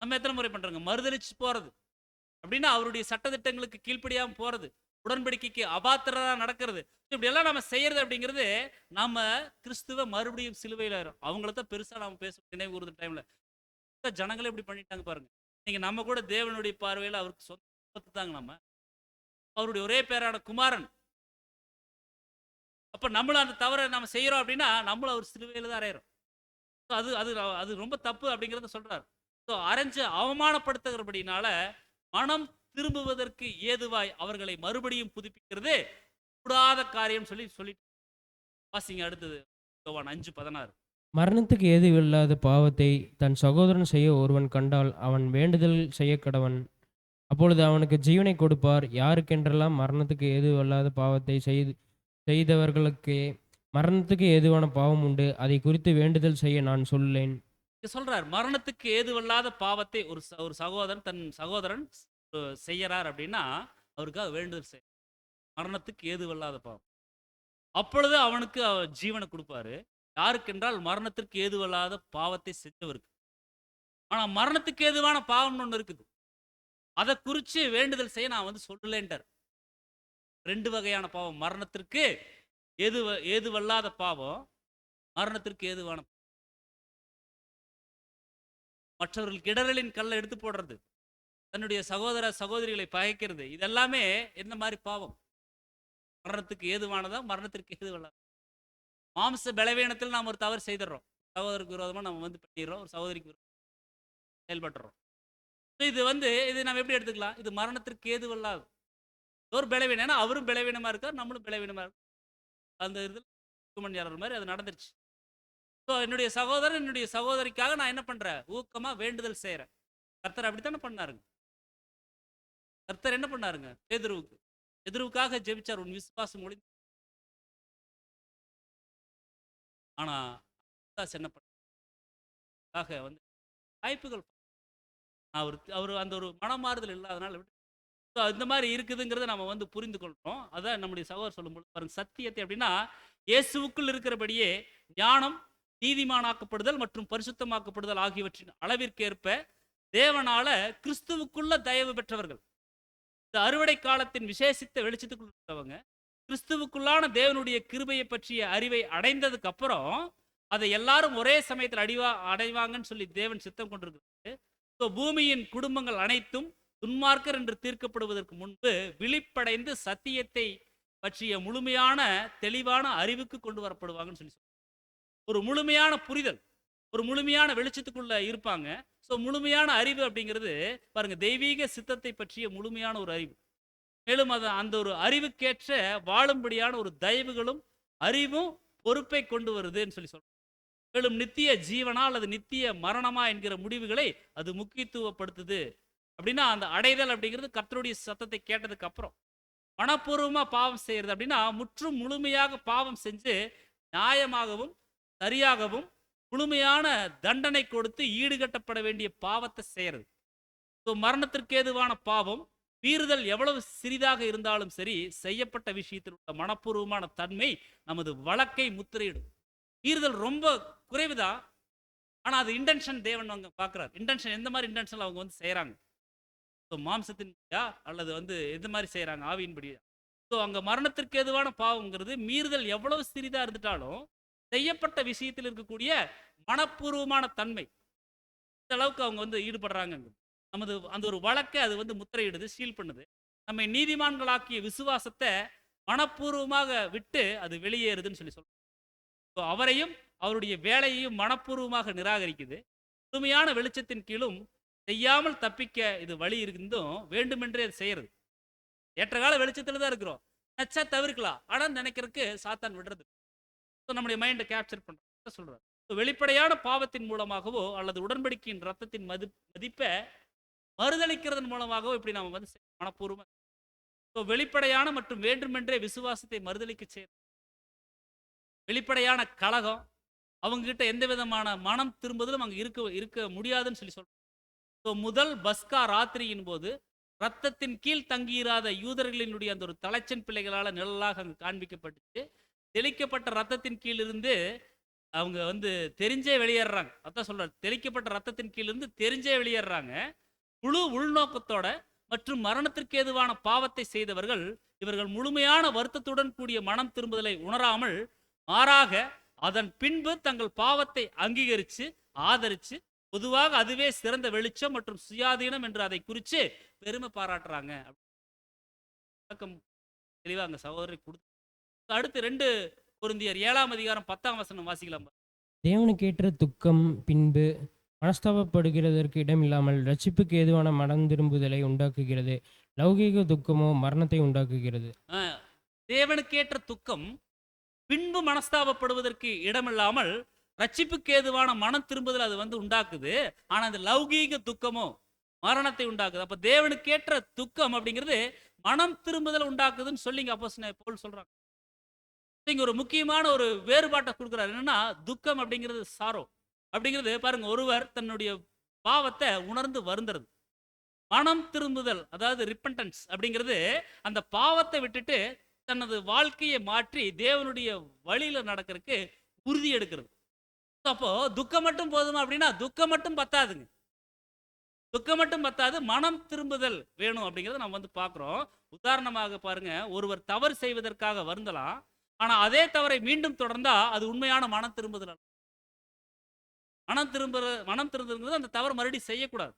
நம்ம எத்தனை முறை பண்றோங்க? மறுதலிச்சு போறது அப்படின்னா அவருடைய சட்டத்திட்டங்களுக்கு கீழ்ப்படியாம போறது, உடன்படிக்கைக்கு அபாத்திரா நடக்கிறது, இப்படி எல்லாம் நம்ம செய்யறது அப்படிங்கிறது நாம கிறிஸ்துவ மறுபடியும் சிலுவையில் அவங்கள தான் பெருசா நாம பேச நினைவு கூறுற டைம்ல ஜனங்களே இப்படி பண்ணிட்டாங்க பாருங்க. நீங்க நம்ம கூட தேவனுடைய பார்வையில் அவருக்கு சொந்த தாங்க, நம்ம அவருடைய ஒரே பேரான குமாரன். அப்ப நம்மளும் அந்த தவறை நம்ம செய்யறோம் அப்படின்னா நம்மளும் அவர் சிலுவையில தான் அறையிறோம். அது அது அது ரொம்ப தப்பு அப்படிங்கிறத சொல்றாரு. அரைஞ்சு அவமானப்படுத்துகிறபடினால மனம் திரும்புவதற்கு ஏதுவாய் அவர்களை மறுபடியும் புதுப்பிக்கிறது கூடாத காரியம் சொல்லி வாசிங்க. அடுத்தது யோவான் 5:16. மரணத்துக்கு ஏதுவில்லாத பாவத்தை தன் சகோதரன் செய்ய ஒருவன் கண்டால் அவன் வேண்டுதல் செய்ய கடவன். அப்பொழுது அவனுக்கு ஜீவனை கொடுப்பார். யாருக்கென்றெல்லாம் மரணத்துக்கு ஏதுவல்லாத பாவத்தை செய்தவர்களுக்கே மரணத்துக்கு ஏதுவான பாவம் உண்டு. அதை குறித்து வேண்டுதல் செய்ய நான் சொல்லேன். சொல்றார், மரணத்துக்கு ஏதுவல்லாத பாவத்தை ஒரு சகோதரன் தன் சகோதரன் செய்யறார் அப்படின்னா அவருக்காக வேண்டுதல் செய்ய. மரணத்துக்கு ஏதுவல்லாத பாவம், அப்பொழுது அவனுக்கு ஜீவனை கொடுப்பாரு. யாருக்கென்றால் மரணத்திற்கு ஏதுவல்லாத பாவத்தை செஞ்சவருக்கு. ஆனா மரணத்துக்கு ஏதுவான பாவம்னு ஒண்ணு இருக்குது, அதை குறித்து வேண்டுதல் செய்ய நான் வந்து சொல்லலேன்ட்டார். 2 வகையான பாவம், மரணத்திற்கு ஏதுவல்லாத பாவம், மரணத்திற்கு ஏதுவான மற்றவர்களுக்கு இடரலின் கல்லை எடுத்து போடுறது, தன்னுடைய சகோதர சகோதரிகளை பகைக்கிறது, இதெல்லாமே என்ன மாதிரி பாவம்? மரணத்துக்கு ஏதுவானதா, மரணத்திற்கு ஏதுவல்லாத. மாம்ச பலவீனத்தில் நாம் ஒரு தவறு செய்துடுறோம், சகோதரருக்கு விரோதமா நம்ம வந்து பண்ணிடுறோம், ஒரு சகோதரிக்கு செயல்படுறோம். இது நம்ம எப்படி எடுத்துக்கலாம்? இது மரணத்திற்கு ஏதுவல்லாது ஒரு பலவீனம். ஏன்னா அவரும் பலவீனமா இருக்கார், நம்மளும் பலவீனமா இருக்கோம். அந்த இதில் மாதிரி அது நடந்துருச்சு. என்னுடைய சகோதரன் என்னுடைய சகோதரிக்காக நான் என்ன பண்றேன்? ஊக்கமா வேண்டுதல் செய்யறேன். கர்த்தர் அப்படித்தானே பண்ணாருங்க. கர்த்தர் என்ன பண்ணாருங்க? பேதுருவுக்காக ஜெபிச்சார், உன் விசுவாசம் ஒளி. ஆனா என்ன பண்ண வந்து வாய்ப்புகள் அவர் அவர் அந்த ஒரு மனமாறுதல் இல்லாதனால விட்டு இந்த மாதிரி இருக்குதுங்கிறத நம்ம வந்து புரிந்து கொள்றோம். அதான் நம்முடைய சகோதரர் சொல்லும்போது பாருங்க, சத்தியத்தை அப்படின்னா இயேசுவுக்குள் இருக்கிறபடியே ஞானம், நீதிமானாக்கப்படுதல் மற்றும் பரிசுத்தமாக்கப்படுதல் ஆகியவற்றின் அளவிற்கேற்ப தேவனால கிறிஸ்துவுக்குள்ள தயவு பெற்றவர்கள். இந்த அறுவடை காலத்தின் விசேஷித்த வெளிச்சத்துக்குள் இருக்கிறவங்க கிறிஸ்துவுக்குள்ளான தேவனுடைய கிருபையை பற்றிய அறிவை அடைந்ததுக்கு அப்புறம் அதை எல்லாரும் ஒரே சமயத்தில் அடைவாங்கன்னு சொல்லி தேவன் சித்தம் கொண்டிருக்கிறது. பூமியின் குடும்பங்கள் அனைத்தும் துன்மார்க்கர் என்று தீர்க்கப்படுவதற்கு முன்பு விழிப்படைந்து சத்தியத்தை பற்றிய முழுமையான தெளிவான அறிவுக்கு கொண்டு வரப்படுவாங்கன்னு சொல்லி ஒரு முழுமையான புரிதல், ஒரு முழுமையான வெளிச்சத்துக்குள்ள இருப்பாங்க. ஸோ முழுமையான அறிவு அப்படிங்கிறது பாருங்க, தெய்வீக சித்தத்தை பற்றிய முழுமையான ஒரு அறிவு. மேலும் அது அந்த ஒரு அறிவுக்கேற்ற வாழும்படியான ஒரு தயவுகளும் அறிவும் பொறுப்பை கொண்டு வருதுன்னு சொல்லி சொல்றோம். மேலும் நித்திய ஜீவனா அல்லது நித்திய மரணமா என்கிற முடிவுகளை அது முக்கியத்துவப்படுத்துது. அப்படின்னா அந்த அடைதல் அப்படிங்கிறது கர்த்தருடைய சத்தத்தை கேட்டதுக்கு அப்புறம் மனப்பூர்வமா பாவம் செய்யறது அப்படின்னா முற்றும் முழுமையாக பாவம் செஞ்சு நியாயமாகவும் சரியாகவும் முழுமையான தண்டனை கொடுத்து ஈடுகட்டப்பட வேண்டிய பாவத்தை செய்யறது. ஸோ மரணத்திற்கு ஏதுவான பாவம் மீறுதல் எவ்வளவு சிறிதாக இருந்தாலும் சரி, செய்யப்பட்ட விஷயத்தில் உள்ள மனப்பூர்வமான தன்மை நமது வழக்கை முத்திரையிடும். மீறுதல் ரொம்ப குறைவுதான், ஆனால் அது இன்டென்ஷன் தேவன் அவங்க பார்க்குறாரு. இன்டென்ஷன் எந்த மாதிரி இன்டென்ஷன் அவங்க வந்து செய்கிறாங்க, ஸோ மாம்சத்தின்படியா அல்லது வந்து எந்த மாதிரி செய்கிறாங்க ஆவியின்படியா. ஸோ அங்கே மரணத்திற்கு ஏதுவான பாவங்கிறது மீறுதல் எவ்வளவு சிறிதாக இருந்துட்டாலும் செய்யப்பட்ட விஷயத்தில் இருக்கக்கூடிய மனப்பூர்வமான தன்மை இந்த அளவுக்கு அவங்க வந்து ஈடுபடுறாங்க. நமது அந்த ஒரு வழக்கை அது வந்து முத்திரையிடுது, சீல் பண்ணுது. நம்மை நீதிமான்களாக்கிய விசுவாசத்தை மனப்பூர்வமாக விட்டு அது வெளியேறுதுன்னு சொல்லி சொல்றோம். ஸோ அவரையும் அவருடைய வேலையையும் மனப்பூர்வமாக நிராகரிக்குது. முழுமையான வெளிச்சத்தின் கீழும் செய்யாமல் தப்பிக்க இது வழி இருந்தும் வேண்டுமென்றே அது செய்யறது. ஏற்ற கால வெளிச்சத்தில் தான் இருக்கிறோம், நச்சா தவிர்க்கலாம், ஆனால் நினைக்கிறதுக்கு சாத்தான் விடுறது. ஸோ நம்முடைய மைண்டை கேப்சர் பண்ணுறோம் சொல்றாரு. வெளிப்படையான பாவத்தின் மூலமாகவோ அல்லது உடன்படிக்கையின் ரத்தத்தின் மதிப்பை மறுதளிக்கிறதன் மூலமாகவோ இப்படி நம்ம வந்து மனப்பூர்வமாக வெளிப்படையான மற்றும் வேண்டுமென்றே விசுவாசத்தை மறுதளிக்க செய்ய வெளிப்படையான கலகம் அவங்க கிட்ட எந்த விதமான மனம் திரும்புதலும் அங்கே இருக்க முடியாதுன்னு சொல்லி சொல்றோம். ஸோ முதல் பஸ்கா ராத்திரியின் போது ரத்தத்தின் கீழ் தங்கியிராத யூதர்களினுடைய அந்த ஒரு தலைச்சன் பிள்ளைகளால் நிழலாக அங்கே காண்பிக்கப்பட்டுச்சு. தெளிக்கப்பட்ட ரத்தத்தின் கீழிருந்து அவங்க வந்து தெரிஞ்சே வெளியேறாங்க. அதான் சொல்றாரு, தெளிக்கப்பட்ட ரத்தத்தின் கீழிருந்து தெரிஞ்சே வெளியேறாங்க. முழு உள்நோக்கத்தோட மற்றும் மரணத்திற்கு ஏதுவான பாவத்தை செய்தவர்கள் இவர்கள் முழுமையான வருத்தத்துடன் கூடிய மனம் திரும்புதலை உணராமல் மாறாக அதன் பின்பு தங்கள் பாவத்தை அங்கீகரித்து ஆதரித்து பொதுவாக அதுவே சிறந்த வெளிச்சம் மற்றும் சுயாதீனம் என்று அதை குறித்து பெருமை பாராட்டுறாங்க. தெளிவாக அங்கே சகோதரி கொடுத்து அடுத்து 2 கொரிந்தியர் 7ஆம் அதிகாரம் 10ஆம் வசனம் வாசிக்கலாம். தேவனுக்கேற்ற துக்கம் பின்பு மனஸ்தாபப்படுகிறதற்கு இடமில்லாமல் ரட்சிப்புக்கு ஏதுவான மனம் திரும்புதலை உண்டாக்குகிறது. லௌகீக துக்கமோ மரணத்தை உண்டாக்குகிறது. தேவனுக்கேற்ற துக்கம் பின்பு மனஸ்தாபப்படுவதற்கு இடமில்லாமல் ரட்சிப்புக்கு ஏதுவான மனம் திரும்புதல் அது வந்து உண்டாக்குது. ஆனால் அந்த லௌகீக துக்கமோ மரணத்தை உண்டாக்குது. அப்போ தேவனுக்கேற்ற துக்கம் அப்படிங்கிறது மனம் திரும்புதல் உண்டாக்குதுன்னு சொல்லிங்க அப்போஸ்தலன் பவுல் சொல்றாங்க. இங்க ஒரு முக்கியமான ஒரு வேறுபாட்டை கொடுக்குறாரு. என்னன்னா துக்கம் அப்படிங்கிறது சாரோ அப்படிங்கிறது பாருங்க, ஒருவர் தன்னுடைய பாவத்தை உணர்ந்து வருந்துறது. மனம் திரும்புதல் அதாவது ரிப்பன்டன்ஸ் அப்படிங்கிறது அந்த பாவத்தை விட்டுட்டு தனது வாழ்க்கையை மாற்றி தேவனுடைய வழியில நடக்கிறதுக்கு உறுதி எடுக்கிறது. அப்போ துக்கம் மட்டும் போதுமா அப்படின்னா துக்கம் மட்டும் பத்தாதுங்க. துக்கம் மட்டும் பத்தாது, மனம் திரும்புதல் வேணும் அப்படிங்கிறத நம்ம வந்து பார்க்குறோம். உதாரணமாக பாருங்க, ஒருவர் தவறு செய்வதற்காக வருந்தலாம், ஆனால் அதே தவறை மீண்டும் தொடர்ந்தா அது உண்மையான மனம் திரும்புதல். மனம் திரும்புதல் அந்த தவறு மறுபடியும் செய்யக்கூடாது.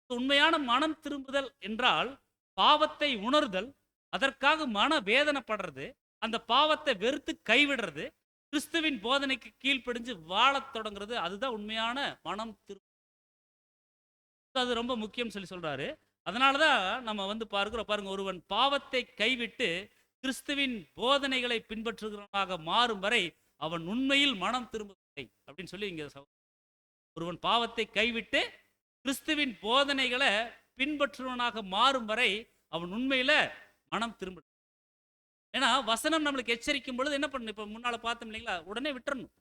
உண்மையான மனம் திரும்புதல் என்றால் பாவத்தை உணர்தல், அதற்காக மன வேதனைப்படுறது, அந்த பாவத்தை வெறுத்து கைவிடுறது, கிறிஸ்துவின் போதனைக்கு கீழ்ப்படிஞ்சு வாழத் தொடங்குறது, அதுதான் உண்மையான மனம் திரும்ப. அது ரொம்ப முக்கியம் சொல்லி சொல்றாரு. அதனாலதான் நம்ம வந்து பாருங்க, ஒருவன் பாவத்தை கைவிட்டு கிறிஸ்துவின் போதனைகளை பின்பற்றுகிறவனாக மாறும் வரை அவன் உண்மையில் மனம் திரும்பவில்லை அப்படின்னு சொல்லி இங்க ஒருவன் பாவத்தை கைவிட்டு கிறிஸ்துவின் போதனைகளை பின்பற்றுவனாக மாறும் வரை அவன் உண்மையில மனம் திரும்ப. ஏன்னா வசனம் நம்மளுக்கு எச்சரிக்கும் பொழுது என்ன பண்ணணும், இப்ப முன்னால பார்த்தோம் இல்லைங்களா, உடனே விட்டுறணும்.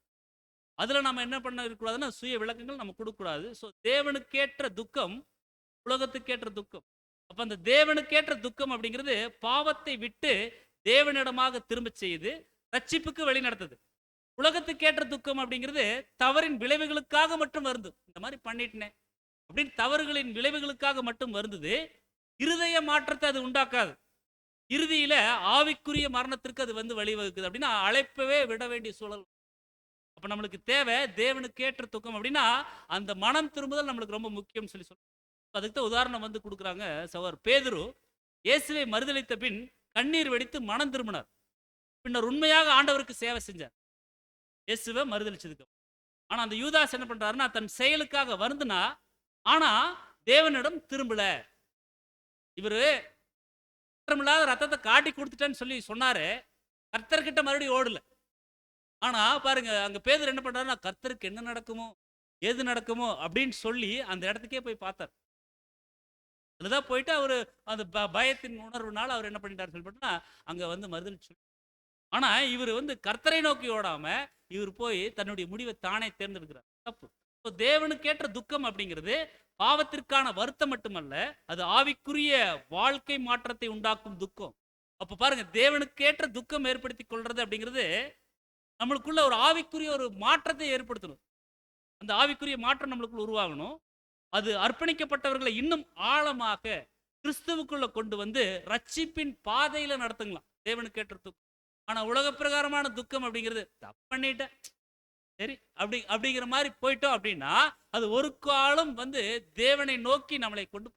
அதுல நம்ம என்ன பண்ண இருக்கக்கூடாதுன்னா சுய விளக்கங்கள் நம்ம கொடுக்கக்கூடாது. ஸோ தேவனுக்கேற்ற துக்கம் உலகத்துக்கேற்ற துக்கம். அப்ப அந்த தேவனுக்கேற்ற துக்கம் அப்படிங்கிறது பாவத்தை விட்டு தேவனிடமாக திரும்ப செய்து ரட்சிப்புக்கு வழி நடத்துது. உலகத்துக்கேற்ற துக்கம் அப்படிங்கிறது தவறின் விளைவுகளுக்காக மட்டும் வருது. இந்த மாதிரி பண்ணிட்டேனே அப்படின்னு தவறுகளின் விளைவுகளுக்காக மட்டும் வருந்தது. இருதய மாற்றத்தை அது உண்டாக்காது. இறுதியில ஆவிக்குரிய மரணத்திற்கு அது வந்து வழிவகுக்குது அப்படின்னா அழைப்பவே விட வேண்டிய சூழல். அப்ப நம்மளுக்கு தேவை தேவனுக்கேற்ற துக்கம் அப்படின்னா அந்த மனம் திரும்புதல் நம்மளுக்கு ரொம்ப முக்கியம் சொல்லி சொல்லுவோம். அதுக்கு தான் உதாரணம் வந்து கொடுக்குறாங்க. சகோதரர் பேதுரு இயேசுவை மறுதலித்த பின் கண்ணீர் வெடித்து மனம் திரும்பினார். பின்னர் உண்மையாக ஆண்டவருக்கு சேவை செஞ்சார் இயேசுவை மறுதலிச்சதுக்கு. ஆனா அந்த யூதாஸ் என்ன பண்றாருன்னா தன் செயலுக்காக வருந்துனா ஆனா தேவனிடம் திரும்பல. இவரு குற்றமில்லாத ரத்தத்தை காட்டி கொடுத்துட்டேன்னு சொல்லி சொன்னாரு. கர்த்தர்கிட்ட மறுபடியும் ஓடல. ஆனா பாருங்க அங்க பேதுரு என்ன பண்றாருன்னா கர்த்தருக்கு என்ன நடக்குமோ ஏது நடக்குமோ அப்படின்னு சொல்லி அந்த இடத்துக்கே போய் பார்த்தார். அதுதான் போயிட்டு அவரு அந்த பயத்தின் உணர்வுனால அவர் என்ன பண்ணிட்டாரு சொல்லி அங்க வந்து மறுதலிச்சு. ஆனா இவர் வந்து கர்த்தரை நோக்கி ஓடாம இவர் போய் தன்னுடைய முடிவை தானே தேர்ந்தெடுக்கிறார். தப்பு. தேவனுக்கேற்ற துக்கம் அப்படிங்கிறது பாவத்திற்கான வருத்தம் மட்டுமல்ல, அது ஆவிக்குரிய வாழ்க்கை மாற்றத்தை உண்டாக்கும் துக்கம். அப்ப பாருங்க தேவனுக்கேற்ற துக்கம் ஏற்படுத்தி கொள்றது அப்படிங்கிறது நம்மளுக்குள்ள ஒரு ஆவிக்குரிய ஒரு மாற்றத்தை ஏற்படுத்தணும். அந்த ஆவிக்குரிய மாற்றம் நம்மளுக்குள்ள உருவாகணும். அது அர்ப்பணிக்கப்பட்டவர்களை இன்னும் ஆழமாக கிறிஸ்துவுக்குள்ள கொண்டு வந்து ரட்சிப்பின் பாதையில நடத்துங்களாம் தேவனுக்கேற்ற துக்கம். ஆனா உலக பிரகாரமான துக்கம் அப்படிங்கிறது தப்பு பண்ணிட்டேன் சரி அப்படிங்கிற மாதிரி போயிட்டோம் அப்படின்னா அது ஒரு காலம் வந்து தேவனை நோக்கி நம்மளை கொண்டு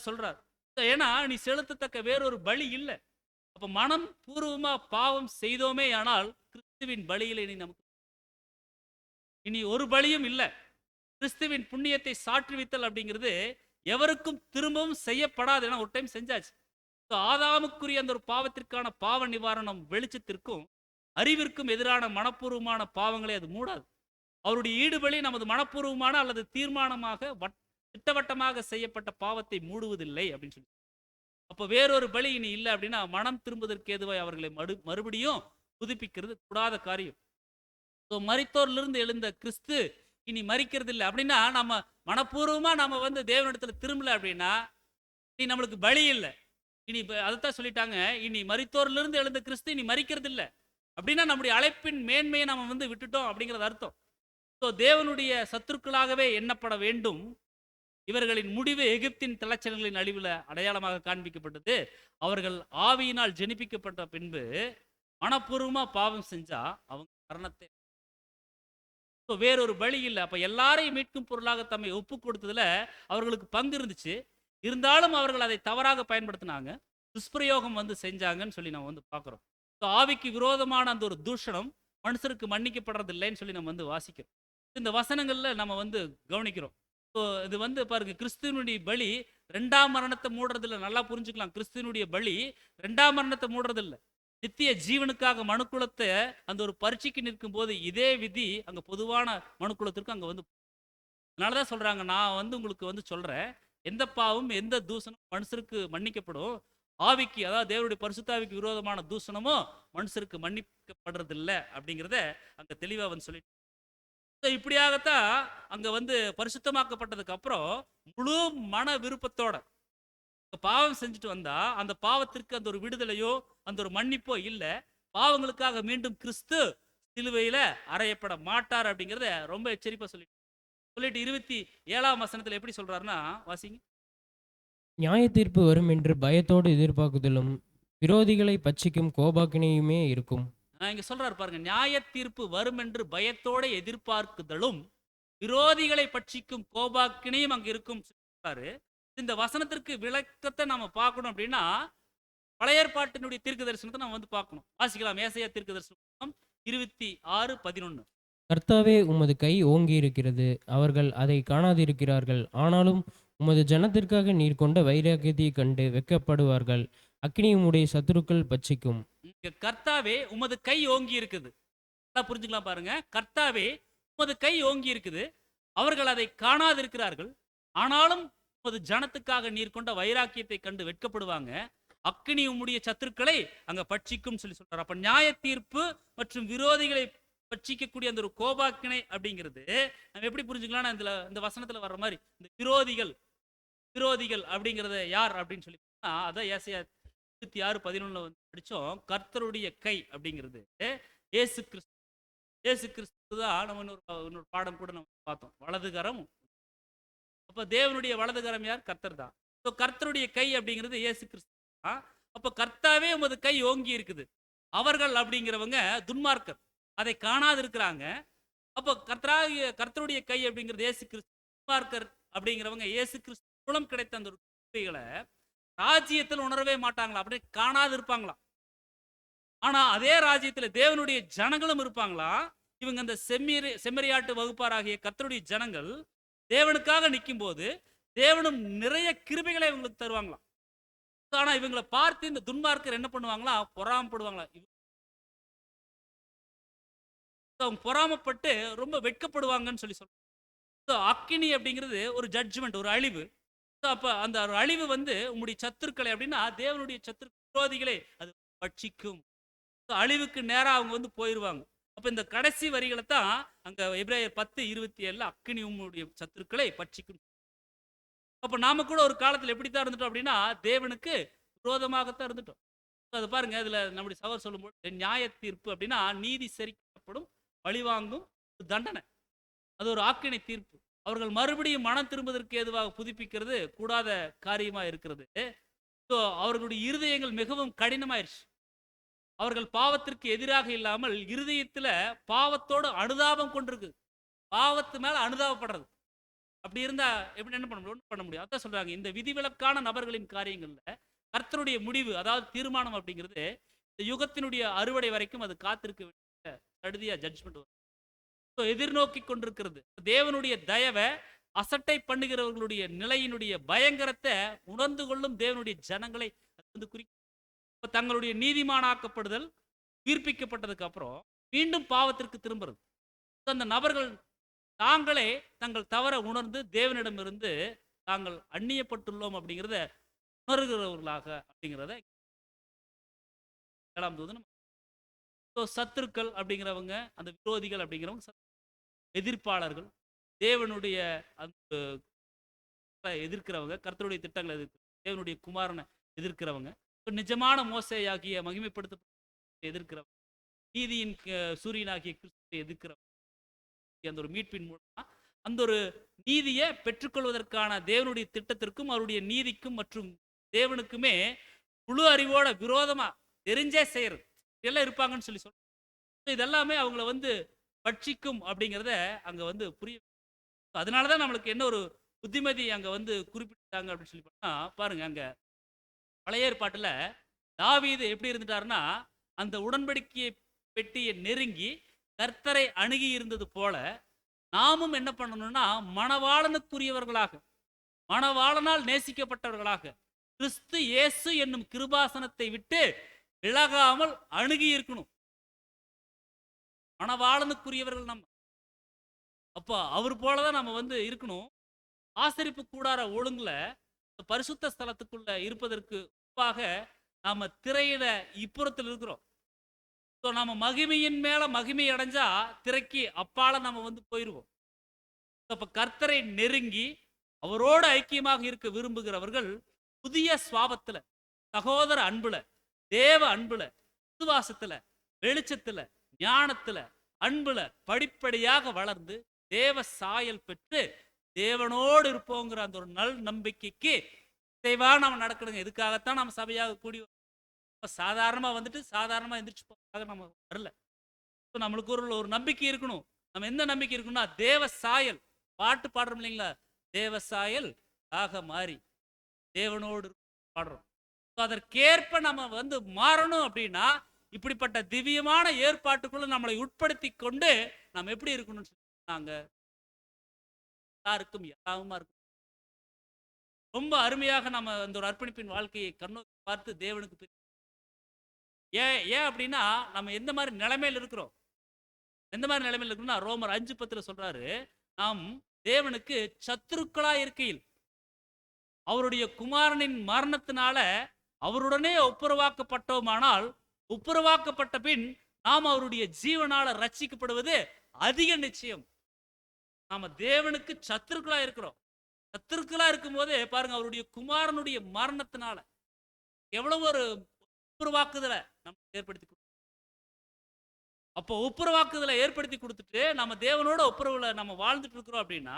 சொல்றார். ஏன்னா நீ செலுத்தத்தக்க வேறொரு பலி இல்லை. அப்ப மனம் பூர்வமா பாவம் செய்தோமே ஆனால் கிறிஸ்துவின் பலியில இனி ஒரு பலியும் இல்லை. கிறிஸ்துவின் புண்ணியத்தை சாற்றுவித்தல் அப்படிங்கிறது எவருக்கும் திரும்பவும் செய்யப்படாது. ஏன்னா ஒரு டைம் செஞ்சாச்சு. ஆதாமுக்குரிய அந்த ஒரு பாவத்திற்கான பாவ நிவாரணம் வெளிச்சத்திற்கும் அறிவிற்கும் எதிரான மனப்பூர்வமான பாவங்களை அது மூடாது. அவருடைய ஈடுபலி நமது மனப்பூர்வமான அல்லது தீர்மானமாக திட்டவட்டமாக செய்யப்பட்ட பாவத்தை மூடுவதில்லை அப்படின்னு சொல்லி. அப்ப வேறொரு பலி இனி இல்லை அப்படின்னா மனம் திரும்புவதற்கு ஏதுவாய் அவர்களை மறுபடியும் புதுப்பிக்கிறது கூடாத காரியம். மரித்தோரிலிருந்து எழுந்த கிறிஸ்து இனி மரிக்கிறது இல்லை அப்படின்னா நம்ம மனப்பூர்வமா நம்ம வந்து தேவனிடத்துல திரும்பல அப்படின்னா இனி நம்மளுக்கு பலி இல்லை. இனி அதைத்தான் சொல்லிட்டாங்க, இனி மரித்தோரிலிருந்து எழுந்த கிறிஸ்து இனி மரிக்கிறது இல்லை அப்படின்னா நம்முடைய அழைப்பின் மேன்மையை நம்ம வந்து விட்டுட்டோம் அப்படிங்கிறது அர்த்தம். தேவனுடைய சத்துருக்களாகவே எண்ணப்பட வேண்டும். இவர்களின் முடிவு எகிப்தின் தலைச்சல்களின் அழிவுல அடையாளமாக காண்பிக்கப்பட்டது. அவர்கள் ஆவியினால் ஜெனிப்பிக்கப்பட்ட பின்பு மனப்பூர்வமா பாவம் செஞ்சா அவங்க மரணத்தை வேறொரு பலி இல்லை. அப்ப எல்லாரையும் மீட்கும் பொருளாக தம்மை ஒப்பு கொடுத்ததுல அவர்களுக்கு பங்கு இருந்துச்சு. இருந்தாலும் அவர்கள் அதை தவறாக பயன்படுத்தினாங்க, துஷ்பிரயோகம் வந்து செஞ்சாங்கன்னு சொல்லி நம்ம வந்து பார்க்குறோம். ஆவிக்கு விரோதமான அந்த ஒரு தூஷணம் மனுஷருக்கு மன்னிக்கப்படுறது இல்லைன்னு சொல்லி நம்ம வந்து வாசிக்கிறோம். இந்த வசனங்கள்ல நம்ம வந்து கவனிக்கிறோம். இது வந்து பாருங்க கிறிஸ்துவனுடைய பலி ரெண்டாம் மரணத்தை மூடுறதில்லை. நல்லா புரிஞ்சுக்கலாம். கிறிஸ்துவனுடைய பலி ரெண்டாம் மரணத்தை மூடுறதில்லை. நித்திய ஜீவனுக்காக மனுக்குலத்தை அந்த ஒரு பரீட்சைக்கு நிற்கும் போது இதே விதி அங்க பொதுவான மனுக்குலத்திற்கு அங்க வந்து அதனாலதான் சொல்றாங்க, நான் வந்து உங்களுக்கு வந்து சொல்றேன், எந்த பாவம் எந்த தூசணம் மனுஷருக்கு மன்னிக்கப்படும், ஆவிக்கு அதாவது தேவனுடைய பரிசுத்தாவிக்கு விரோதமான தூஷணமோ மனுஷருக்கு மன்னிக்கப்படுறது இல்லை அப்படிங்கிறத அங்க தெளிவா வந்து சொல்லிட்டு இப்படியாகத்தான் அங்க வந்து பரிசுத்தமாக்கப்பட்டதுக்கு அப்புறம் முழு மன விருப்பத்தோட பாவம் செஞ்சுட்டு வந்தா அந்த பாவத்திற்கு அந்த ஒரு விடுதலையோ அந்த ஒரு மன்னிப்போ இல்லை. பாவங்களுக்காக மீண்டும் கிறிஸ்து சிலுவையில அறையப்பட மாட்டார் அப்படிங்கிறத ரொம்ப எச்சரிப்பா சொல்லிட்டு 27ஆம் வசனத்துல எப்படி சொல்றாருன்னா வாசிங்க. நியாய தீர்ப்பு வரும் என்று பயத்தோடு எதிர்பார்க்குதலும் விரோதிகளை பட்சிக்கும் கோபாக்கினையுமே இருக்கும். இங்க சொல்றாரு பாருங்க, நியாய தீர்ப்பு வரும் என்று பயத்தோட எதிர்பார்க்குதலும் விரோதிகளை பட்சிக்கும் கோபாக்கினையும் அங்க இருக்கும் சொல்றாரு. இந்த வசனத்திற்கு விளக்கத்தை நம்ம பார்க்கணும் அப்படின்னா பழைய ஏற்பாட்டினுடைய தீர்க்க தரிசனத்தை நம்ம வந்து பார்க்கணும். வாசிக்கலாம். ஏசாயா தீர்க்க தரிசனம் 26:11. கர்த்தாவே உமது கை ஓங்கி இருக்கிறது, அவர்கள் அதை காணாதிருக்கிறார்கள். ஆனாலும் உமது ஜனத்திற்காக நீர் கொண்ட வைராக்கியத்தை கண்டு வெட்கப்படுவார்கள். அக்கினி உம்முடைய சத்துருக்கள் பட்சிக்கும். கர்த்தாவே உமது கை ஓங்கி இருக்குது. புரிஞ்சுக்கலாம் பாருங்க. கர்த்தாவே உமது கை ஓங்கி இருக்குது, அவர்கள் அதை காணாதிருக்கிறார்கள். ஆனாலும் உமது ஜனத்துக்காக நீர் கொண்ட வைராக்கியத்தை கண்டு வெட்கப்படுவாங்க. அக்கினி உம்முடைய சத்துருக்களை அங்க பட்சிக்கும் சொல்லி சொல்றாரு. அப்ப நியாய தீர்ப்பு மற்றும் விரோதிகளை பட்சிக்கக்கூடிய அந்த ஒரு கோபாக்கினை அப்படிங்கிறது நம்ம எப்படி புரிஞ்சுக்கலாம்? இந்த வசனத்துல வர்ற மாதிரி இந்த விரோதிகள் விரோதிகள் அப்படிங்கிறத யார் அப்படின்னு சொல்லி அதான் ஏசாயா 26:11 வந்து படிச்சோம். கர்த்தருடைய கை அப்படிங்கிறது இயேசு கிறிஸ்து. இயேசு கிறிஸ்து தான் நம்ம இன்னொரு பாடம் கூட நம்ம பார்த்தோம், வலதுகரம். அப்ப தேவனுடைய வலதுகரம் யார்? கர்த்தர் தான். ஸோ கர்த்தருடைய கை அப்படிங்கிறது இயேசு கிறிஸ்து தான். அப்ப கர்த்தாவே உமது கை ஓங்கி இருக்குது. அவர்கள் அப்படிங்கிறவங்க துன்மார்க்கர், அதை காணாது இருக்கிறாங்க. அப்போ கர்த்தருடைய கை அப்படிங்கிறது இயேசு கிறிஸ்து. துன்மார்க்கர் அப்படிங்கிறவங்க இயேசு கிறிஸ்து மூலம் கிடைத்த அந்த கிருபைகளை ராஜ்யத்தில் உணரவே மாட்டாங்களா, அப்படியே காணாது இருப்பாங்களா. ஆனா அதே ராஜ்யத்தில் தேவனுடைய ஜனங்களும் இருப்பாங்களா. இவங்க அந்த செம்மறியாட்டு வகுப்பாராகிய கர்த்தருடைய ஜனங்கள் தேவனுக்காக நிற்கும் போது தேவனும் நிறைய கிருபைகளை இவங்களுக்கு தருவாங்களாம். ஆனா இவங்களை பார்த்து இந்த துன்மார்க்கர் என்ன பண்ணுவாங்களா, பொறாமப்படுவாங்களா. அவங்க பொறாமப்பட்டு ரொம்ப வெட்கப்படுவாங்கன்னு சொல்லி சொல்றாங்க. அக்கினி அப்படிங்கிறது ஒரு ஜட்ஜ்மெண்ட், ஒரு அழிவு. அப்ப அந்த ஒரு அழிவு வந்து உங்களுடைய சத்துருக்களை அப்படின்னா தேவனுடைய சத்துரு விரோதிகளை அது பட்சிக்கும். அழிவுக்கு நேரா அவங்க வந்து போயிருவாங்க. அப்ப இந்த கடைசி வரிகளை தான் அங்க எபிரேயர் 10:27 அக்கினி உங்களுடைய சத்துருக்களை பட்சிக்கும். அப்ப நாம கூட ஒரு காலத்துல எப்படித்தான் இருந்துட்டோம் அப்படின்னா தேவனுக்கு விரோதமாகத்தான் இருந்துட்டோம். அது பாருங்க, அதுல நம்முடைய சகோதரர் சொல்லும்போது நியாய தீர்ப்பு அப்படின்னா நீதி சரிக்கப்படும், பழிவாங்கும் தண்டனை. அது ஒரு ஆக்கினை தீர்ப்பு. அவர்கள் மறுபடியும் மனம் திரும்புவதற்கு ஏதுவாக புதுப்பிக்கிறது கூடாத காரியமா இருக்கிறது. அவர்களுடைய இருதயங்கள் மிகவும் கடினமாயிருச்சு. அவர்கள் பாவத்திற்கு எதிராக இல்லாமல் இருதயத்துல பாவத்தோடு அனுதாபம் கொண்டிருக்கு. பாவத்து மேல அனுதாபப்படுறது. அப்படி இருந்தா எப்படி என்ன பண்ண முடியும்? ஒன்றும் பண்ண முடியும். அதான் சொல்றாங்க, இந்த விதிவிலக்கான நபர்களின் காரியங்கள்ல கர்த்தருடைய முடிவு, அதாவது தீர்மானம் அப்படிங்கிறது இந்த யுகத்தினுடைய அறுவடை வரைக்கும் அது காத்திருக்க வேண்டிய கடுதியா ஜட்ஜ்மெண்ட் வரும். எதிர்நோக்கி கொண்டிருக்கிறது. தேவனுடைய தயவை அசட்டை பண்ணுகிறவர்களுடைய நிலையினுடைய பயங்கரத்தை உணர்ந்து கொள்ளும் தேவனுடைய ஜனங்களை தங்களுடைய நீதிமானாக்கப்படுதல் உயிர்ப்பிக்கப்பட்டதுக்கு அப்புறம் மீண்டும் பாவத்திற்கு திரும்புறது. அந்த நபர்கள் தாங்களே தங்கள் தவற உணர்ந்து தேவனிடமிருந்து தாங்கள் அந்நியப்பட்டுள்ளோம் அப்படிங்கிறத உணர்கிறவர்களாக அப்படிங்கிறத சத்துருக்கள் அப்படிங்கிறவங்க, அந்த விரோதிகள் அப்படிங்கிறவங்க எதிர்ப்பாளர்கள், தேவனுடைய அந்த எதிர்க்கிறவங்க, கர்த்தருடைய திட்டங்களை எதிர்க்கிறவங்க, தேவனுடைய குமாரனை எதிர்க்கிறவங்க, நிஜமான மோசையாகிய மகிமைப்படுத்த எதிர்க்கிறவங்க, நீதியின் சூரியனாகிய கிறிஸ்துவை எதிர்க்கிறவங்க. அந்த ஒரு மீட்பின் மூலமா அந்த ஒரு நீதியை பெற்றுக்கொள்வதற்கான தேவனுடைய திட்டத்திற்கும் அவருடைய நீதிக்கும் மற்றும் தேவனுக்குமே முழு அறிவோட விரோதமா தெரிஞ்சே செய்யறது எல்லாம் இருப்பாங்கன்னு சொல்லி சொல்றோம். இதெல்லாமே அவங்கள வந்து பட்சிக்கும் அப்படிங்கிறத அங்க வந்து புரிய. அதனாலதான் நம்மளுக்கு என்ன ஒரு புத்திமதி அங்க வந்து குறிப்பிட்டாங்க அப்படின்னு சொல்லி பார்த்தா பாருங்க, அங்க பழைய ஏற்பாட்டுல தாவீது எப்படி இருந்துட்டாருன்னா அந்த உடன்படிக்கையை பெட்டியை நெருங்கி கர்த்தரை அணுகி இருந்தது போல நாமும் என்ன பண்ணணும்னா மணவாளனுக்குரியவர்களாக, மணவாளனால் நேசிக்கப்பட்டவர்களாக கிறிஸ்து இயேசு என்னும் கிருபாசனத்தை விட்டு விலகாமல் அணுகி இருக்கணும். மணவாளனுக்குரியவர்கள் நம்ம. அப்போ அவர் போலதான் நம்ம வந்து இருக்கணும். ஆசரிப்பு கூடார ஒழுங்குல பரிசுத்த ஸ்தலத்துக்குள்ள இருப்பதற்கு முன்பாக நாம திரையில இப்புறத்தில் இருக்கிறோம். நாம மகிமையின் மேல மகிமை அடைஞ்சா திரைக்கு அப்பால நம்ம வந்து போயிருவோம். அப்ப கர்த்தரை நெருங்கி அவரோடு ஐக்கியமாக இருக்க விரும்புகிறவர்கள் புதிய சுவாபத்துல, சகோதர அன்புல, தேவ அன்புல, விசுவாசத்துல, வெளிச்சத்துல, ஞானத்துல, அன்புல படிப்படியாக வளர்ந்து தேவ சாயல் பெற்று தேவனோடு இருப்போங்கிற அந்த ஒரு நல் நம்பிக்கைக்கு தேவா நம்ம நடக்கணுங்க. இதுக்காகத்தான் நம்ம சபையாக கூடி சாதாரணமா வந்துட்டு சாதாரணமா எந்திரிச்சு போறதுக்காக நம்ம வரல. நம்மளுக்கு ஒரு நம்பிக்கை இருக்கணும். நம்ம எந்த நம்பிக்கை இருக்கணும்னா தேவ சாயல், பாட்டு பாடுறோம் இல்லைங்களா, தேவ சாயல் ஆக மாறி தேவனோடு பாடுறோம். அதற்கேற்ப நம்ம வந்து மாறணும் அப்படின்னா இப்படிப்பட்ட திவ்யமான ஏற்பாட்டுக்குள்ள நம்மளை உட்படுத்தி கொண்டு நம்ம எப்படி இருக்கணும்னு நாங்க எல்லாருக்கும் எல்லாமா இருக்கும். ரொம்ப அருமையாக நம்ம அந்த ஒரு அர்ப்பணிப்பின் வாழ்க்கையை கண்ணோக்கி பார்த்து தேவனுக்கு ஏன் அப்படின்னா நம்ம எந்த மாதிரி நிலைமையில் இருக்கிறோம், எந்த மாதிரி நிலைமையில் இருக்கணும்னா ரோமர் 5:10 சொல்றாரு, நாம் தேவனுக்கு சத்துருக்களா இருக்கையில் அவருடைய குமாரனின் மரணத்தினால அவருடனே ஒப்புரவாக்கப்பட்டோமானால் ஒப்புரவாக்கப்பட்ட பின் நாம் அவருடைய ஜீவனால ரட்சிக்கப்படுவது அதிக நிச்சயம். நாம தேவனுக்கு சத்துருக்களா இருக்கிறோம். சத்துருக்களா இருக்கும்போதே பாருங்க, அவருடைய குமாரனுடைய மரணத்தினால எவ்வளவு ஒரு ஒப்புரவாக்குதலை நமக்கு ஏற்படுத்தி அப்போ ஒப்புரவாக்குதலை ஏற்படுத்தி கொடுத்துட்டு நம்ம தேவனோட ஒப்புரவுல நம்ம வாழ்ந்துட்டு இருக்கிறோம் அப்படின்னா,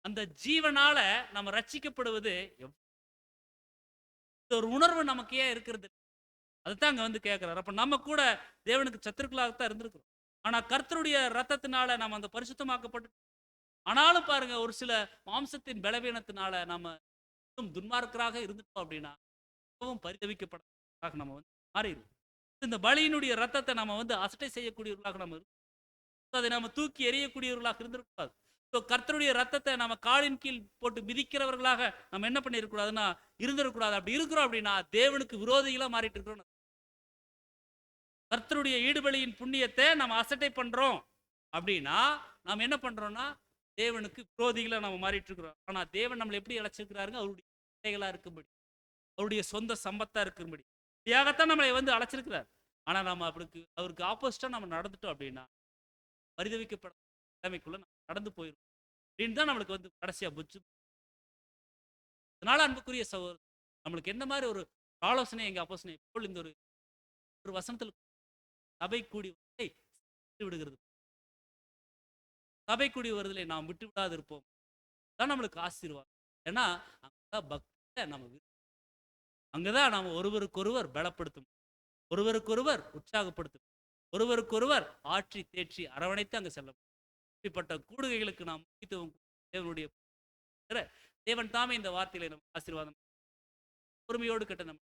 அந்த ஜீவனால நம்ம ரட்சிக்கப்படுவது ஒரு உணர்வு நமக்கு ஏன் இருக்கிறது? அதுதான் அங்க வந்து கேட்கிறார். அப்ப நம்ம கூட தேவனுக்கு சத்துருக்களாகத்தான் இருந்திருக்கிறோம். ஆனா கர்த்தருடைய ரத்தத்தினால நம்ம அந்த பரிசுத்தமாக்கப்பட்டு, ஆனாலும் பாருங்க, ஒரு சில மாம்சத்தின் பலவீனத்தினால நம்ம துன்மார்க்கராக இருந்துட்டோம் அப்படின்னா, மிகவும் பரிதவிக்கப்பட நம்ம வந்து மாறிடுவோம். இந்த பலியினுடைய ரத்தத்தை நம்ம வந்து அசட்டை செய்யக்கூடியவர்களாக நம்ம அதை நம்ம தூக்கி எறியக்கூடியவர்களாக இருந்திருக்கூடாது. கர்த்தருடைய ரத்தத்தை நம்ம காலின் கீழ் போட்டு மிதிக்கிறவர்களாக நம்ம என்ன பண்ணிருக்கூடாதுன்னா இருந்திருக்கூடாது. அப்படி இருக்கிறோம் அப்படின்னா தேவனுக்கு விரோதிகளா மாறிட்டு இருக்கிறோம். கர்த்தருடைய ஈடுபலியின் புண்ணியத்தை நம்ம அசட்டை பண்றோம் அப்படின்னா நாம் என்ன பண்றோம்னா தேவனுக்கு விரோதிகளா நம்ம மாறிட்டு இருக்கிறோம். ஆனா தேவன் நம்மளை எப்படி அழைச்சிருக்கிறாருங்க? அவருடைய பிள்ளைகளா இருக்கும்படி, அவருடைய சொந்த சம்பத்தா இருக்கும்படி இப்படியாகத்தான் நம்மளை வந்து அழைச்சிருக்கிறார். ஆனா நம்ம அவருக்கு ஆப்போசிட்டா நம்ம நடந்துட்டோம் அப்படின்னா பரிதவிக்கப்பட நிலைமைக்குள்ள நம்ம நடந்து போயிடும் அப்படின்னு தான் நம்மளுக்கு வந்து கடைசியா புச்சு. அதனால அன்புக்குரிய சகோதரர், நம்மளுக்கு என்ன மாதிரி ஒரு ஆலோசனை எங்க அப்போஸ்தலன் பவுல் இந்த ஒரு வசனத்தில் சபை கூடி விட்டு விடுகிறது. சபை கூடி வருதலை நாம் விட்டு விடாது இருப்போம். தான் நம்மளுக்கு ஆசீர்வாதம். ஏன்னா அங்கதான் பக்தியை நம்ம அங்கதான் நாம ஒருவருக்கொருவர் பலப்படுத்தும், ஒருவருக்கொருவர் உற்சாகப்படுத்தும், ஒருவருக்கொருவர் ஆற்றி தேற்றி அரவணைத்து அங்க செல்லும். இப்படிப்பட்ட கூடுகைகளுக்கு நாம் முக்கியத்துவம் தேவனுடைய தேவன் தாமே இந்த வார்த்தைகளை நம்ம ஆசீர்வாதம் பொறுமையோடு கேட்ட நம்ம